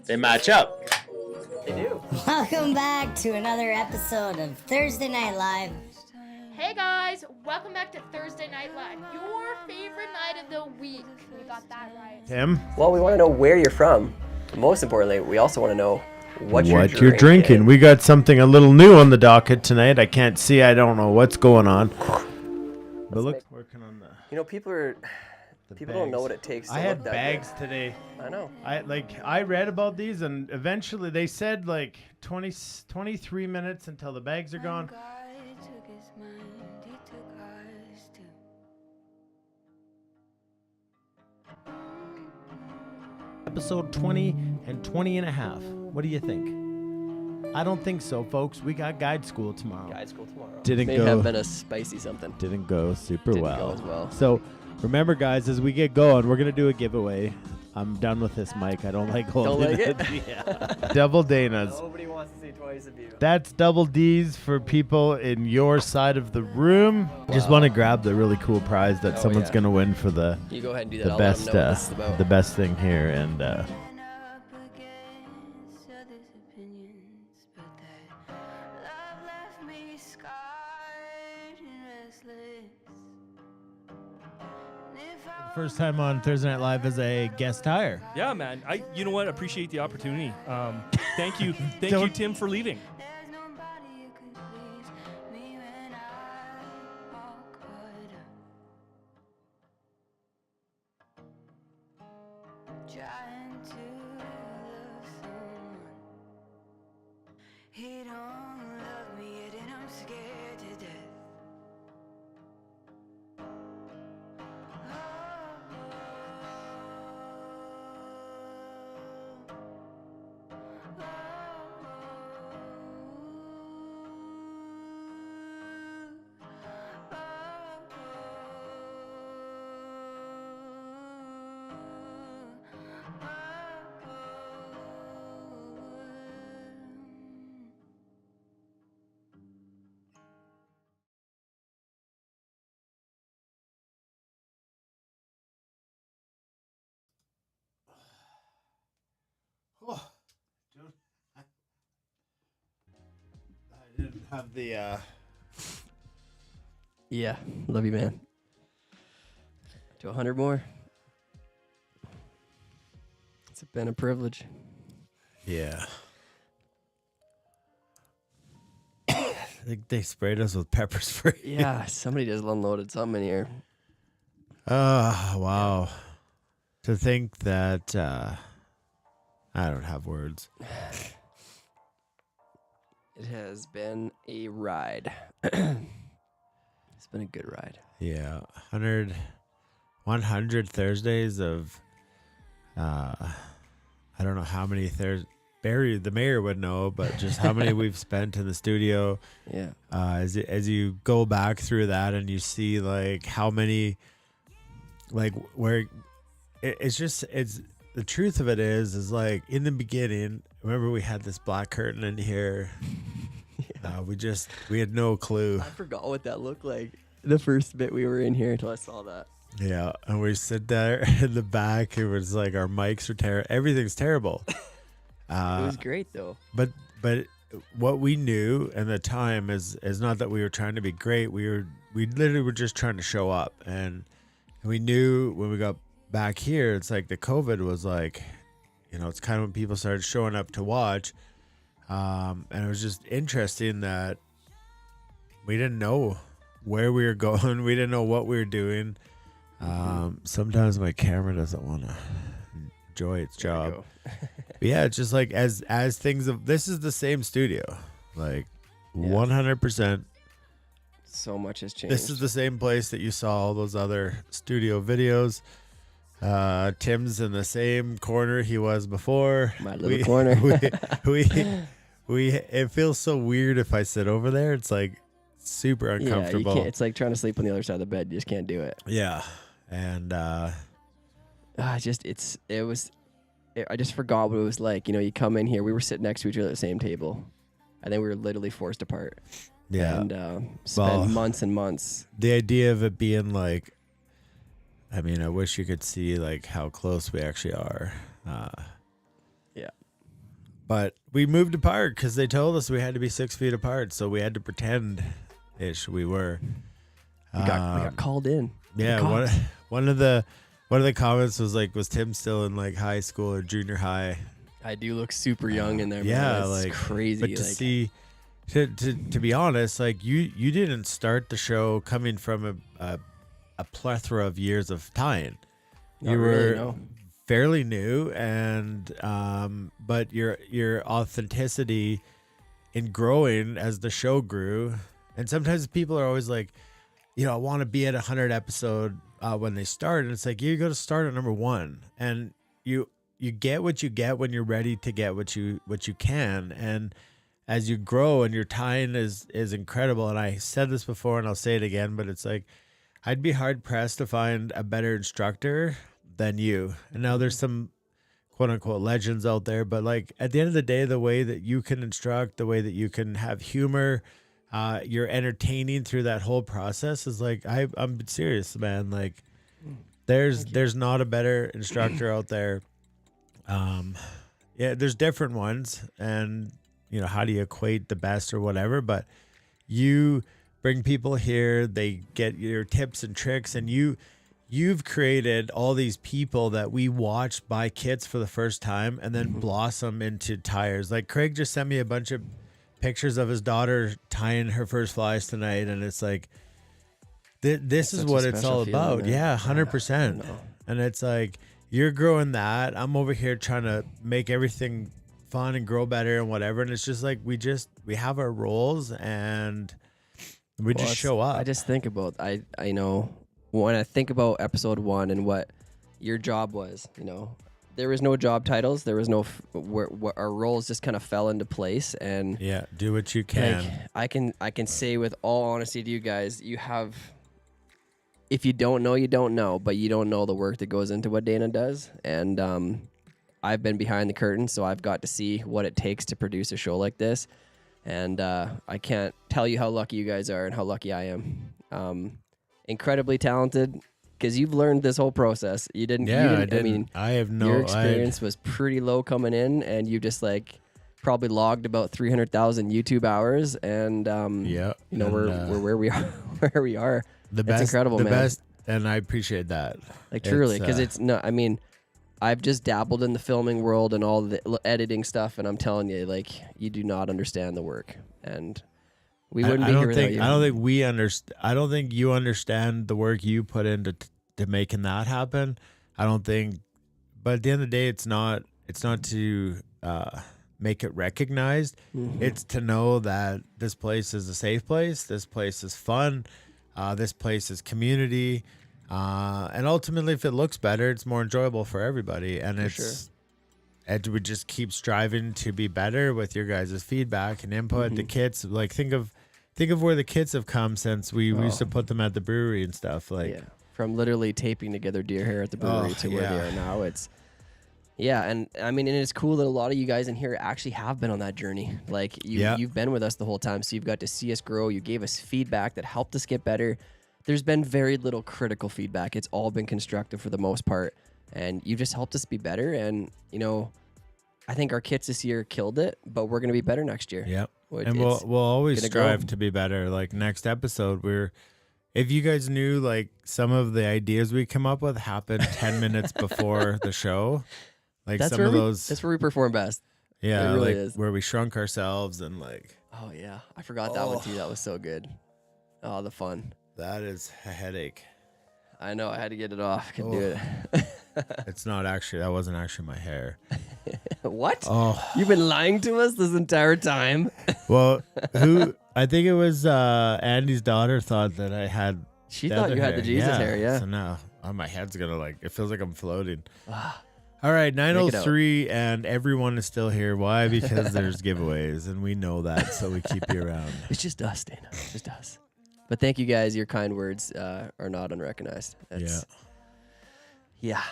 they match up. They do. Welcome back to another episode of Thursday Night Live. Hey guys, welcome back to Thursday Night Live, your favorite night of the week. We got that right. Tim? Well, we want to know where you're from. Most importantly, we also want to know what you're drinking. We got something a little new on the docket tonight. I can't see. I don't know what's going on. But look, working on the. You know, people don't know what it takes to I look had that bags good. today. I know. I read about these, and eventually they said like 23 minutes until the bags are gone. Episode 20 and 20 and a half. What do you think? I don't think so, folks. We got guide school tomorrow. Guide school tomorrow. May have been a spicy something. Didn't go super Didn't well. go as well. So remember, guys, as we get going, we're gonna do a giveaway. I'm done with this mic. I don't like holding Don't like it. Yeah. Double Danas. Nobody wants to see twice of you. That's double D's for people in your side of the room. Just want to grab the really cool prize that someone's yeah. gonna win for the You go ahead and do that. the I'll let best them know what this is about. the best thing here, and first time on Thursday Night Live as a guest hire. Yeah, man. You know what? Appreciate the opportunity. Thank you, you, Tim, for leaving. didn't have the. Yeah, love you, man. To 100 more. It's been a privilege. Yeah. I think they sprayed us with pepper spray. Yeah, somebody just unloaded something in here. Oh, wow. To think that I don't have words. It has been a ride. It's been a good ride. Yeah, 100 Thursdays of I don't know how many Barry, the mayor, would know, but just how many we've spent in the studio. Yeah. As you go back through that and you see like how many, like where it's the truth of it is like in the beginning. Remember we had this black curtain in here. Yeah. We had no clue. I forgot what that looked like the first bit we were in here until I saw that. Yeah, and we sit there in the back. It was like our mics are terrible. Everything's terrible. It was great though. But what we knew at the time is not that we were trying to be great. We literally were just trying to show up, and we knew when we got back here, it's like the COVID was like, it's kind of when people started showing up to watch, and it was just interesting that we didn't know where we were going. We didn't know what we were doing. Sometimes my camera doesn't want to enjoy its job. But yeah, it's just like as things this is the same studio, like 100%. So much has changed. This is the same place that you saw all those other studio videos. Tim's in the same corner he was before. My little corner. It feels so weird if I sit over there. It's like super uncomfortable. Yeah, you can't, it's like trying to sleep on the other side of the bed. You just can't do it. Yeah, and I just forgot what it was like. You come in here. We were sitting next to each other at the same table, and then we were literally forced apart. Yeah, and spent months and months. The idea of it being like, I mean, I wish you could see like how close we actually are. Yeah. But we moved apart because they told us we had to be 6 feet apart, so we had to pretend-ish we were. We got called in. Yeah, one of the comments was like, was Tim still in like high school or junior high? I do look super young in there. Yeah, man. like it's crazy. But to see, to be honest, like you didn't start the show coming from a plethora of years of tying. You were fairly new, and but your authenticity in growing as the show grew, and sometimes people are always like, I want to be at 100 episode when they start, and it's like you got to start at number 1, and you get what you get when you're ready to get what you can, and as you grow and your tying is incredible. And I said this before and I'll say it again, but it's like I'd be hard pressed to find a better instructor than you. And now there's some quote unquote legends out there, but like at the end of the day, the way that you can instruct, the way that you can have humor, you're entertaining through that whole process is like, I'm serious, man. Like there's not a better instructor out there. Yeah, there's different ones, and how do you equate the best or whatever, but you bring people here, they get your tips and tricks, and you've created all these people that we watch buy kits for the first time and then blossom into tires. Like Craig just sent me a bunch of pictures of his daughter tying her first flies tonight, and it's like this is what it's all about. Yeah, 100%. And it's like you're growing that, I'm over here trying to make everything fun and grow better and whatever, and it's just like we have our roles and we just show up. I just think about I know when I think about episode 1 and what your job was, there was no job titles, there was no where our roles just kind of fell into place, and do what you can. Like, I can say with all honesty to you guys, you have, if you don't know, you don't know, but you don't know the work that goes into what Dana does, and I've been behind the curtain, so I've got to see what it takes to produce a show like this. And I can't tell you how lucky you guys are and how lucky I am. Incredibly talented, because you've learned this whole process. I mean, I have no. Your experience was pretty low coming in, and you just like probably logged about 300,000 YouTube hours, and we're where we are. Where we are. The It's best, incredible, the man. best, and I appreciate that. Like truly, because it's not. I mean, I've just dabbled in the filming world and all the editing stuff, and I'm telling you, like, you do not understand the work, and we wouldn't be here without you. I don't think we understand. I don't think you understand the work you put into to making that happen. I don't think. But at the end of the day, it's not to make it recognized. Mm-hmm. It's to know that this place is a safe place. This place is fun. This place is community. And ultimately, if it looks better, it's more enjoyable for everybody. And it would just keep striving to be better with your guys' feedback and input. Mm-hmm. The kids, like, think of where the kids have come since we used to put them at the brewery and stuff. Like, from literally taping together deer hair at the brewery to where they are now. And I mean, and it's cool that a lot of you guys in here actually have been on that journey. Like, you've been with us the whole time, so you've got to see us grow. You gave us feedback that helped us get better. There's been very little critical feedback. It's all been constructive for the most part, and you just helped us be better. And, I think our kits this year killed it, but we're going to be better next year. Yep. And we'll always strive to be better. Like, next episode, if you guys knew, like, some of the ideas we come up with happened 10 minutes before the show. Like, that's where we perform best. Yeah, it really like is. where we shrunk ourselves and like. Oh yeah, I forgot that one too. That was so good. Oh, the fun. That is a headache. I know. I had to get it off. Couldn't do it. It's not actually. That wasn't actually my hair. What? Oh, you've been lying to us this entire time. Well, I think it was Andy's daughter thought that I had. She thought you had the Jesus hair. Yeah. So now my head's gonna it feels like I'm floating. All right, 9:03, and everyone is still here. Why? Because there's giveaways, and we know that, so we keep you around. It's just us, Dana. It's just us. But thank you guys. Your kind words are not unrecognized. Yeah.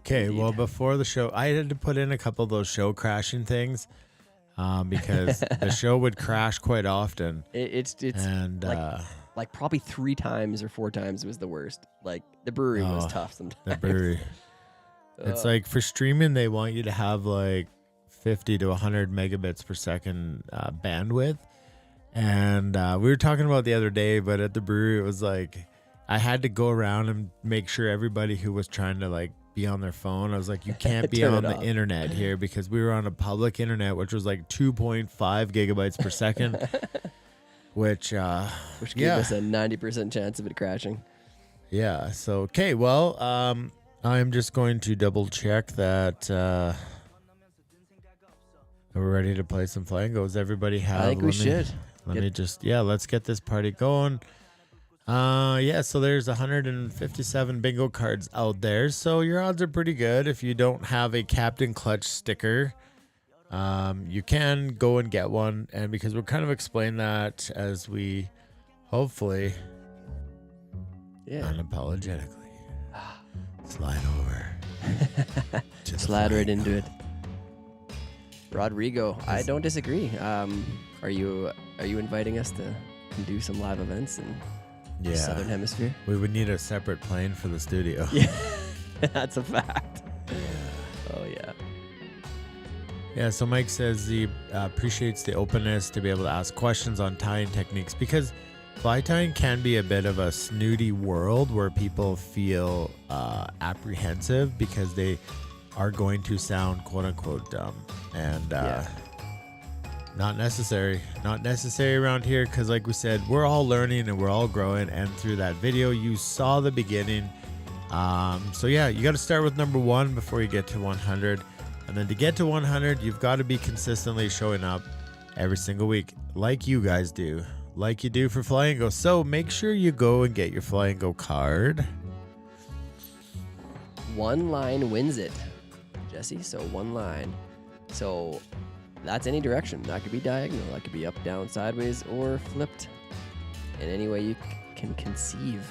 Okay, Indeed. well, before the show, I had to put in a couple of those show crashing things because the show would crash quite often. It's and like probably 3 times or 4 times was the worst. Like, the brewery was tough sometimes. The brewery. It's like for streaming, they want you to have like 50 to 100 megabits per second bandwidth. And we were talking about the other day, but at the brewery, it was like I had to go around and make sure everybody who was trying to like be on their phone, I was like, you can't be on the internet here, because we were on a public internet, which was like 2.5 gigabytes per second, which gave us a 90% chance of it crashing. Yeah. So, okay. Well, I'm just going to double check that we're ready to play some Flangos. Everybody have. I think we should. Let's get this party going. So there's 157 bingo cards out there. So your odds are pretty good. If you don't have a Captain Clutch sticker, you can go and get one. And because we'll kind of explain that as we hopefully unapologetically slide over. Slide right into it. Rodrigo, I don't disagree. Are you inviting us to do some live events in the Southern Hemisphere? We would need a separate plane for the studio. Yeah, that's a fact. Oh yeah. Yeah, so Mike says he appreciates the openness to be able to ask questions on tying techniques, because fly tying can be a bit of a snooty world where people feel apprehensive because they are going to sound quote unquote dumb, and not necessary around here, because like we said, we're all learning and we're all growing, and through that video you saw the beginning. So yeah, you got to start with number 1 before you get to 100, and then to get to 100 you've got to be consistently showing up every single week, like you guys do, like you do for Flango. So make sure you go and get your Flango card. One line wins it, Jesse. So one line. So that's any direction. That could be diagonal. That could be up, down, sideways, or flipped in any way you can conceive.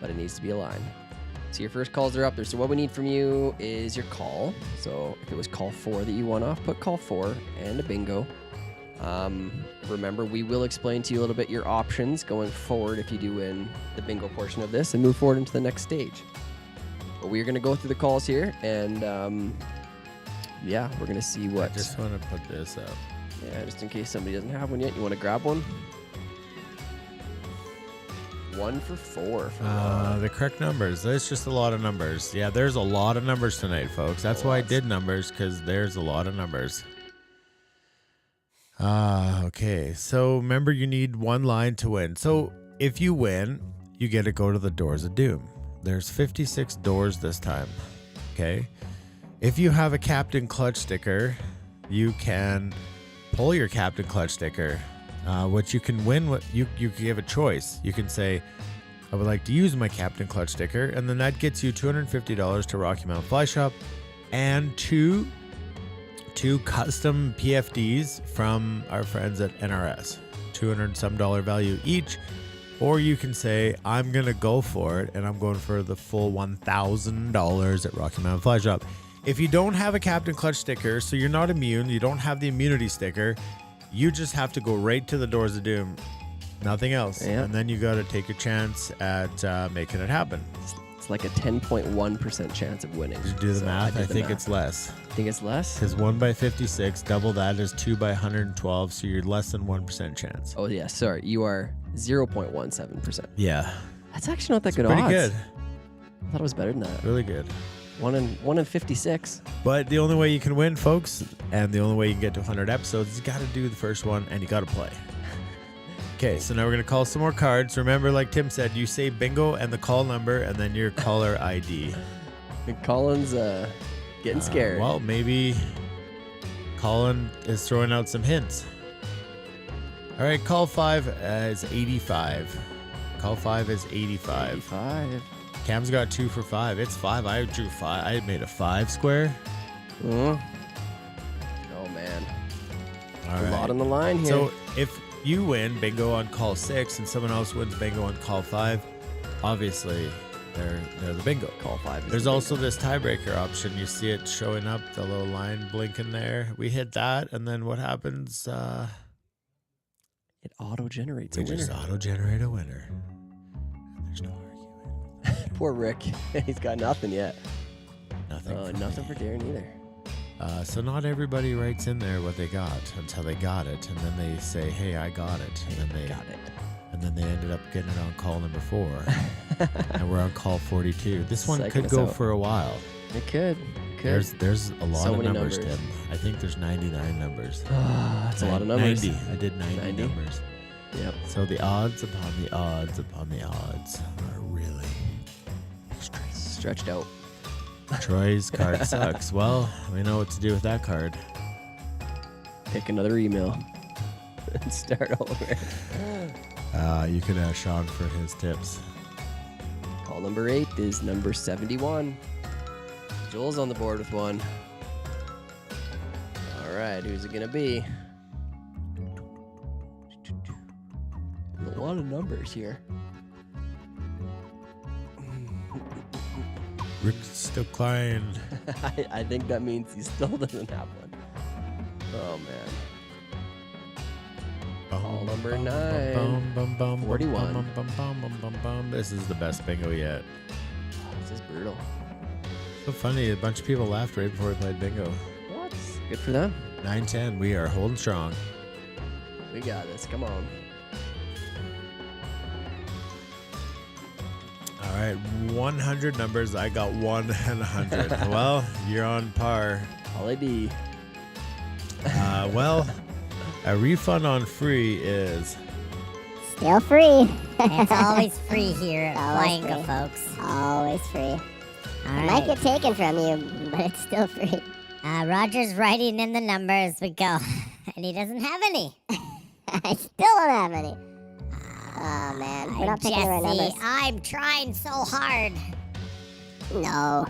But it needs to be a line. So your first calls are up there. So what we need from you is your call. So if it was call 4 that you won off, put call 4 and a bingo. Remember, we will explain to you a little bit your options going forward if you do win the bingo portion of this and move forward into the next stage. But we're going to go through the calls here, and yeah, we're gonna see what. I just want to put this up. Yeah, just in case somebody doesn't have one yet. You want to grab one? 1 for 4. The correct numbers. There's just a lot of numbers. Yeah, there's a lot of numbers tonight, folks. That's why I did numbers, because there's a lot of numbers. Okay. So remember, you need one line to win. So if you win, you get to go to the Doors of Doom. There's 56 doors this time. Okay. If you have a Captain Clutch sticker, you can pull your Captain Clutch sticker. What you can win, you give a choice. You can say, I would like to use my Captain Clutch sticker, and then that gets you $250 to Rocky Mountain Fly Shop and two custom PFDs from our friends at NRS, $200 some value each. Or you can say, I'm gonna go for it, and I'm going for the full $1,000 at Rocky Mountain Fly Shop. If you don't have a Captain Clutch sticker, so you're not immune, you don't have the immunity sticker, you just have to go right to the Doors of Doom. Nothing else. Yeah. And then you got to take a chance at making it happen. It's like a 10.1% chance of winning. Did you do the math? I think it's less. Think it's less? Because 1 by 56, double that is 2 by 112, so you're less than 1% chance. Oh, yeah. Sorry. You are 0.17%. Yeah. That's actually not that It's good pretty odds. good. I thought it was better than that. Really good. 1 in 56. But the only way you can win, folks, and the only way you can get to 100 episodes is you got to do the first one and you got to play. Okay, so now we're going to call some more cards. Remember, like Tim said, you say bingo and the call number and then your caller ID. Colin's getting scared. Well, maybe Colin is throwing out some hints. All right, call 5 is 85. Call 5 is 85. 85. Cam's got 2 for 5. It's 5. I drew 5. I made a 5 square. Oh, man. All A right. lot on the line here. So if you win bingo on call 6 and someone else wins bingo on call 5, obviously they're the bingo. Call 5 is There's the also this tiebreaker option. You see it showing up, the little line blinking there. We hit that, and then what happens? It auto-generates a We winner. just auto-generate a winner. And there's no arguing. Poor Rick. He's got nothing yet. Nothing. Nothing for Darren either. So not everybody writes in there what they got until they got it, and then they say, "Hey, I got it," and then they got it. And then they ended up getting it on call number 4, and we're on call 42. This one Psyching could us go out. for a while. It could. There's a lot So of many numbers, numbers. Tim. I think there's 99 numbers. That's a lot of numbers. 90. I did 90 numbers. Yep. So the odds upon the odds upon the odds are really stretched out. Troy's card sucks. Well, we know what to do with that card. Pick another email and start over. You could ask Sean for his tips. Call number 8 is number 71. Joel's on the board with one. All right, who's it gonna be? A lot of numbers here. Rick's still crying. I think that means he still doesn't have one. Oh man. Call number 9. 41. This is the best bingo yet. This is brutal. So funny, a bunch of people laughed right before we played bingo. What? Good for them. 9-10, we are holding strong. We got this. Come on. All right, 100 numbers. I got 1 and 100. Well, you're on par. All I be. Well, a refund on free is Still free. It's always free here at Always Flango, free. folks. Always free. All It might right. get taken from you, but it's still free. Roger's writing in the numbers. We go. And he doesn't have any. I still don't have any. Oh man, we're not picking the right numbers. Jesse, I'm trying so hard. No.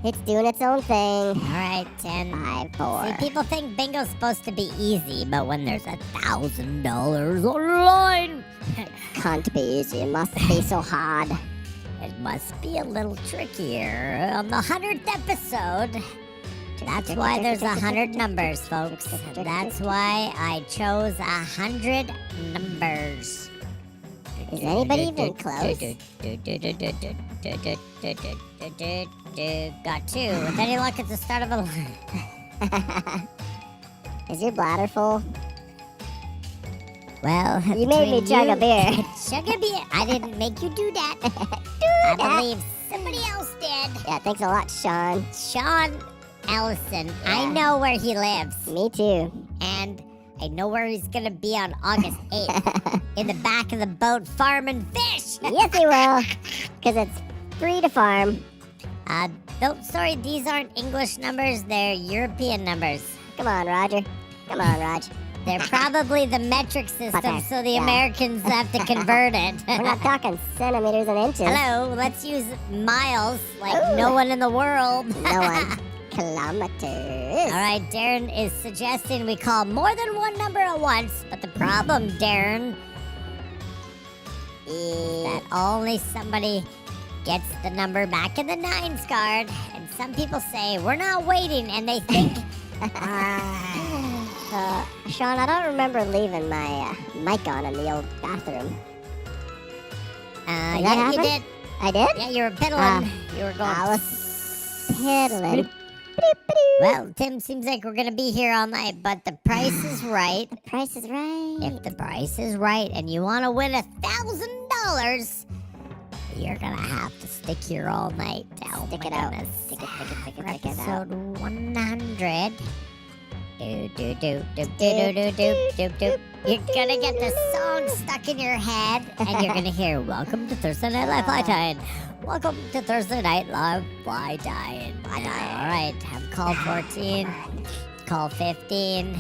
It's doing its own thing. All right, 10. 5, 4. See, people think bingo's supposed to be easy, but when there's $1,000 on the line, Can't be easy. It must be so hard. it must be a little trickier. On the 100th episode, that's why there's 100 numbers, folks. That's why I chose 100 numbers. Is anybody even close? Got 2. With any luck, it's the start of a line. Is your bladder full? Well, You made me chug a beer. Chug a beer. I didn't make you do that. I believe somebody else did. Yeah, thanks a lot, Sean. Sean Ellison. Yeah. I know where he lives. Me too. And I know where he's going to be on August 8th. In the back of the boat farming fish. Yes, he will. Because it's free to farm. Sorry, these aren't English numbers. They're European numbers. Come on, Roger. Come on, Raj. They're probably the metric system, Okay, so the yeah. Americans have to convert it. We're not talking centimeters and inches. Hello, let's use miles like no one in the world. No one. Kilometers. All right, Darren is suggesting we call more than one number at once, but the problem, Darren, is that only somebody gets the number back in the 9s card, and some people say we're not waiting, and they think... Sean, I don't remember leaving my mic on in the old bathroom. Yeah, you did. I did? Yeah, you were piddling. You were going... I was piddling. Well, Tim, seems like we're gonna be here all night, but the price is right. The price is right. If the price is right and you want to win $1,000, you're gonna have to stick here all night. Oh Stick my it out. goodness. Stick it out. Episode 100. Do. You're gonna get the song stuck in your head, and you're gonna hear "Welcome to Thursday Night Live Fly Tying." Welcome to Thursday Night Live Fly Tying. All right, have call 14, call 15.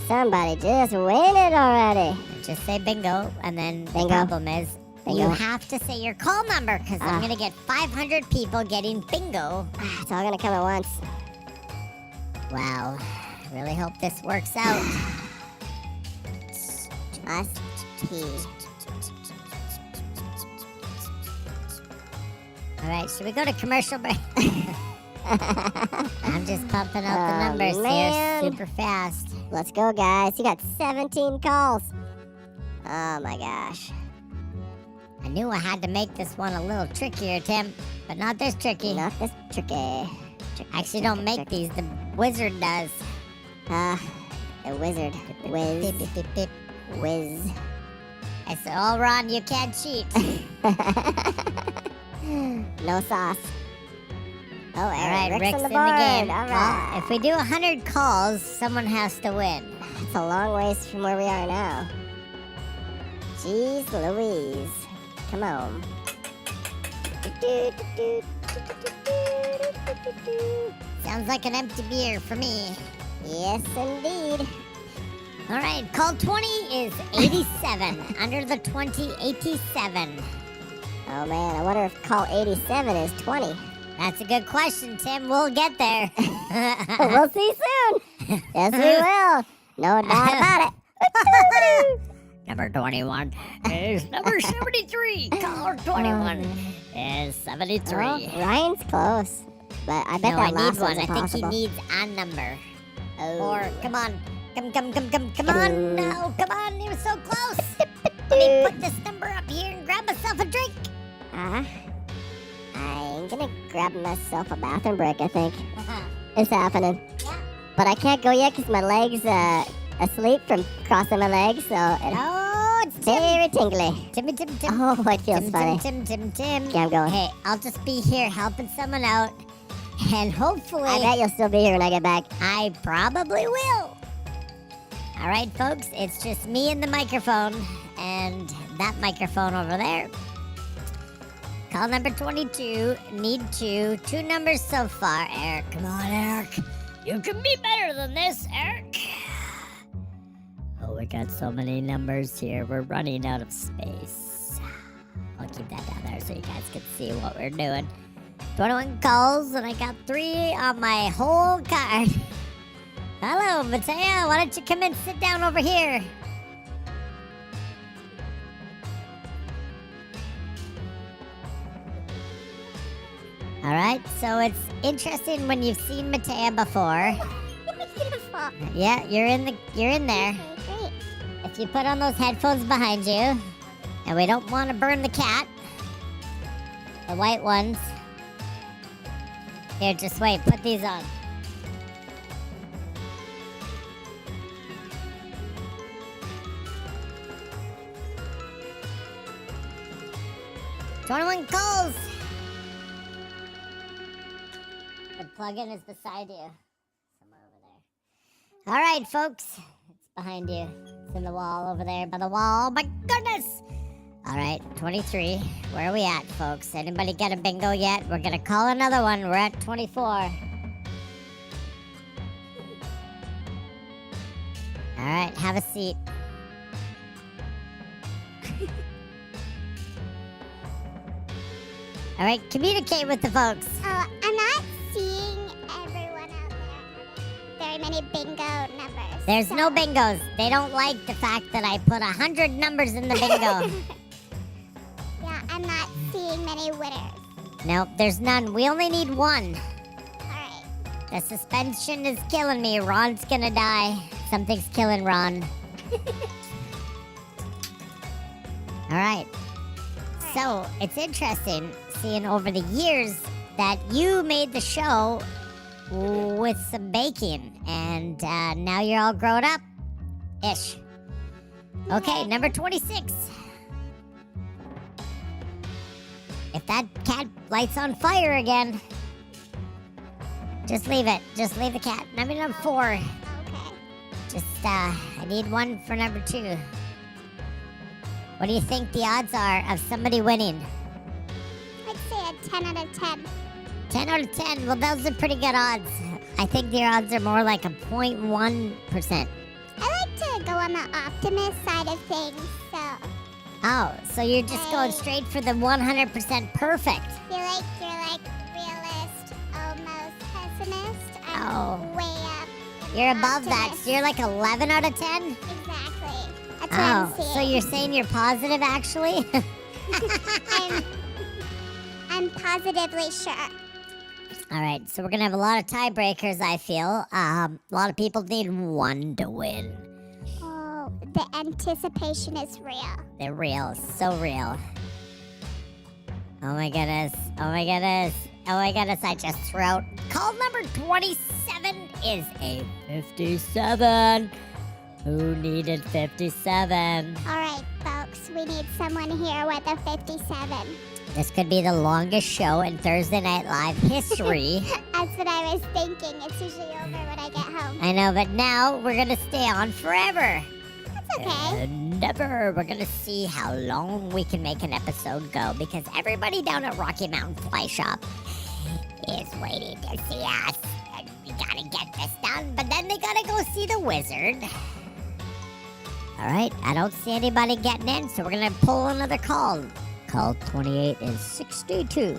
Somebody just win it already. Just say bingo, and then Bingo. the problem is Bingo. you have to say your call number because I'm gonna get 500 people getting bingo. It's all gonna come at once. Wow, really hope this works out. Us. All right, should we go to commercial break? I'm just pumping out the numbers man. here super fast. Let's go, guys. You got 17 calls. Oh my gosh. I knew I had to make this one a little trickier, Tim, but not this tricky. Not this tricky. I actually don't make these. The wizard does. The wizard. Whiz. Beep, beep, beep, beep. Whiz. I said, oh, Ron, you can't cheat. No sauce. Oh, All right, Rick's Rick's on the in board. the game. All right. Well, if we do 100 calls, someone has to win. It's a long ways from where we are now. Jeez Louise. Come on. Sounds like an empty beer for me. Yes, indeed. All right, call 20 is 87. Under the 20, 87. Oh man, I wonder if call 87 is 20. That's a good question, Tim. We'll get there. We'll see soon. Yes, we will. No doubt about it. Number 21 is number 73. Caller 21 is 73. Oh, Ryan's close, but I bet No, that I last need one. one's I think impossible. he needs a number. Oh. Or, come on. Come on. No, come on. He was so close. Let me put this number up here and grab myself a drink. I'm gonna grab myself a bathroom break, I think. It's happening. But I can't go yet because my leg's asleep from crossing my legs, so it's very tingly. Tim. Oh, it feels funny. Tim. Okay, I'm going. Hey, I'll just be here helping someone out. And hopefully... I bet you'll still be here when I get back. I probably will. All right, folks, it's just me and the microphone. And that microphone over there. Call number 22. Need two. 2 numbers so far. Eric, come on, Eric. You can be better than this, Eric. Oh, we got so many numbers here. We're running out of space. I'll keep that down there so you guys can see what we're doing. 21 calls, and I got 3 on my whole card. Hello, Mateo. Why don't you come and sit down over here? All right, so it's interesting when you've seen Mateo before. Yeah, you're in there. Great. If you put on those headphones behind you, and we don't want to burn the cat, the white ones. Here, just wait. Put these on. "21 calls." The plug-in is beside you. Somewhere over there. All right, folks. It's behind you. It's in the wall over there by the wall. My goodness! All right, 23. Where are we at, folks? Anybody get a bingo yet? We're going to call another one. We're at 24. All right, have a seat. All right, communicate with the folks. Oh, I'm not seeing everyone out there. Very many bingo numbers. There's no bingos. They don't like the fact that I put 100 numbers in the bingo. Yeah, I'm not seeing many winners. Nope, there's none. We only need one. Alright. The suspension is killing me. Ron's gonna die. Something's killing Ron. All right. So, it's interesting seeing over the years that you made the show with some baking, and now you're all grown up. Ish. Okay, number 26. If that cat lights on fire again, just leave it. Just leave the cat. Number 4. Okay. Just, I need one for number 2. What do you think the odds are of somebody winning? I'd say a 10 out of 10. 10 out of 10. Well, those are pretty good odds. I think your odds are more like a 0.1%. I like to go on the optimist side of things, so Oh, so you're just going straight for the 100% perfect. you're like realist, almost pessimist. I'm Oh. way up. You're above that. So you're like 11 out of 10? Exactly. That's what I'm Oh, so seeing. you're saying you're positive, actually? I'm positively sure. All right, so we're going to have a lot of tiebreakers, I feel. A lot of people need one to win. Oh, the anticipation is real. They're real, so real. Oh my goodness, oh my goodness, oh my goodness, I just threw out. Call number 27 is a 57. Who needed 57? All right, folks, we need someone here with a 57. This could be the longest show in Thursday Night Live history. That's what I was thinking. It's usually over when I get home. I know, but now we're gonna stay on forever. That's okay. Never. We're gonna see how long we can make an episode go, because everybody down at Rocky Mountain Fly Shop is waiting to see us. And we gotta get this done, but then they gotta go see the wizard. All right, I don't see anybody getting in, so we're gonna pull another call. Call 28 is 62.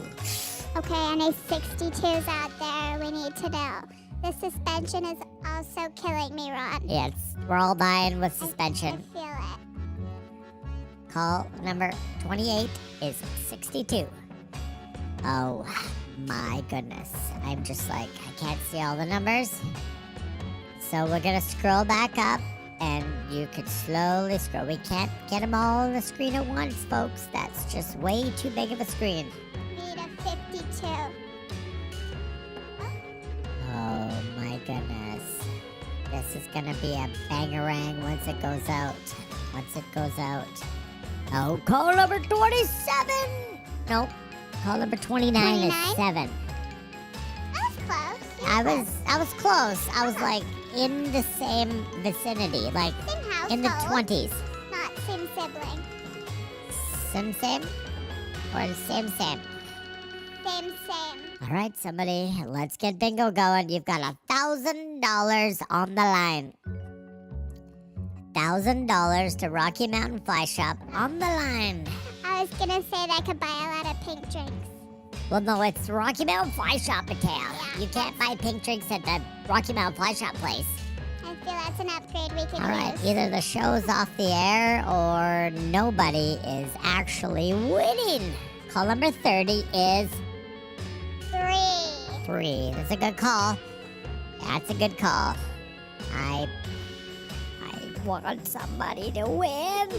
Okay, any 62s out there, we need to know. The suspension is also killing me, Ron. Yes, we're all dying with suspension. I feel it. Call number 28 is 62. Oh my goodness. I'm just like, I can't see all the numbers. So we're gonna scroll back up, and you could slowly scroll. We can't get them all on the screen at once, folks. That's just way too big of a screen. Need a 52. Oh my goodness. This is gonna be a bangarang once it goes out. Once it goes out. Oh, call number 27! Nope. Call number 29 is 7. I was close. I was close. I was like in the same vicinity, like Same household. in the 20s. Not same sibling. Same? Or same? Same. All right, somebody, let's get bingo going. You've got $1,000 on the line. $1,000 to Rocky Mountain Fly Shop on the line. I was gonna say that I could buy a lot of pink drinks. Well, no, it's Rocky Mountain Fly Shop, Mateo. You can't buy pink drinks at the Rocky Mountain Fly Shop place. I feel that's an upgrade we can All right, use. either the show's off the air or nobody is actually winning. Call number 30 is 3. That's a good call. That's a good call. I want somebody to win.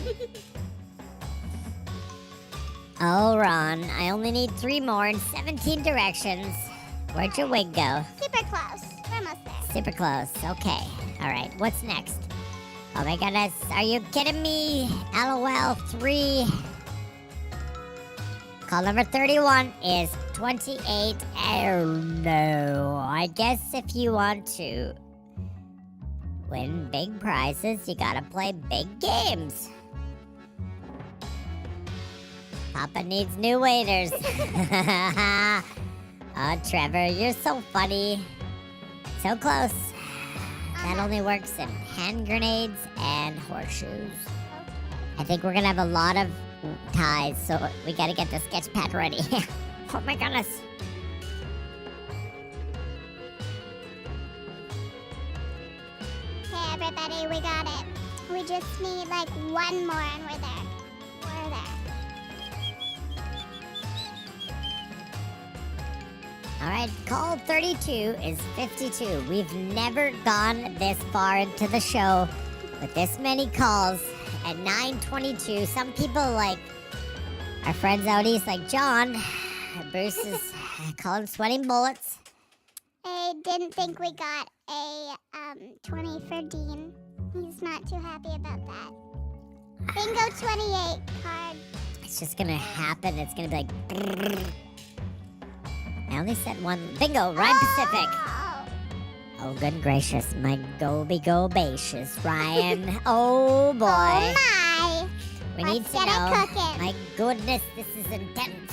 Oh, Ron, I only need 3 more in 17 directions. Where'd your wig go? Super close. We're almost there. Super close. Okay. All right. What's next? Oh my goodness. Are you kidding me? LOL 3. Call number 31 is 28. Oh no. I guess if you want to win big prizes, you gotta play big games. Papa needs new waiters. Oh, Trevor, you're so funny. So close. That only works in hand grenades and horseshoes. I think we're gonna have a lot of ties, so we gotta get the sketch pad ready. Oh my goodness. Hey, everybody, we got it. We just need like one more and we're there. We're there. All right, call 32 is 52. We've never gone this far into the show with this many calls at 9:22. Some people, like our friends out east, like John, Bruce is calling sweating bullets. I didn't think we got a 20 for Dean. He's not too happy about that. Bingo 28 card. It's just gonna happen. It's gonna be like. Brrr. I only said one. Bingo, Ryan Pacific. Oh, good gracious. My go-be-go-bacious, Ryan. Oh, boy. Oh, my. We need to know. Cooking. My goodness, this is intense.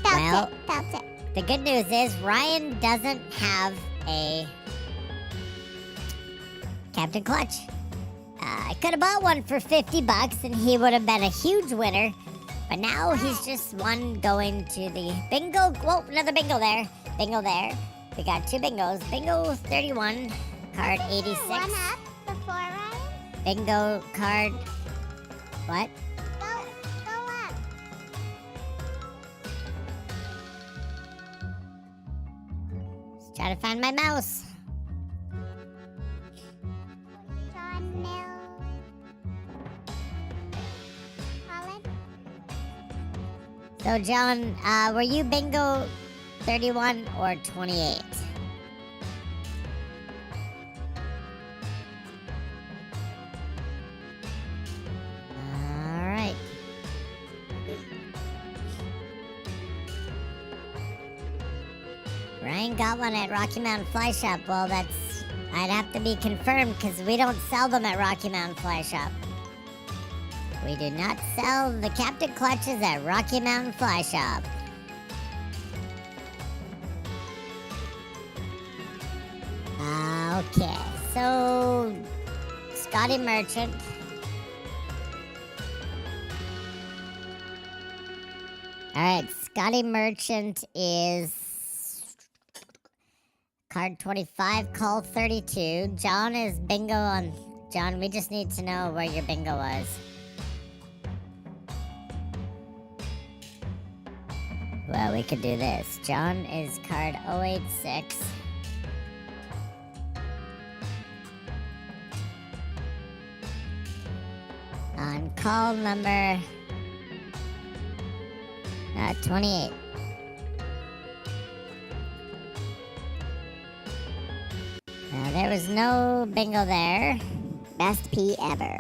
Felt it. The good news is Ryan doesn't have a Captain Clutch. I could have bought one for $50 and he would have been a huge winner. But now he's just one going to the bingo. Whoa, another bingo there. Bingo there. We got 2 bingos. Bingo 31, card 86. One up before Ryan. Bingo card. What? Go up. Just trying to find my mouse. John Mill. Colin. So, John, were you bingo 31 or 28? All right. Ryan got one at Rocky Mountain Fly Shop. Well, I'd have to be confirmed because we don't sell them at Rocky Mountain Fly Shop. We do not sell the Captain Clutches at Rocky Mountain Fly Shop. Okay, so Scotty Merchant. All right, Scotty Merchant is card 25, call 32. John is bingo on. John, we just need to know where your bingo was. Well, we could do this. John is card 086. On call number 28. Now, there was no bingo there. Best pee ever.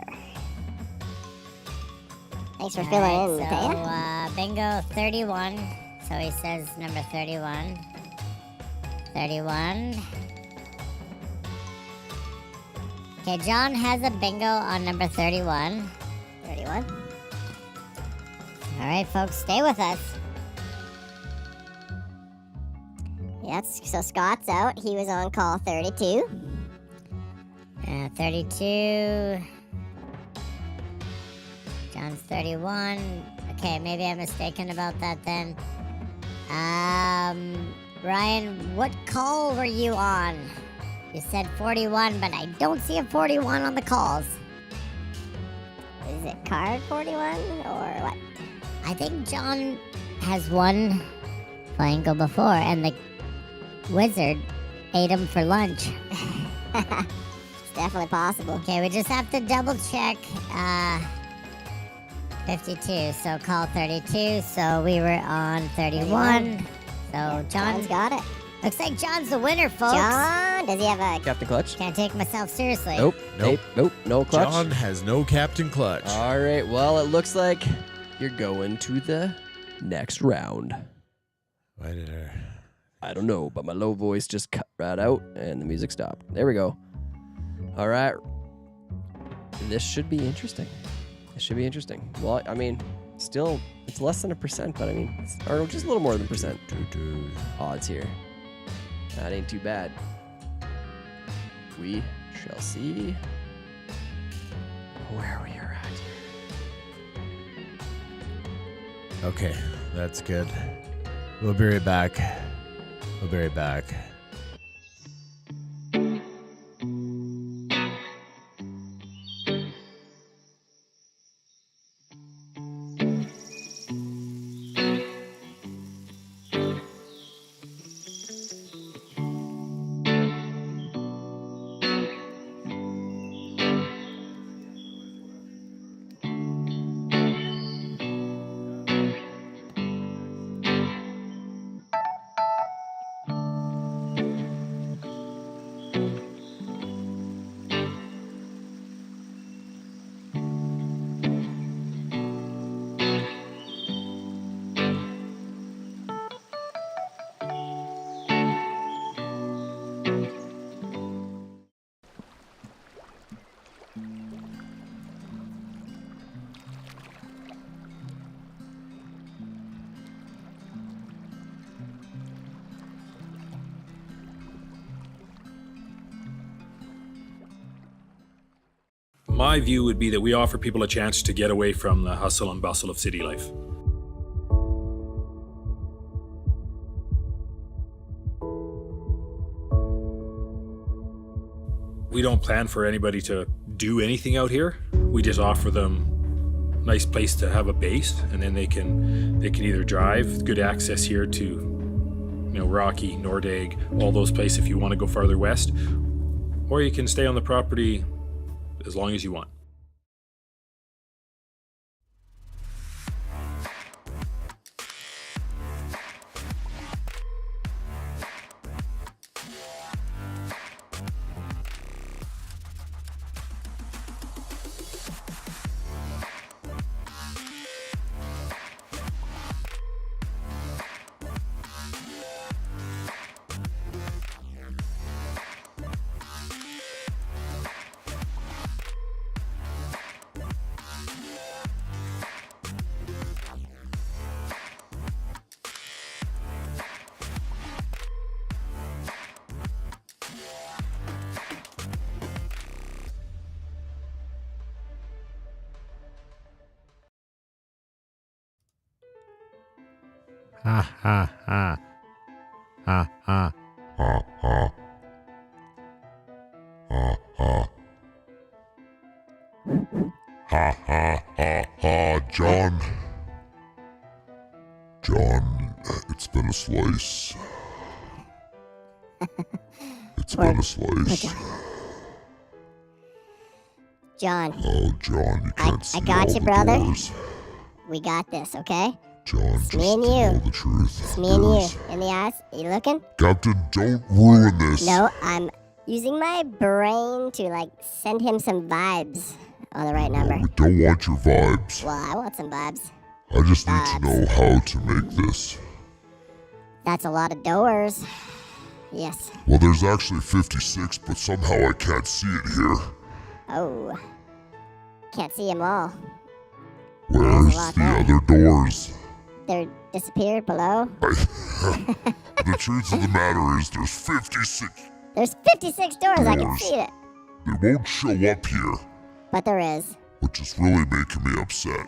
Thanks for All filling in, right, Taya. so, bingo 31. So he says number 31. 31. Okay, John has a bingo on number 31. 31. All right, folks, stay with us. Yeah, so Scott's out. He was on call 32. 32. John's 31. Okay, maybe I'm mistaken about that then. Ryan, what call were you on? You said 41, but I don't see a 41 on the calls. Is it card 41 or what? I think John has won Flango before, and the wizard ate him for lunch. It's definitely possible. Okay, we just have to double check. 52, so call 32. So we were on 31. So John's got it. looks like John's the winner, folks. John, does he have a... Captain Clutch? Can't take myself seriously. Nope. Nope. Nope. No clutch. John has no Captain Clutch. All right. Well, it looks like you're going to the next round. Why did I don't know, but my low voice just cut right out and the music stopped. There we go. All right. This should be interesting. Well, I mean, still, it's less than 1%, but I mean, or just a little more than percent odds here. That ain't too bad. We shall see where we are at. Okay, that's good. We'll be right back. My view would be that we offer people a chance to get away from the hustle and bustle of city life. We don't plan for anybody to do anything out here. We just offer them a nice place to have a base, and then they can either drive, good access here to Rocky, Nordegg, all those places if you want to go farther west, or you can stay on the property as long as you want. Ha ha ha. Ha ha. Ha ha. Ha ha. Ha ha ha ha. John, it's been a slice. It's been a slice. John. Oh, John, you can't see I got all you, the brother. doors. We got this, okay? John, It's just me and tell you. the truth. It's me and you. In the eyes. Are you looking? Captain, don't ruin this. No, I'm using my brain to, send him some vibes on the right number. We don't want your vibes. Well, I want some vibes. I just need to know how to make this. That's a lot of doors. Yes. Well, there's actually 56, but somehow I can't see it here. Oh. Can't see them all. Where's lot the there. other doors? They're disappeared below. The truth of the matter is there's 56. There's 56 doors. I can Doors. see it. They won't show up here, But there is. which is really making me upset.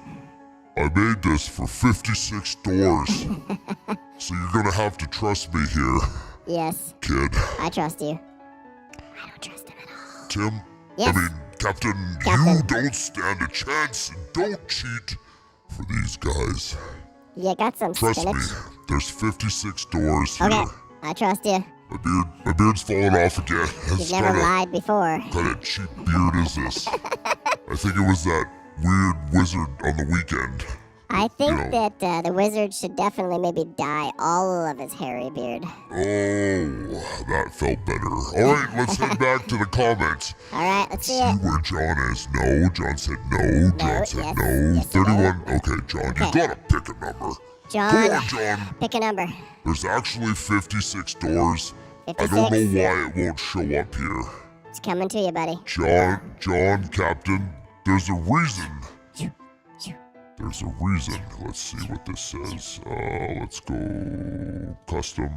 I made this for 56 doors. So you're gonna have to trust me here, Yes. kid. I trust you. Tim? Yes. I mean, Captain, you don't stand a chance and don't cheat for these guys. You got some Trust spinach? me, there's 56 doors here. Okay. I trust you. My beard's falling off again. You've never lied before. What kind of cheap beard is this? I think it was that weird wizard on the weekend. I think that the wizard should definitely maybe dye all of his hairy beard. Oh, that felt better. All right, let's head back to the comments. All right, let's see See it. where John is. No, John said no. John said no. 31. Okay, John, you gotta pick a number. John, Come on, John. pick a number. There's actually 56 doors. 56? I don't know why it won't show up here. It's coming to you, buddy. John, Captain, there's a reason. There's a reason. Let's see what this says. Let's go custom.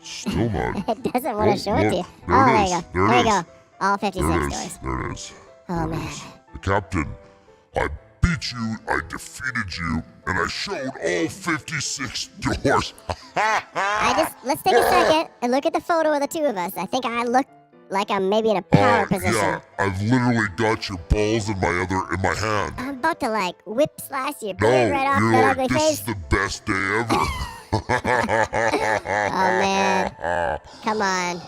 Still not. It doesn't want to show it to you. There There it you is. go. There There it you go. is. All 56 There it is. doors. There it is. Oh, There it man. is. The Captain, I beat you, I defeated you, and I showed all 56 doors. Let's take a second and look at the photo of the two of us. I think I look like I'm maybe in a power position. Yeah, I've literally got your balls in my hand. I'm about to like whip slash your No, beard right off you're that like, ugly this face. is the best day ever. Oh man. Come on.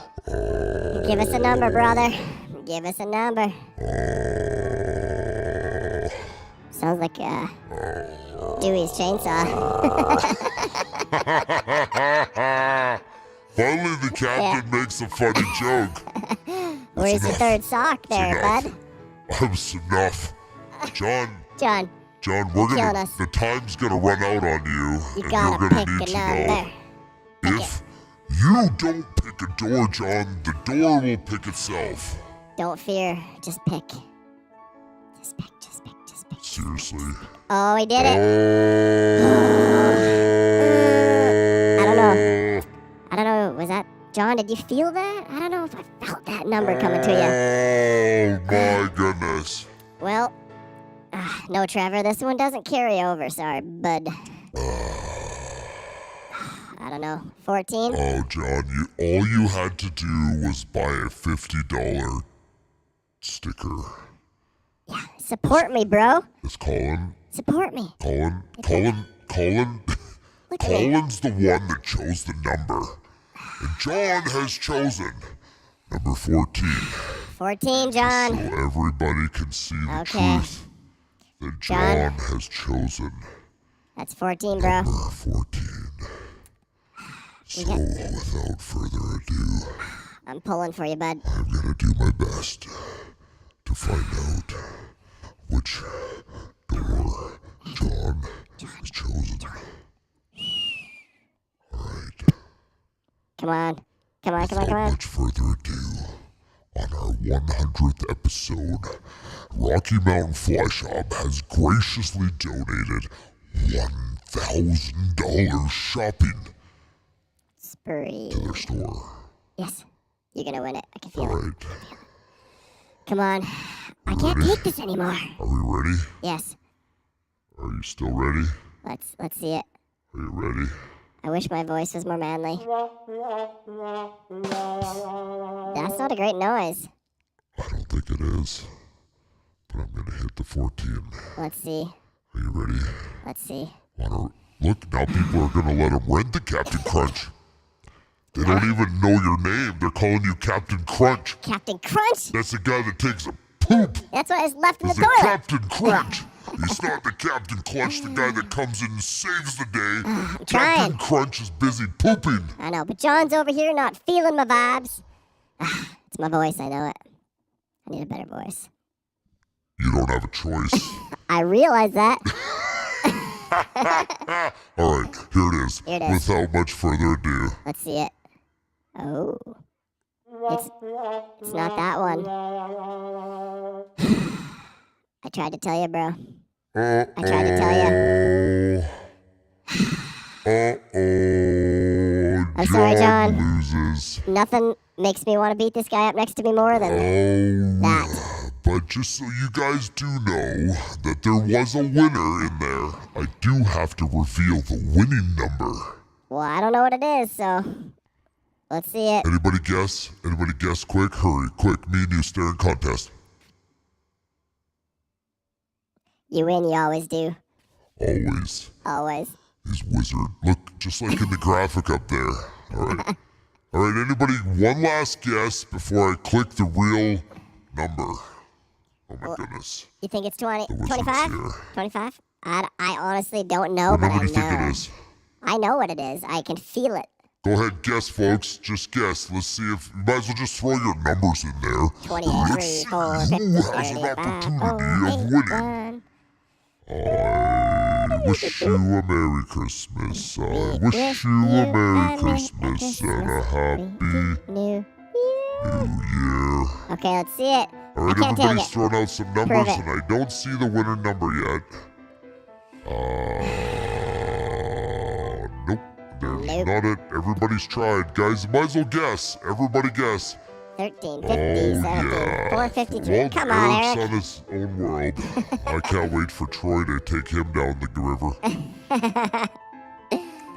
Give us a number, brother. Give us a number. Sounds like Dewey's chainsaw. Finally, the captain makes a funny joke. Where's your third sock there, bud? That's enough. John, we're killing gonna. us. The time's gonna run out on you, You and gotta you're gonna pick need a to know. number. If you don't pick a door, John, the door will pick itself. Don't fear, just pick. Seriously. Oh, he did it. I don't know. Was that John? Did you feel that? I don't know if I felt that number coming to you. Oh my goodness. Well, no, Trevor. This one doesn't carry over. Sorry, bud. I don't know. 14? Oh, John, all you had to do was buy a $50 sticker. Support me, bro. It's Colin. Support me. Colin. Look at it. Colin's the one that chose the number. And John has chosen number 14. 14, John. So everybody can see the Okay. truth that John has chosen That's 14, bro. number 14. So without further ado, I'm pulling for you, bud. I'm gonna do my best to find out which door John has chosen. Come on. Without much further ado, on our 100th episode, Rocky Mountain Fly Shop has graciously donated $1,000 shopping Spree. to their store. Yes. You're gonna win it. I can feel All it. right. Come on. I can't take this anymore. Are we ready? Yes. Are you still ready? Let's see it. Are you ready? I wish my voice was more manly. That's not a great noise. I don't think it is. But I'm gonna hit the 14. Let's see. Are you ready? Let's see. Look, now people are gonna let him rent the Captain Crunch. They don't even know your name. They're calling you Captain Crunch. Captain Crunch? That's the guy that takes a poop. That's why it's left in the He's the toilet. Captain Crunch. He's not the Captain Clutch, the guy that comes in and saves the day. I'm Captain trying. Crunch is busy pooping. I know, but John's over here not feeling my vibes. It's my voice, I know it. I need a better voice. You don't have a choice. I realize that. All right, here it is. Here it is. Without much further ado. Let's see it. Oh. It's not that one. I tried to tell you, bro. I tried to tell you. I'm sorry, John. Loses. Nothing makes me want to beat this guy up next to me more than that. But just so you guys do know that there was a winner in there, I do have to reveal the winning number. Well, I don't know what it is, so let's see it. Anybody guess? Anybody guess quick? Hurry, quick. Me and you staring contest. You win, you always do. Always. Always. He's wizard. Look, just like in the graphic up there. All right. All right, anybody, one last guess before I click the real number. Oh my goodness. You think it's 20, The wizard's 25? here. 25? I honestly don't know, but I Whatever you think know. it is. I know what it is. I can feel it. Go ahead, guess, folks. Just guess. Let's see if you might as well just throw your numbers in there. 28, 3, 4, 50, Who has an 35, opportunity of 8, winning? 1. I wish you a Merry Christmas. I wish you a Merry Christmas and a Happy New Year. Okay, let's see it. All right, I can't take everybody's it. thrown out some Prove numbers, it. and I don't see the winner number yet. Nope, there's not it. Everybody's tried. Guys, might as well guess. Everybody guess. 13, 50, Oh, 17, yeah. 453. Well, Come on, Eric's Eric. on his own world. I can't wait for Troy to take him down the river.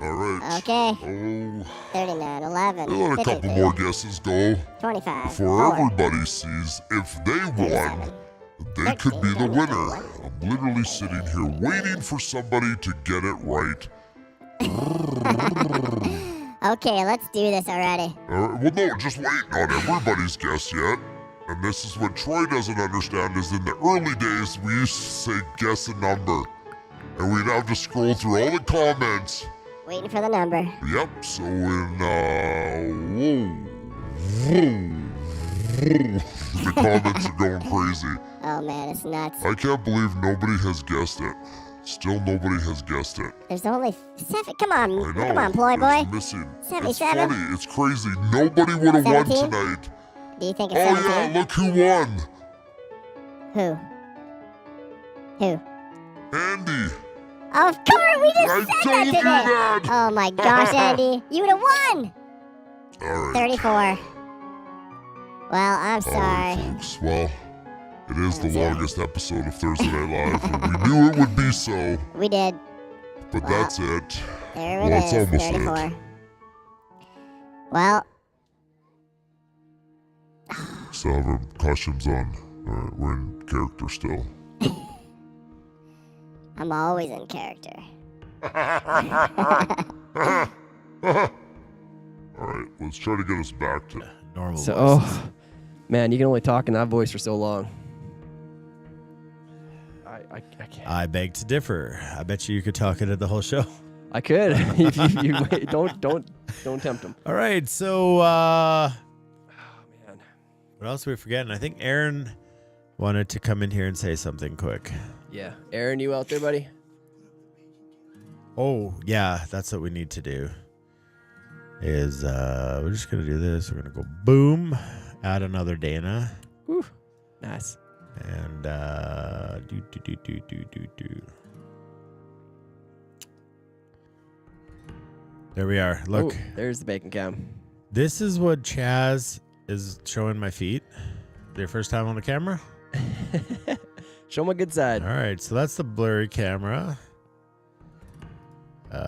All right. Okay. Oh, 39, 11, let a couple 53, more guesses go 25, before 4, everybody sees if they won. They could be the winner. I'm literally sitting here waiting for somebody to get it right. Okay, let's do this already. Well, no, just wait. Not everybody's guessed yet. And this is what Troy doesn't understand is in the early days, we used to say guess a number. And we'd have to scroll through all the comments. Waiting for the number. Yep, so in, the comments are going crazy. Oh man, it's nuts. I can't believe nobody has guessed it. Still nobody has guessed it. There's only 7. Come on, I know. come on, Ploy there's boy. missing. 77? It's funny. It's crazy. Nobody would have won 17? tonight. Do you think it's Oh 17? yeah, look who won. Who? Who? Andy. Of course, we just I said told that you today. that. Oh my gosh, Andy, you would have won. All right. 34. Well, I'm All sorry. right, folks. Well, it is the longest episode of Thursday Night Live, and we knew it would be so. We did. But Well, that's it. There Well, it it's is, almost 34. it. Well, Still have our costumes on. All right, we're in character still. I'm always in character. All right, let's try to get us back to normal. So, oh, man, you can only talk in that voice for so long. I can't. I beg to differ. I bet you could talk it at the whole show. I could. if you wait, don't tempt him. All right, so man, what else are we forgetting? I think Aaron wanted to come in here and say something quick. Yeah, Aaron, you out there, buddy? Oh yeah, that's what we need to do. Is we're just gonna do this. We're gonna go boom, add another Dana. Whew. Nice. And do. There we are. Look. Oh, there's the bacon cam. This is what Chaz is showing my feet. Your first time on the camera? Show my good side. All right, so that's the blurry camera. All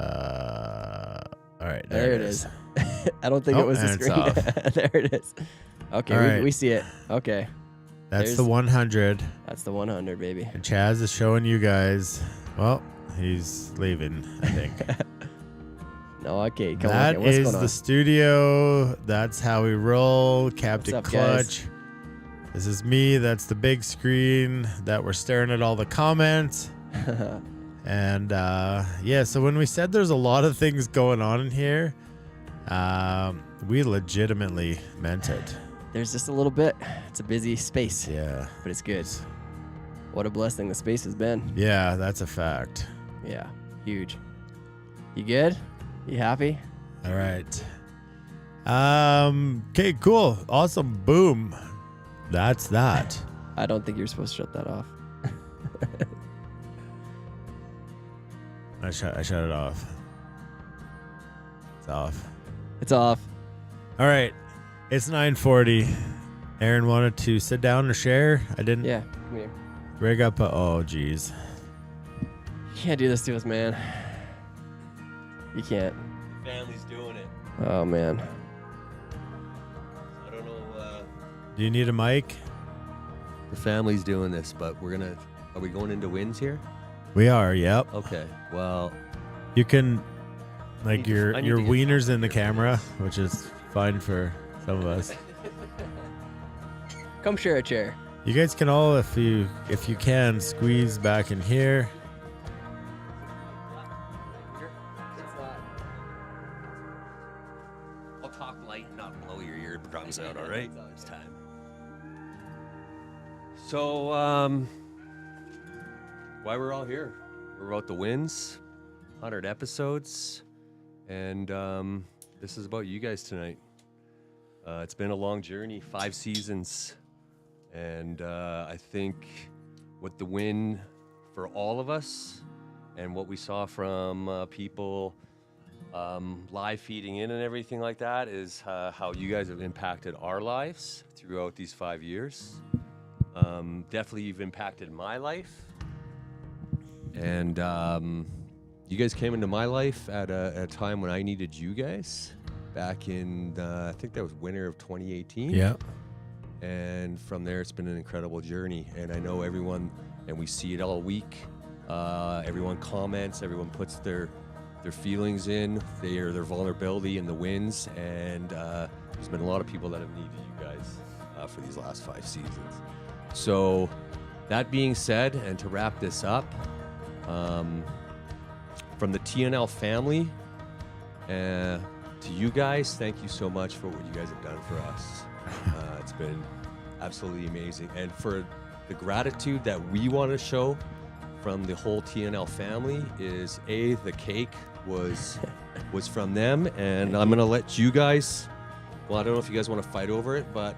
right, there it is. I don't think it was the and it's screen. off. There it is. Okay, All right. we see it. Okay. That's the 100. That's the 100, baby. And Chaz is showing you guys. Well, he's leaving, I think. No, okay. Come That on. What's is going on? the studio. That's how we roll. Captain What's up, guys? Clutch. This is me. That's the big screen that we're staring at all the comments. And yeah, so when we said there's a lot of things going on in here, we legitimately meant it. There's just a little bit. It's a busy space. Yeah. But it's good. What a blessing the space has been. Yeah, that's a fact. Yeah. Huge. You good? You happy? All right. Okay, cool. Awesome. Boom. That's that. I don't think you're supposed to shut that off. I shut it off. It's off. It's off. All right. It's 9:40. Aaron wanted to sit down or share. I didn't. Yeah, come here. Rig up oh, geez. You can't do this to us, man. You can't. The family's doing it. Oh, man. I don't know. Do you need a mic? The family's doing this, but we're gonna. Are we going into wins here? We are, yep. Okay. Well, You can, like, your I need to get wiener's in the camera, which is fine for some of us. Come share a chair. You guys can all, if you can, squeeze back in here. I'll talk light, not blow your eardrums out, all right? This time. So, why we're all here? We're about the wins, 100 episodes, and this is about you guys tonight. It's been a long journey, 5 seasons, and I think with the win for all of us and what we saw from people live feeding in and everything like that is how you guys have impacted our lives throughout these 5 years. Definitely you've impacted my life, and you guys came into my life at a time when I needed you guys back in I think that was winter of 2018. Yeah. And from there it's been an incredible journey, and I know everyone, and we see it all week, everyone comments, everyone puts their feelings in, their vulnerability in the wins, and there's been a lot of people that have needed you guys for these last 5 seasons. So that being said, and to wrap this up, from the TNL family to you guys, thank you so much for what you guys have done for us. It's been absolutely amazing, and for the gratitude that we want to show from the whole TNL family is the cake was from them, and I'm gonna let you guys. Well, I don't know if you guys want to fight over it, but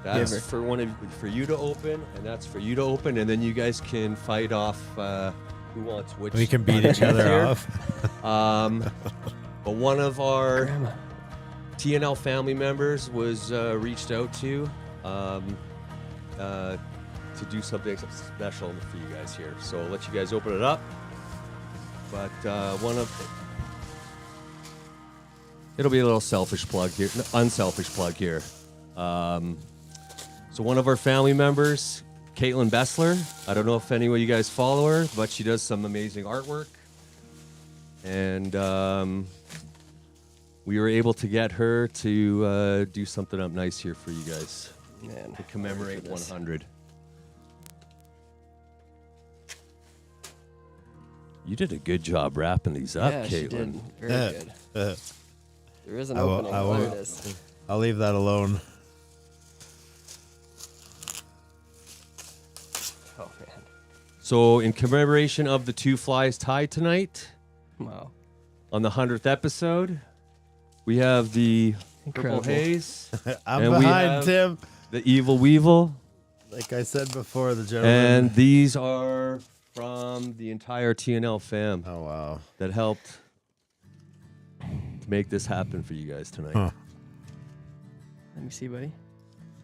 that's for you to open, and that's for you to open, and then you guys can fight off who wants which. We can beat each other off. But one of our TNL family members was reached out to do something special for you guys here. So I'll let you guys open it up. But it'll be a little selfish plug here, unselfish plug here. So one of our family members, Caitlin Bessler, I don't know if any of you guys follow her, but she does some amazing artwork. And we were able to get her to do something up nice here for you guys. Man, to commemorate 100. You did a good job wrapping these up, Yeah, Caitlin. she did. Very good. There is an opening. There it is. I'll leave that alone. Oh, man. So, in commemoration of the 2 flies tied tonight, wow, on the 100th episode, we have the Incredible. Purple Haze. I'm and we behind have Tim. The Evil Weevil. Like I said before, the gentleman. And these are from the entire TNL fam. Oh, wow. That helped to make this happen for you guys tonight. Huh. Let me see, buddy.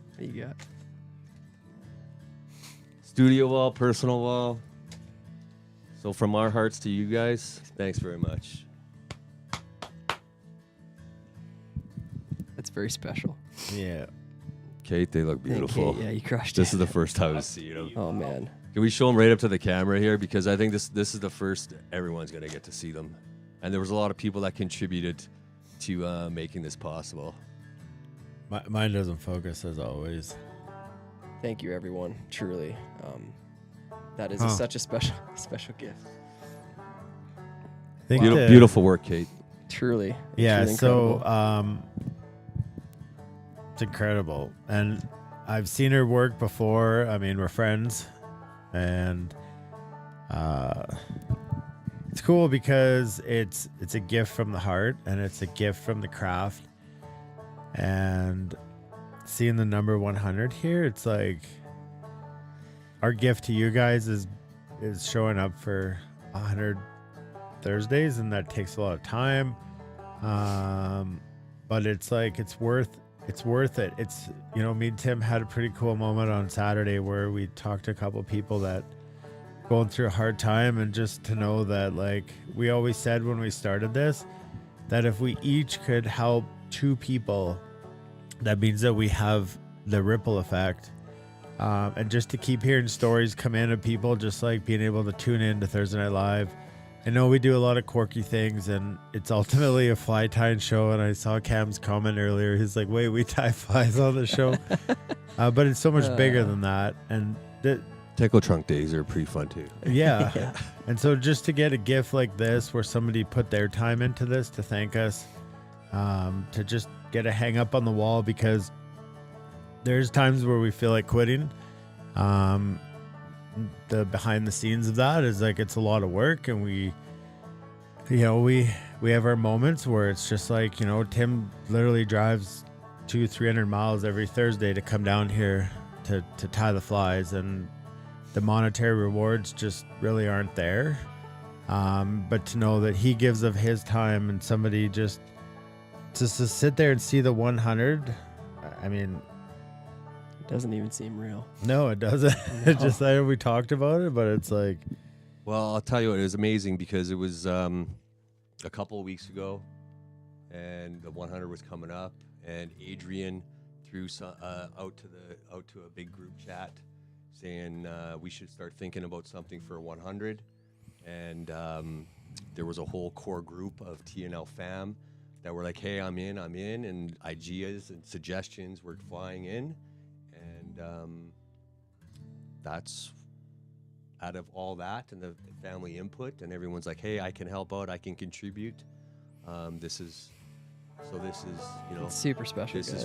What do you got? Studio wall, personal wall. So from our hearts to you guys, thanks very much. That's very special. Yeah. Kate, they look beautiful. Kate, yeah, you crushed This it. is the first time I've seen them. Oh, man. Can we show them right up to the camera here? Because I think this is the first everyone's going to get to see them. And there was a lot of people that contributed to making this possible. Mine doesn't focus as always. Thank you, everyone. Truly. That is such a special gift. Beautiful work, Kate. Truly. Yeah, truly so incredible. it's incredible. And I've seen her work before. I mean, we're friends. And it's cool because it's a gift from the heart, and it's a gift from the craft. And seeing the number 100 here, it's like our gift to you guys is showing up for 100 Thursdays, and that takes a lot of time. But it's like it's worth it. It's, me and Tim had a pretty cool moment on Saturday where we talked to a couple people that going through a hard time, and just to know that, like we always said when we started this, that if we each could help 2 people, that means that we have the ripple effect. And just to keep hearing stories come in of people just like being able to tune in to Thursday Night Live. I know we do a lot of quirky things, and it's ultimately a fly tying show. And I saw Cam's comment earlier. He's like, wait, we tie flies on the show. But it's so much bigger than that. And Taco trunk days are pretty fun too. Yeah. And so just to get a gift like this, where somebody put their time into this to thank us, to just get a hang up on the wall, because there's times where we feel like quitting. The behind the scenes of that is like, it's a lot of work, and we have our moments where it's just like, Tim literally drives 200-300 miles every Thursday to come down here to tie the flies, and the monetary rewards just really aren't there. But to know that he gives of his time, and somebody just to sit there and see the 100, I mean, it doesn't even seem real. No, it doesn't. No. It's just like we talked about it, but it's like, well, I'll tell you what, it was amazing because it was a couple of weeks ago, and the 100 was coming up, and Adrian threw out to a big group chat saying we should start thinking about something for 100, and there was a whole core group of TNL fam that were like, hey, I'm in, and ideas and suggestions were flying in, and that's out of all that and the family input, and everyone's like, hey, I can help out, I can contribute. This is it's super special. This guys.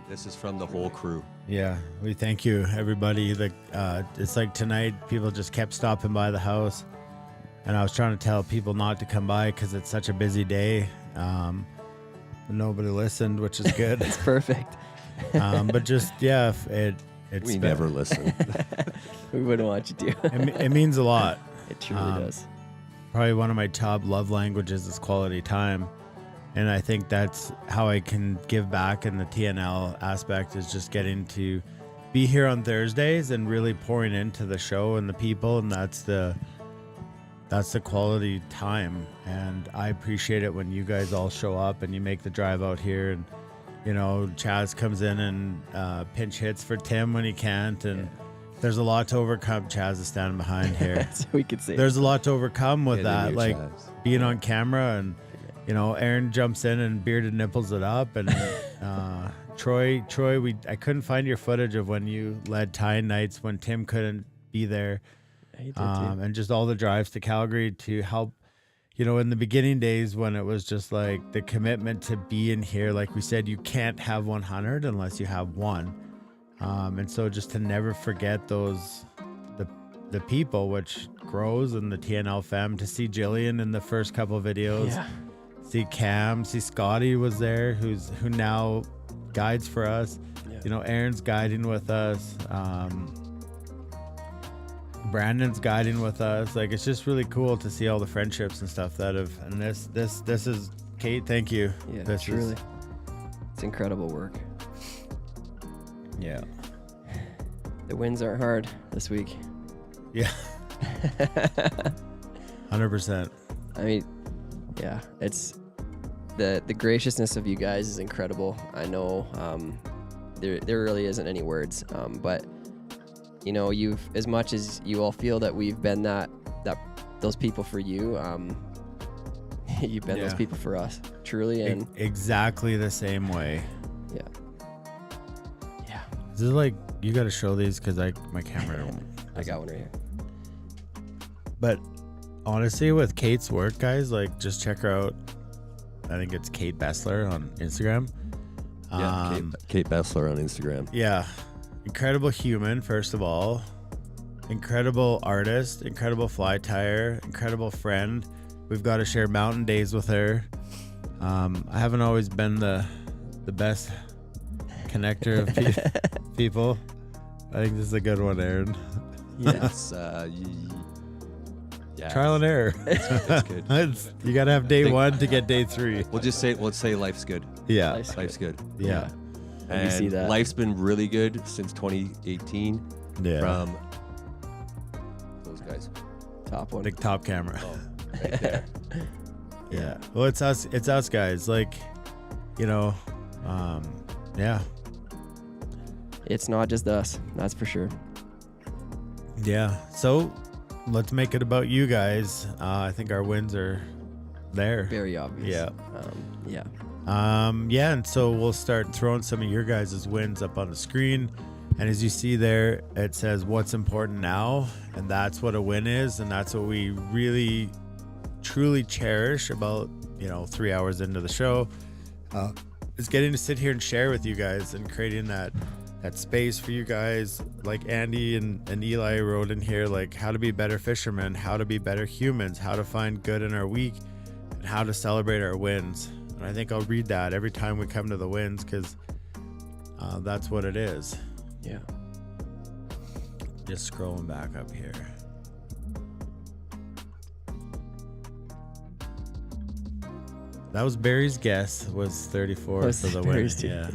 This is from the whole crew. yeah, we thank you, everybody. It's like tonight, people just kept stopping by the house, and I was trying to tell people not to come by because it's such a busy day. But nobody listened, which is good. It's perfect. But just we never listen. We wouldn't want you to. It means a lot. It truly does. Probably one of my top love languages is quality time. And I think that's how I can give back in the TNL aspect, is just getting to be here on Thursdays and really pouring into the show and the people. And that's the quality time. And I appreciate it when you guys all show up and you make the drive out here. And, Chaz comes in and pinch hits for Tim when he can't. And there's a lot to overcome. Chaz is standing behind here. So we could see. There's a lot to overcome with that, like Chaz. being on camera, and Aaron jumps in and bearded nipples it up, and Troy, I couldn't find your footage of when you led tie nights when Tim couldn't be there, and just all the drives to Calgary to help. In the beginning days when it was just like the commitment to be in here, like we said, you can't have 100 unless you have one. And so just to never forget the people, which grows in the TNL fam, to see Jillian in the first couple of videos, see Cam, see Scotty was there, who now guides for us. Aaron's guiding with us. Brandon's guiding with us. Like, it's just really cool to see all the friendships and stuff that have, and this is Kate. Thank you. Yeah, this truly. It's incredible work. Yeah. The wins aren't hard this week. Yeah. 100%. I mean, yeah, it's the graciousness of you guys is incredible. I know there really isn't any words, but you've, as much as you all feel that we've been those people for you, you've been those people for us, truly, and exactly the same way. Yeah. Is it like, you got to show these because my camera don't. I got one right here. But honestly, with Kate's work, guys, like, just check her out. I think it's Kate Bessler on Instagram. Yeah, Kate Bessler on Instagram. Yeah. Incredible human, first of all. Incredible artist, incredible fly tire, incredible friend. We've got to share mountain days with her. I haven't always been the best connector of people. I think this is a good one, Aaron. Yes. Trial and error. It's good. You got to have day one to get day three. Let's say life's good. Yeah. Life's good. Yeah. And we see that. Life's been really good since 2018. Yeah. From those guys. Top one. Big top camera. Oh, right there. Yeah. Well, it's us guys. Like, yeah. It's not just us, that's for sure. Yeah. So let's make it about you guys. I think our wins are there. Very obvious. Yeah. Yeah. Yeah, and so we'll start throwing some of your guys' wins up on the screen. And as you see there, it says what's important now, and that's what a win is, and that's what we really, truly cherish about 3 hours into the show. Is getting to sit here and share with you guys and creating that space for you guys, like Andy and Eli wrote in here, like how to be better fishermen, how to be better humans, how to find good in our week, and how to celebrate our wins. And I think I'll read that every time we come to the wins, because that's what it is. Yeah. Just scrolling back up here. That was Barry's guess, was 34 for the win. Yeah.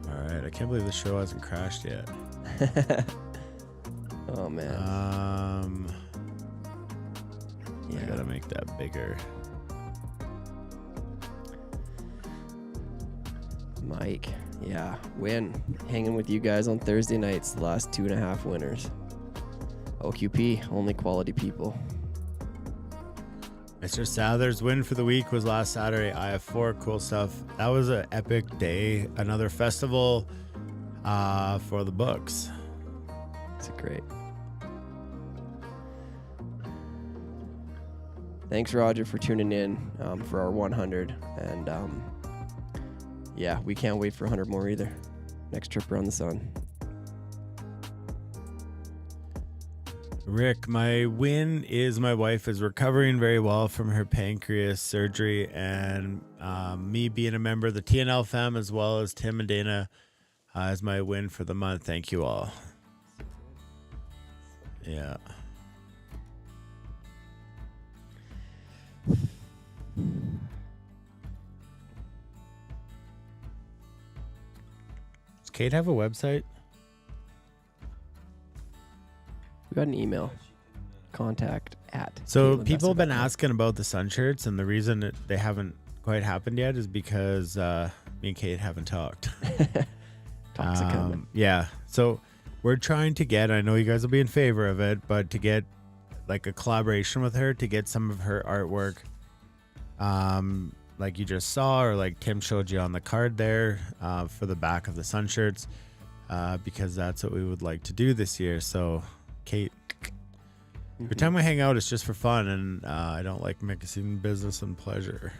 All right, I can't believe the show hasn't crashed yet. Oh man. I gotta make that bigger. Mike, yeah, win. Hanging with you guys on Thursday nights, the last 2.5 winners. OQP, only quality people. Mr. Souther's win for the week was last Saturday. IF4, cool stuff. That was an epic day. Another festival for the books. It's great. Thanks, Roger, for tuning in for our 100. And yeah, we can't wait for 100 more either. Next trip around the sun. Rick, my win is my wife is recovering very well from her pancreas surgery, and me being a member of the TNL fam, as well as Tim and Dana, is my win for the month. Thank you all. Yeah. Does Kate have a website? We got an email. Contact at. So people have been asking about the sun shirts, and the reason they haven't quite happened yet is because me and Kate haven't talked. Talks are coming. Yeah. So we're trying to get, I know you guys will be in favor of it, but to get like a collaboration with her to get some of her artwork, like you just saw, or like Tim showed you on the card there, for the back of the sun shirts, because that's what we would like to do this year. So Kate, every time we hang out, it's just for fun, and I don't like mixing business and pleasure.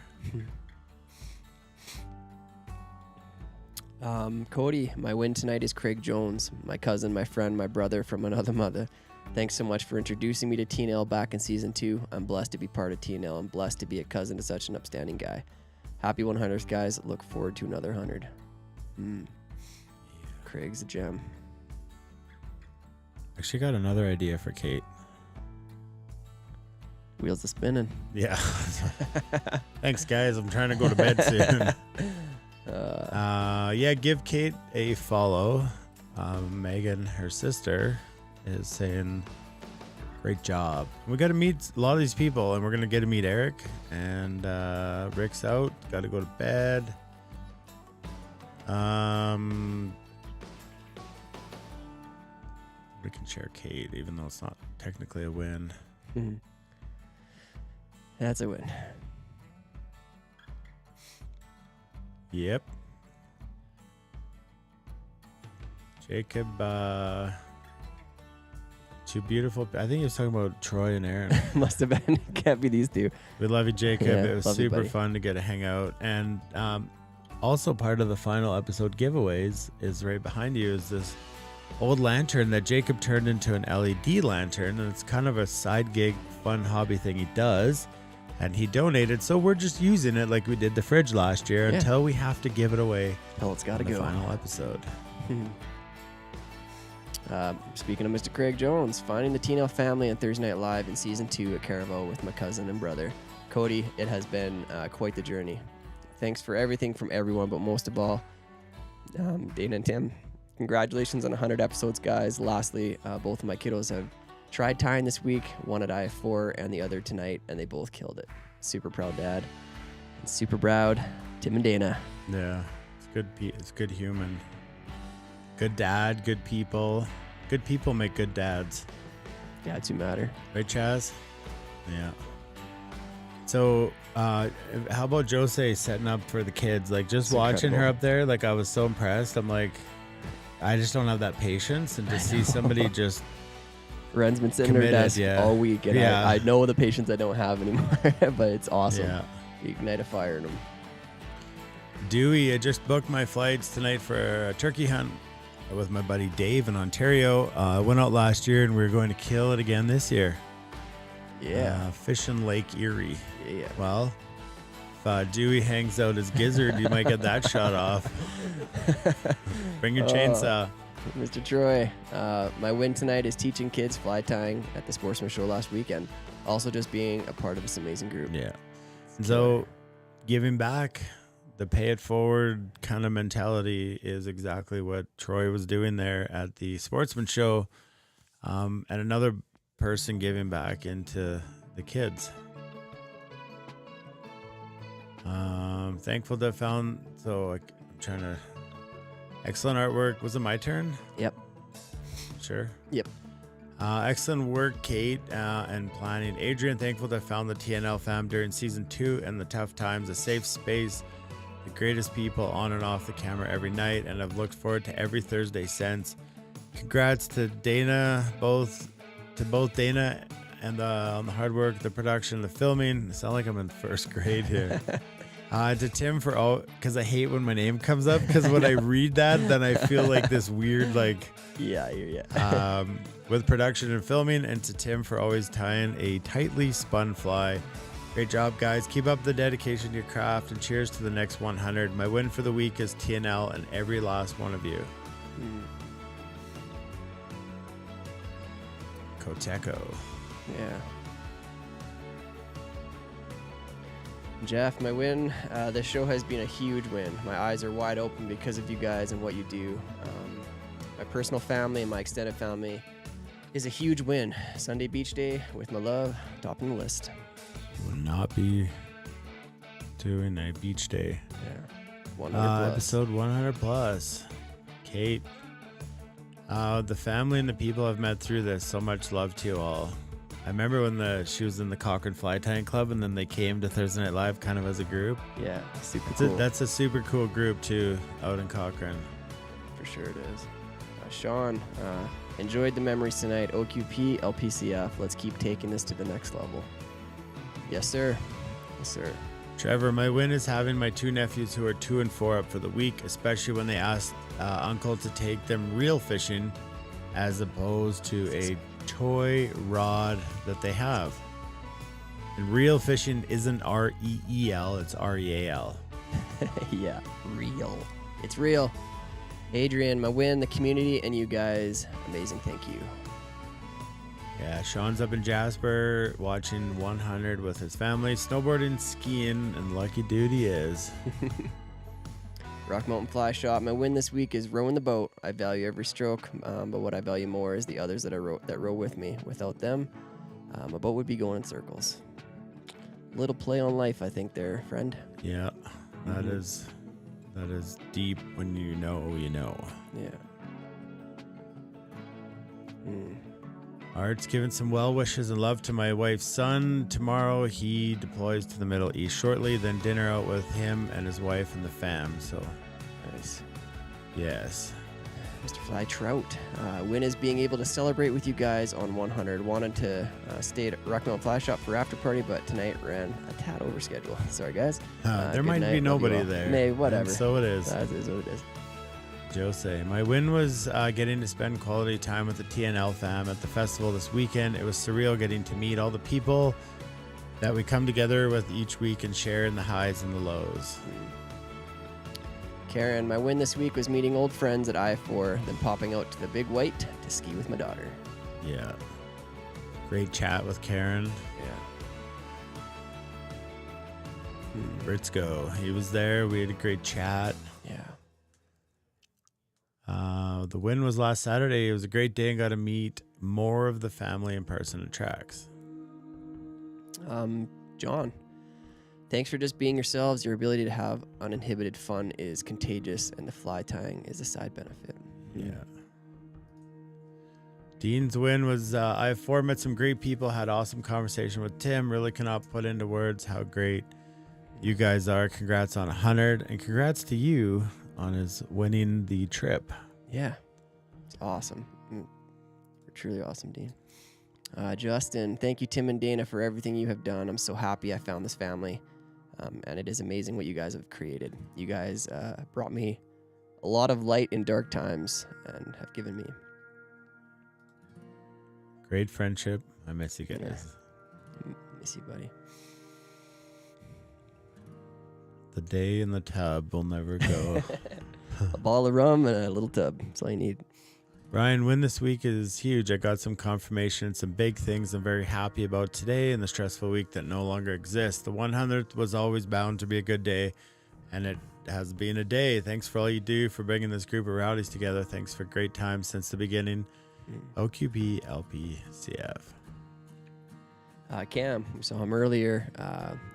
Cody, my win tonight is Craig Jones, my cousin, my friend, my brother from another mother. Thanks so much for introducing me to TNL back in season 2. I'm blessed to be part of TNL. I'm blessed to be a cousin to such an upstanding guy. Happy 100th, guys. Look forward to another 100. Craig's a gem. Actually got another idea for Kate. Wheels are spinning. Yeah. Thanks, guys. I'm trying to go to bed soon. Yeah, give Kate a follow. Megan, her sister, is saying, great job. We got to meet a lot of these people, and we're going to get to meet Eric. And Rick's out. Got to go to bed. We can share Kate, even though it's not technically a win. That's a win. Yep. Jacob, two beautiful. I think he was talking about Troy and Aaron. Must have been. Can't be these two. We love you, Jacob. Yeah, it was love you, super buddy. fun to get to hang out. And also part of the final episode giveaways is right behind you is this old lantern that Jacob turned into an LED lantern. And it's kind of a side gig, fun hobby thing he does. And he donated, so we're just using it like we did the fridge last year until we have to give it away. Hell, it's got to in the go. Final episode. Speaking of Mr. Craig Jones, finding the TNL family on Thursday Night Live in season 2 at Carnival with my cousin and brother. Cody, it has been quite the journey. Thanks for everything from everyone, but most of all, Dana and Tim. Congratulations on 100 episodes, guys. Lastly, both of my kiddos have tried tying this week, one at IF4 and the other tonight, and they both killed it. Super proud dad. And super proud Tim and Dana. Yeah, it's good. It's good human. Good dad, good people. Good people make good dads. Dads who matter. Right, Chaz? Yeah. So, how about Jose setting up for the kids? Like, just It's watching her incredible. up there, like, I was so impressed. I'm like, I just don't have that patience, and to see somebody just Ren's been sitting at her desk all week, and I know the patience I don't have anymore, but it's awesome. Yeah. You ignite a fire in them. Dewey, I just booked my flights tonight for a turkey hunt with my buddy Dave in Ontario. I went out last year, and we were going to kill it again this year. Yeah. Fishing Lake Erie. Yeah. Well, if Dewey hangs out his gizzard, you might get that shot off. Bring your chainsaw. Mr. Troy, my win tonight is teaching kids fly tying at the Sportsman Show last weekend. Also just being a part of this amazing group. Yeah. So giving back, the pay it forward kind of mentality is exactly what Troy was doing there at the Sportsman Show. And another person giving back into the kids. Thankful to have found, so I'm trying to, excellent artwork. Was it my turn? Yep. Sure. Yep. Excellent work, Kate, and planning. Adrian, thankful to have found the TNL fam during season 2 and the tough times, a safe space, the greatest people on and off the camera every night, and I've looked forward to every Thursday since. Congrats to Dana, both Dana and on the hard work, the production, the filming. I sound like I'm in first grade here. To Tim for all, because I hate when my name comes up, because when I read that, then I feel like this weird, like, with production and filming. And to Tim for always tying a tightly spun fly. Great job, guys. Keep up the dedication to your craft, and cheers to the next 100. My win for the week is TNL and every last one of you. Koteco. Yeah. Jeff, my win. This show has been a huge win. My eyes are wide open because of you guys and what you do. My personal family and my extended family is a huge win. Sunday beach day with my love, topping the list. Will not be doing a beach day. Yeah. 100 plus. Episode 100 plus. Kate. The family and the people I've met through this, so much love to you all. I remember when she was in the Cochrane Fly Tying Club, and then they came to Thursday Night Live kind of as a group. Yeah, super cool. That's a super cool group too, out in Cochrane. For sure it is. Sean, enjoyed the memories tonight. OQP, LPCF. Let's keep taking this to the next level. Yes, sir. Yes, sir. Trevor, my win is having my 2 nephews who are 2 and 4 up for the week, especially when they asked Uncle to take them reel fishing as opposed to a toy rod that they have. And reel fishing isn't R-E-E-L, it's R-E-A-L. Yeah, real. It's real. Adrian, my win, the community, and you guys. Amazing, thank you. Yeah, Sean's up in Jasper watching 100 with his family, snowboarding, skiing, and lucky dude he is. Rock Mountain Fly Shop. My win this week is rowing the boat. I value every stroke, but what I value more is the others that row with me. Without them, my boat would be going in circles. Little play on life, I think, there, friend. Yeah, that is deep when you know you know. Yeah. Art's giving some well wishes and love to my wife's son. Tomorrow he deploys to the Middle East shortly, then dinner out with him and his wife and the fam. So nice. Yes. Mr. Fly Trout. Win is being able to celebrate with you guys on 100. Wanted to stay at Rock Mountain Fly Shop for after party, but tonight ran a tad over schedule. Sorry, guys. There might be nobody there. Hey, whatever. And so it is. That is what it is. Jose, my win was getting to spend quality time with the TNL fam at the festival this weekend. It was surreal getting to meet all the people that we come together with each week and share in the highs and the lows. Karen, my win this week was meeting old friends at I-4, then popping out to the Big White to ski with my daughter. Yeah. Great chat with Karen. Yeah. Britzko, he was there. We had a great chat. Yeah. The win was last Saturday. It was a great day and got to meet more of the family in person at tracks. John, thanks for just being yourselves. Your ability to have uninhibited fun is contagious, and the fly tying is a side benefit. Yeah. Dean's win was I-4, met some great people, had awesome conversation with Tim. Really cannot put into words how great you guys are. Congrats on 100, and congrats to you on his winning the trip. Yeah, awesome. Truly awesome, Dean. Justin, thank you, Tim and Dana, for everything you have done. I'm so happy I found this family. And it is amazing what you guys have created. You guys brought me a lot of light in dark times and have given me great friendship. I miss you guys. Yeah. Miss you, buddy. The day in the tub will never go. A ball of rum and a little tub. That's all you need. Ryan, win this week is huge. I got some confirmation, some big things I'm very happy about today in the stressful week that no longer exists. The 100th was always bound to be a good day, and it has been a day. Thanks for all you do for bringing this group of rowdies together. Thanks for great times since the beginning. OQP LPCF. Cam, we saw him earlier.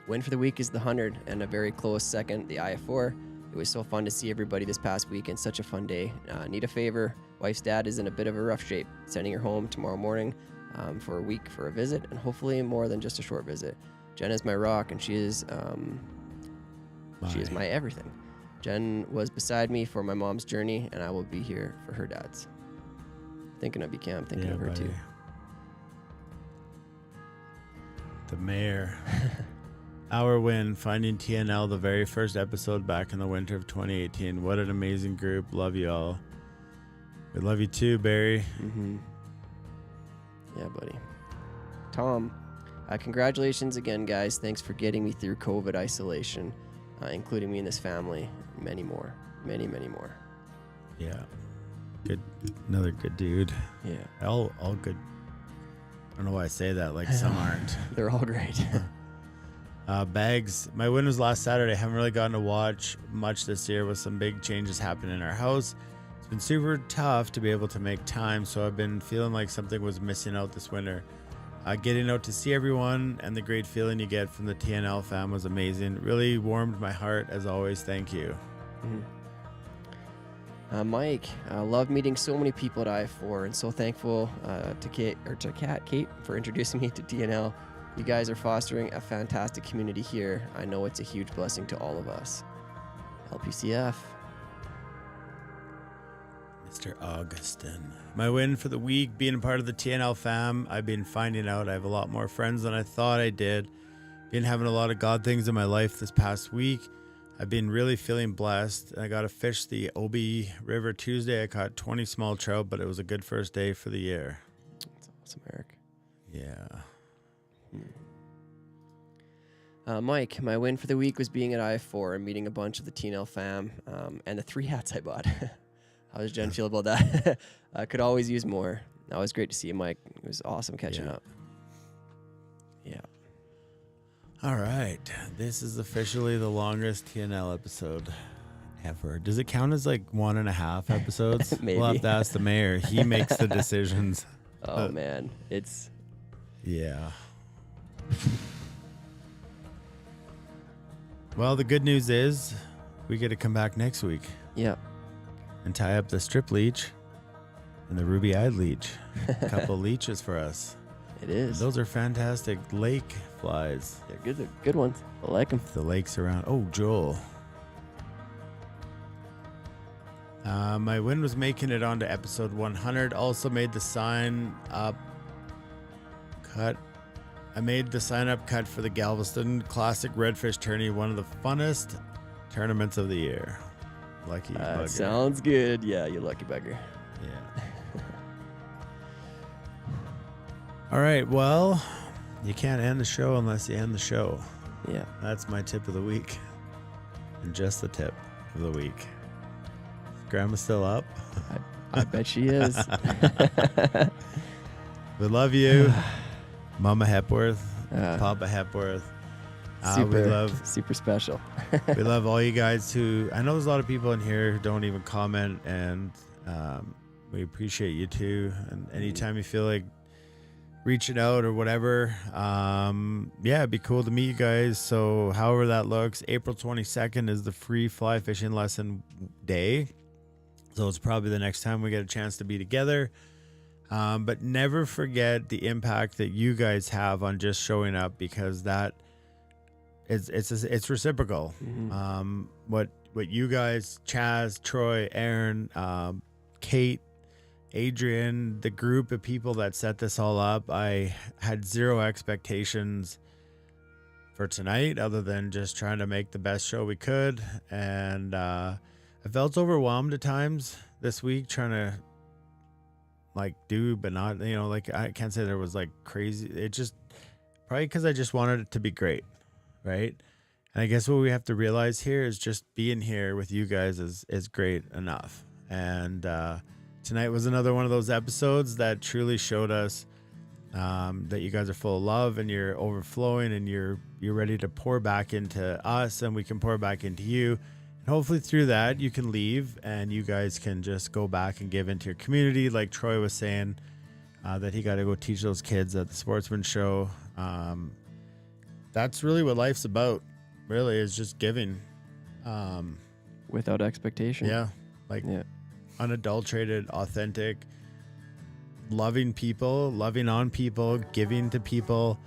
Win for the week is the 100 and a very close second, the IF4. It was so fun to see everybody this past week and such a fun day. Need a favor. Wife's dad is in a bit of a rough shape. Sending her home tomorrow morning for a week for a visit, and hopefully more than just a short visit. Jen is my rock, and she is my everything. Jen was beside me for my mom's journey, and I will be here for her dad's. Thinking of you, Cam. Thinking of her buddy. too. The mayor. Our win, finding TNL, the very first episode back in the winter of 2018. What an amazing group. Love you all. We love you too, Barry. Mm-hmm. Yeah, buddy. Tom, congratulations again, guys. Thanks for getting me through COVID isolation, including me and this family. Many more. Many, many more. Yeah. Good. Another good dude. Yeah. All good. I don't know why I say that. Like some aren't. They're all great. Bags. My win was last Saturday. I haven't really gotten to watch much this year with some big changes happening in our house. It's been super tough to be able to make time, so I've been feeling like something was missing out this winter. Getting out to see everyone and the great feeling you get from the TNL fam was amazing. It really warmed my heart, as always. Thank you. Mm-hmm. Mike, I love meeting so many people at IF4, and so thankful to Kate for introducing me to TNL. You guys are fostering a fantastic community here. I know it's a huge blessing to all of us. LPCF. Mr. Augustin. My win for the week, being a part of the TNL fam. I've been finding out I have a lot more friends than I thought I did. Been having a lot of God things in my life this past week. I've been really feeling blessed. I got to fish the Obi River Tuesday. I caught 20 small trout, but it was a good first day for the year. That's awesome, Eric. Yeah. Mike, my win for the week was being at IF4 and meeting a bunch of the TNL fam and the 3 hats I bought. How does Jen feel about that? I could always use more. Always great to see you, Mike. It was awesome catching up. Yeah. All right. This is officially the longest TNL episode ever. Does it count as like 1.5 episodes? Maybe. We'll have to ask the mayor. He makes the decisions. Oh, man. It's... Yeah. Well, the good news is we get to come back next week. Yeah. And tie up the strip leech and the ruby-eyed leech. A couple leeches for us. It is. Those are fantastic lake flies. They're good. They're good ones. I like them. The lakes around. Oh, Joel. My win was making it onto episode 100. Also made the sign up cut. I made the sign up cut for the Galveston Classic Redfish Tourney, one of the funnest tournaments of the year. Lucky bugger. Sounds good. Yeah, you lucky bugger. Yeah. All right. Well, you can't end the show unless you end the show. Yeah. That's my tip of the week. And just the tip of the week. Is Grandma still up? I bet she is. We love you. Mama Hepworth. Papa Hepworth. Super special. We love all you guys who, I know there's a lot of people in here who don't even comment, and we appreciate you too. And anytime you feel like reaching out or whatever, it'd be cool to meet you guys. So however that looks, April 22nd is the free fly fishing lesson day. So it's probably the next time we get a chance to be together. But never forget the impact that you guys have on just showing up, because that it's reciprocal. Mm-hmm. What you guys, Chaz, Troy, Aaron, Kate, Adrian, the group of people that set this all up. I had zero expectations for tonight other than just trying to make the best show we could. And I felt overwhelmed at times this week trying to do, but not, like I can't say there was like crazy. It just probably because I just wanted it to be great. Right. And I guess what we have to realize here is just being here with you guys is great enough. And tonight was another one of those episodes that truly showed us that you guys are full of love and you're overflowing and you're ready to pour back into us and we can pour back into you. And hopefully through that you can leave and you guys can just go back and give into your community. Like Troy was saying, that he got to go teach those kids at the Sportsman Show. That's really what life's about, really, is just giving. Without expectation. Yeah. Unadulterated, authentic, loving people, loving on people, giving to people.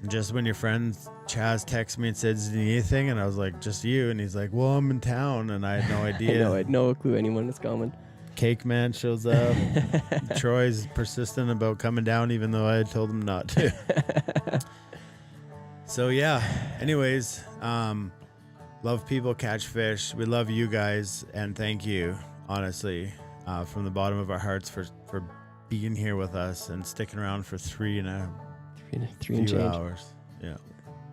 Just when your friend Chaz texted me and said, "Is there anything?" And I was like, "Just you." And he's like, "Well, I'm in town." And I had no idea. I had no clue anyone was coming. Cake Man shows up. Troy's persistent about coming down even though I had told him not to. So yeah, anyways, love people, catch fish. We love you guys, and thank you, honestly, from the bottom of our hearts for being here with us and sticking around for three and change hours. Yeah,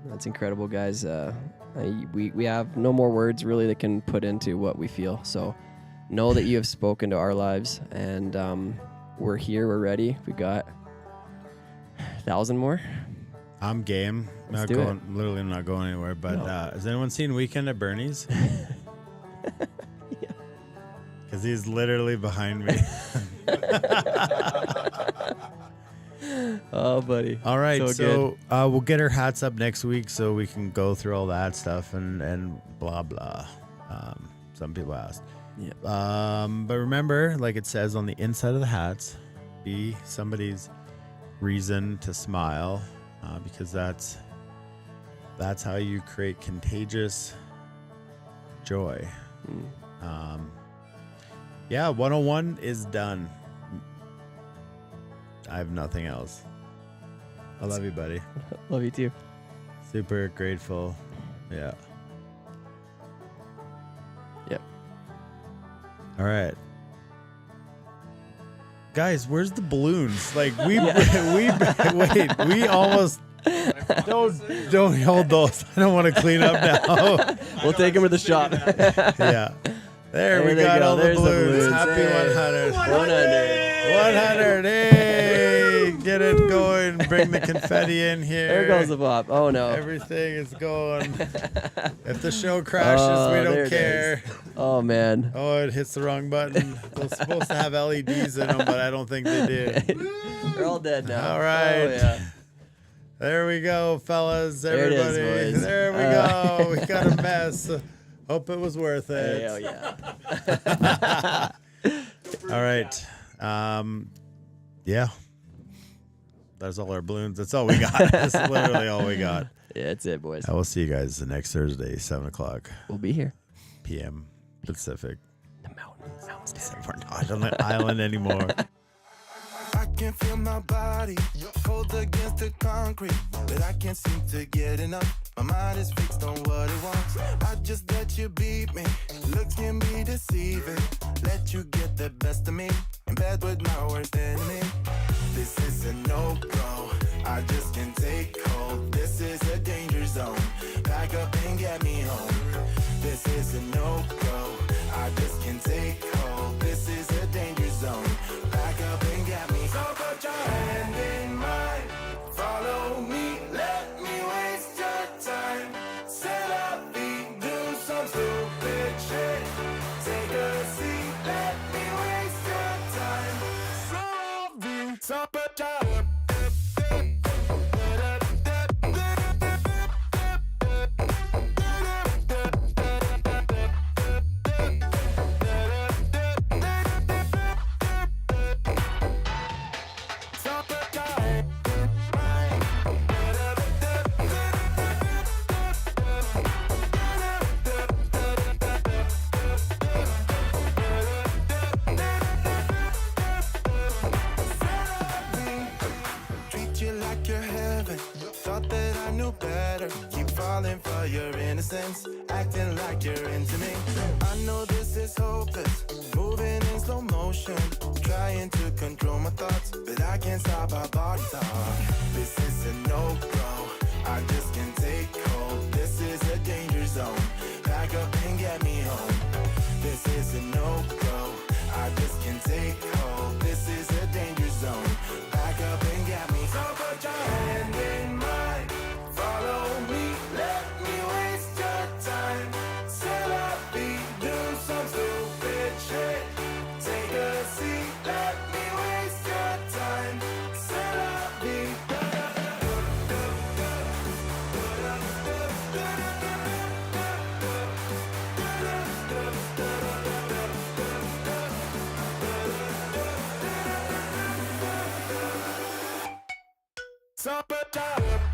that's incredible, guys. We have no more words really that can put into what we feel. So know that you have spoken to our lives, and we're here. We're ready. We got 1,000 more. I'm game. Let's do it. Literally, I'm not going anywhere. But has anyone seen Weekend at Bernie's? Because he's literally behind me. Oh, buddy. All right, so we'll get our hats up next week so we can go through all that stuff and blah blah. Some people asked. Yeah. But remember, like it says on the inside of the hats, be somebody's reason to smile, because that's how you create contagious joy. 101 is done. I have nothing else. I love you, buddy. Love you too. Super grateful. Yeah. Yep. All right. Guys, where's the balloons? Like we almost don't hold those. I don't want to clean up now. We'll take them to the shop. Yeah. There we got all the balloons. Happy 100. 100. Hey, get it going. Bring the confetti in here. There goes the pop. Oh, no. Everything is going. If the show crashes, we don't care. Oh, man. Oh, it hits the wrong button. They're supposed to have LEDs in them, but I don't think they did. They're all dead now. All right. Oh, yeah. There we go, fellas. There it Everybody. is, boys. There we go. We got a mess. Hope it was worth it. Hell yeah. All right. Yeah. That's all our balloons. That's all we got. That's literally all we got. Yeah, that's it, boys. I will see you guys the next Thursday, 7 o'clock. We'll be here. PM Pacific. The mountains. We're not on the island anymore. I can feel my body cold against the concrete, but I can't seem to get enough. My mind is fixed on what it wants. I just let you beat me. Looks can be deceiving. Let you get the best of me. In bed with my worst enemy. This is a no-go. I just can't take hold. This is a danger zone. Pack up and get me home. This is a no-go. I just can't take hold. This is a danger zone. Pack up and get me. So put your hand in mine. Follow me. Let me waste your time. Set up feet. Do some stupid shit. Take a seat. Let me waste your time. So put your knew better. Keep falling for your innocence, acting like you're into me. I know this is hopeless, moving in slow motion, trying to control my thoughts, but I can't stop our body talk. This is a no-go, I just can't take hold. This is a danger zone, back up and get me home. This is a no-go, I just can't take hold. This is a danger zone, back up and get me. So put your hand in mine, follow me, let me waste your time. C'est la vie, do some stupid shit. Take a seat, let me waste your time. C'est la vie. Summertime.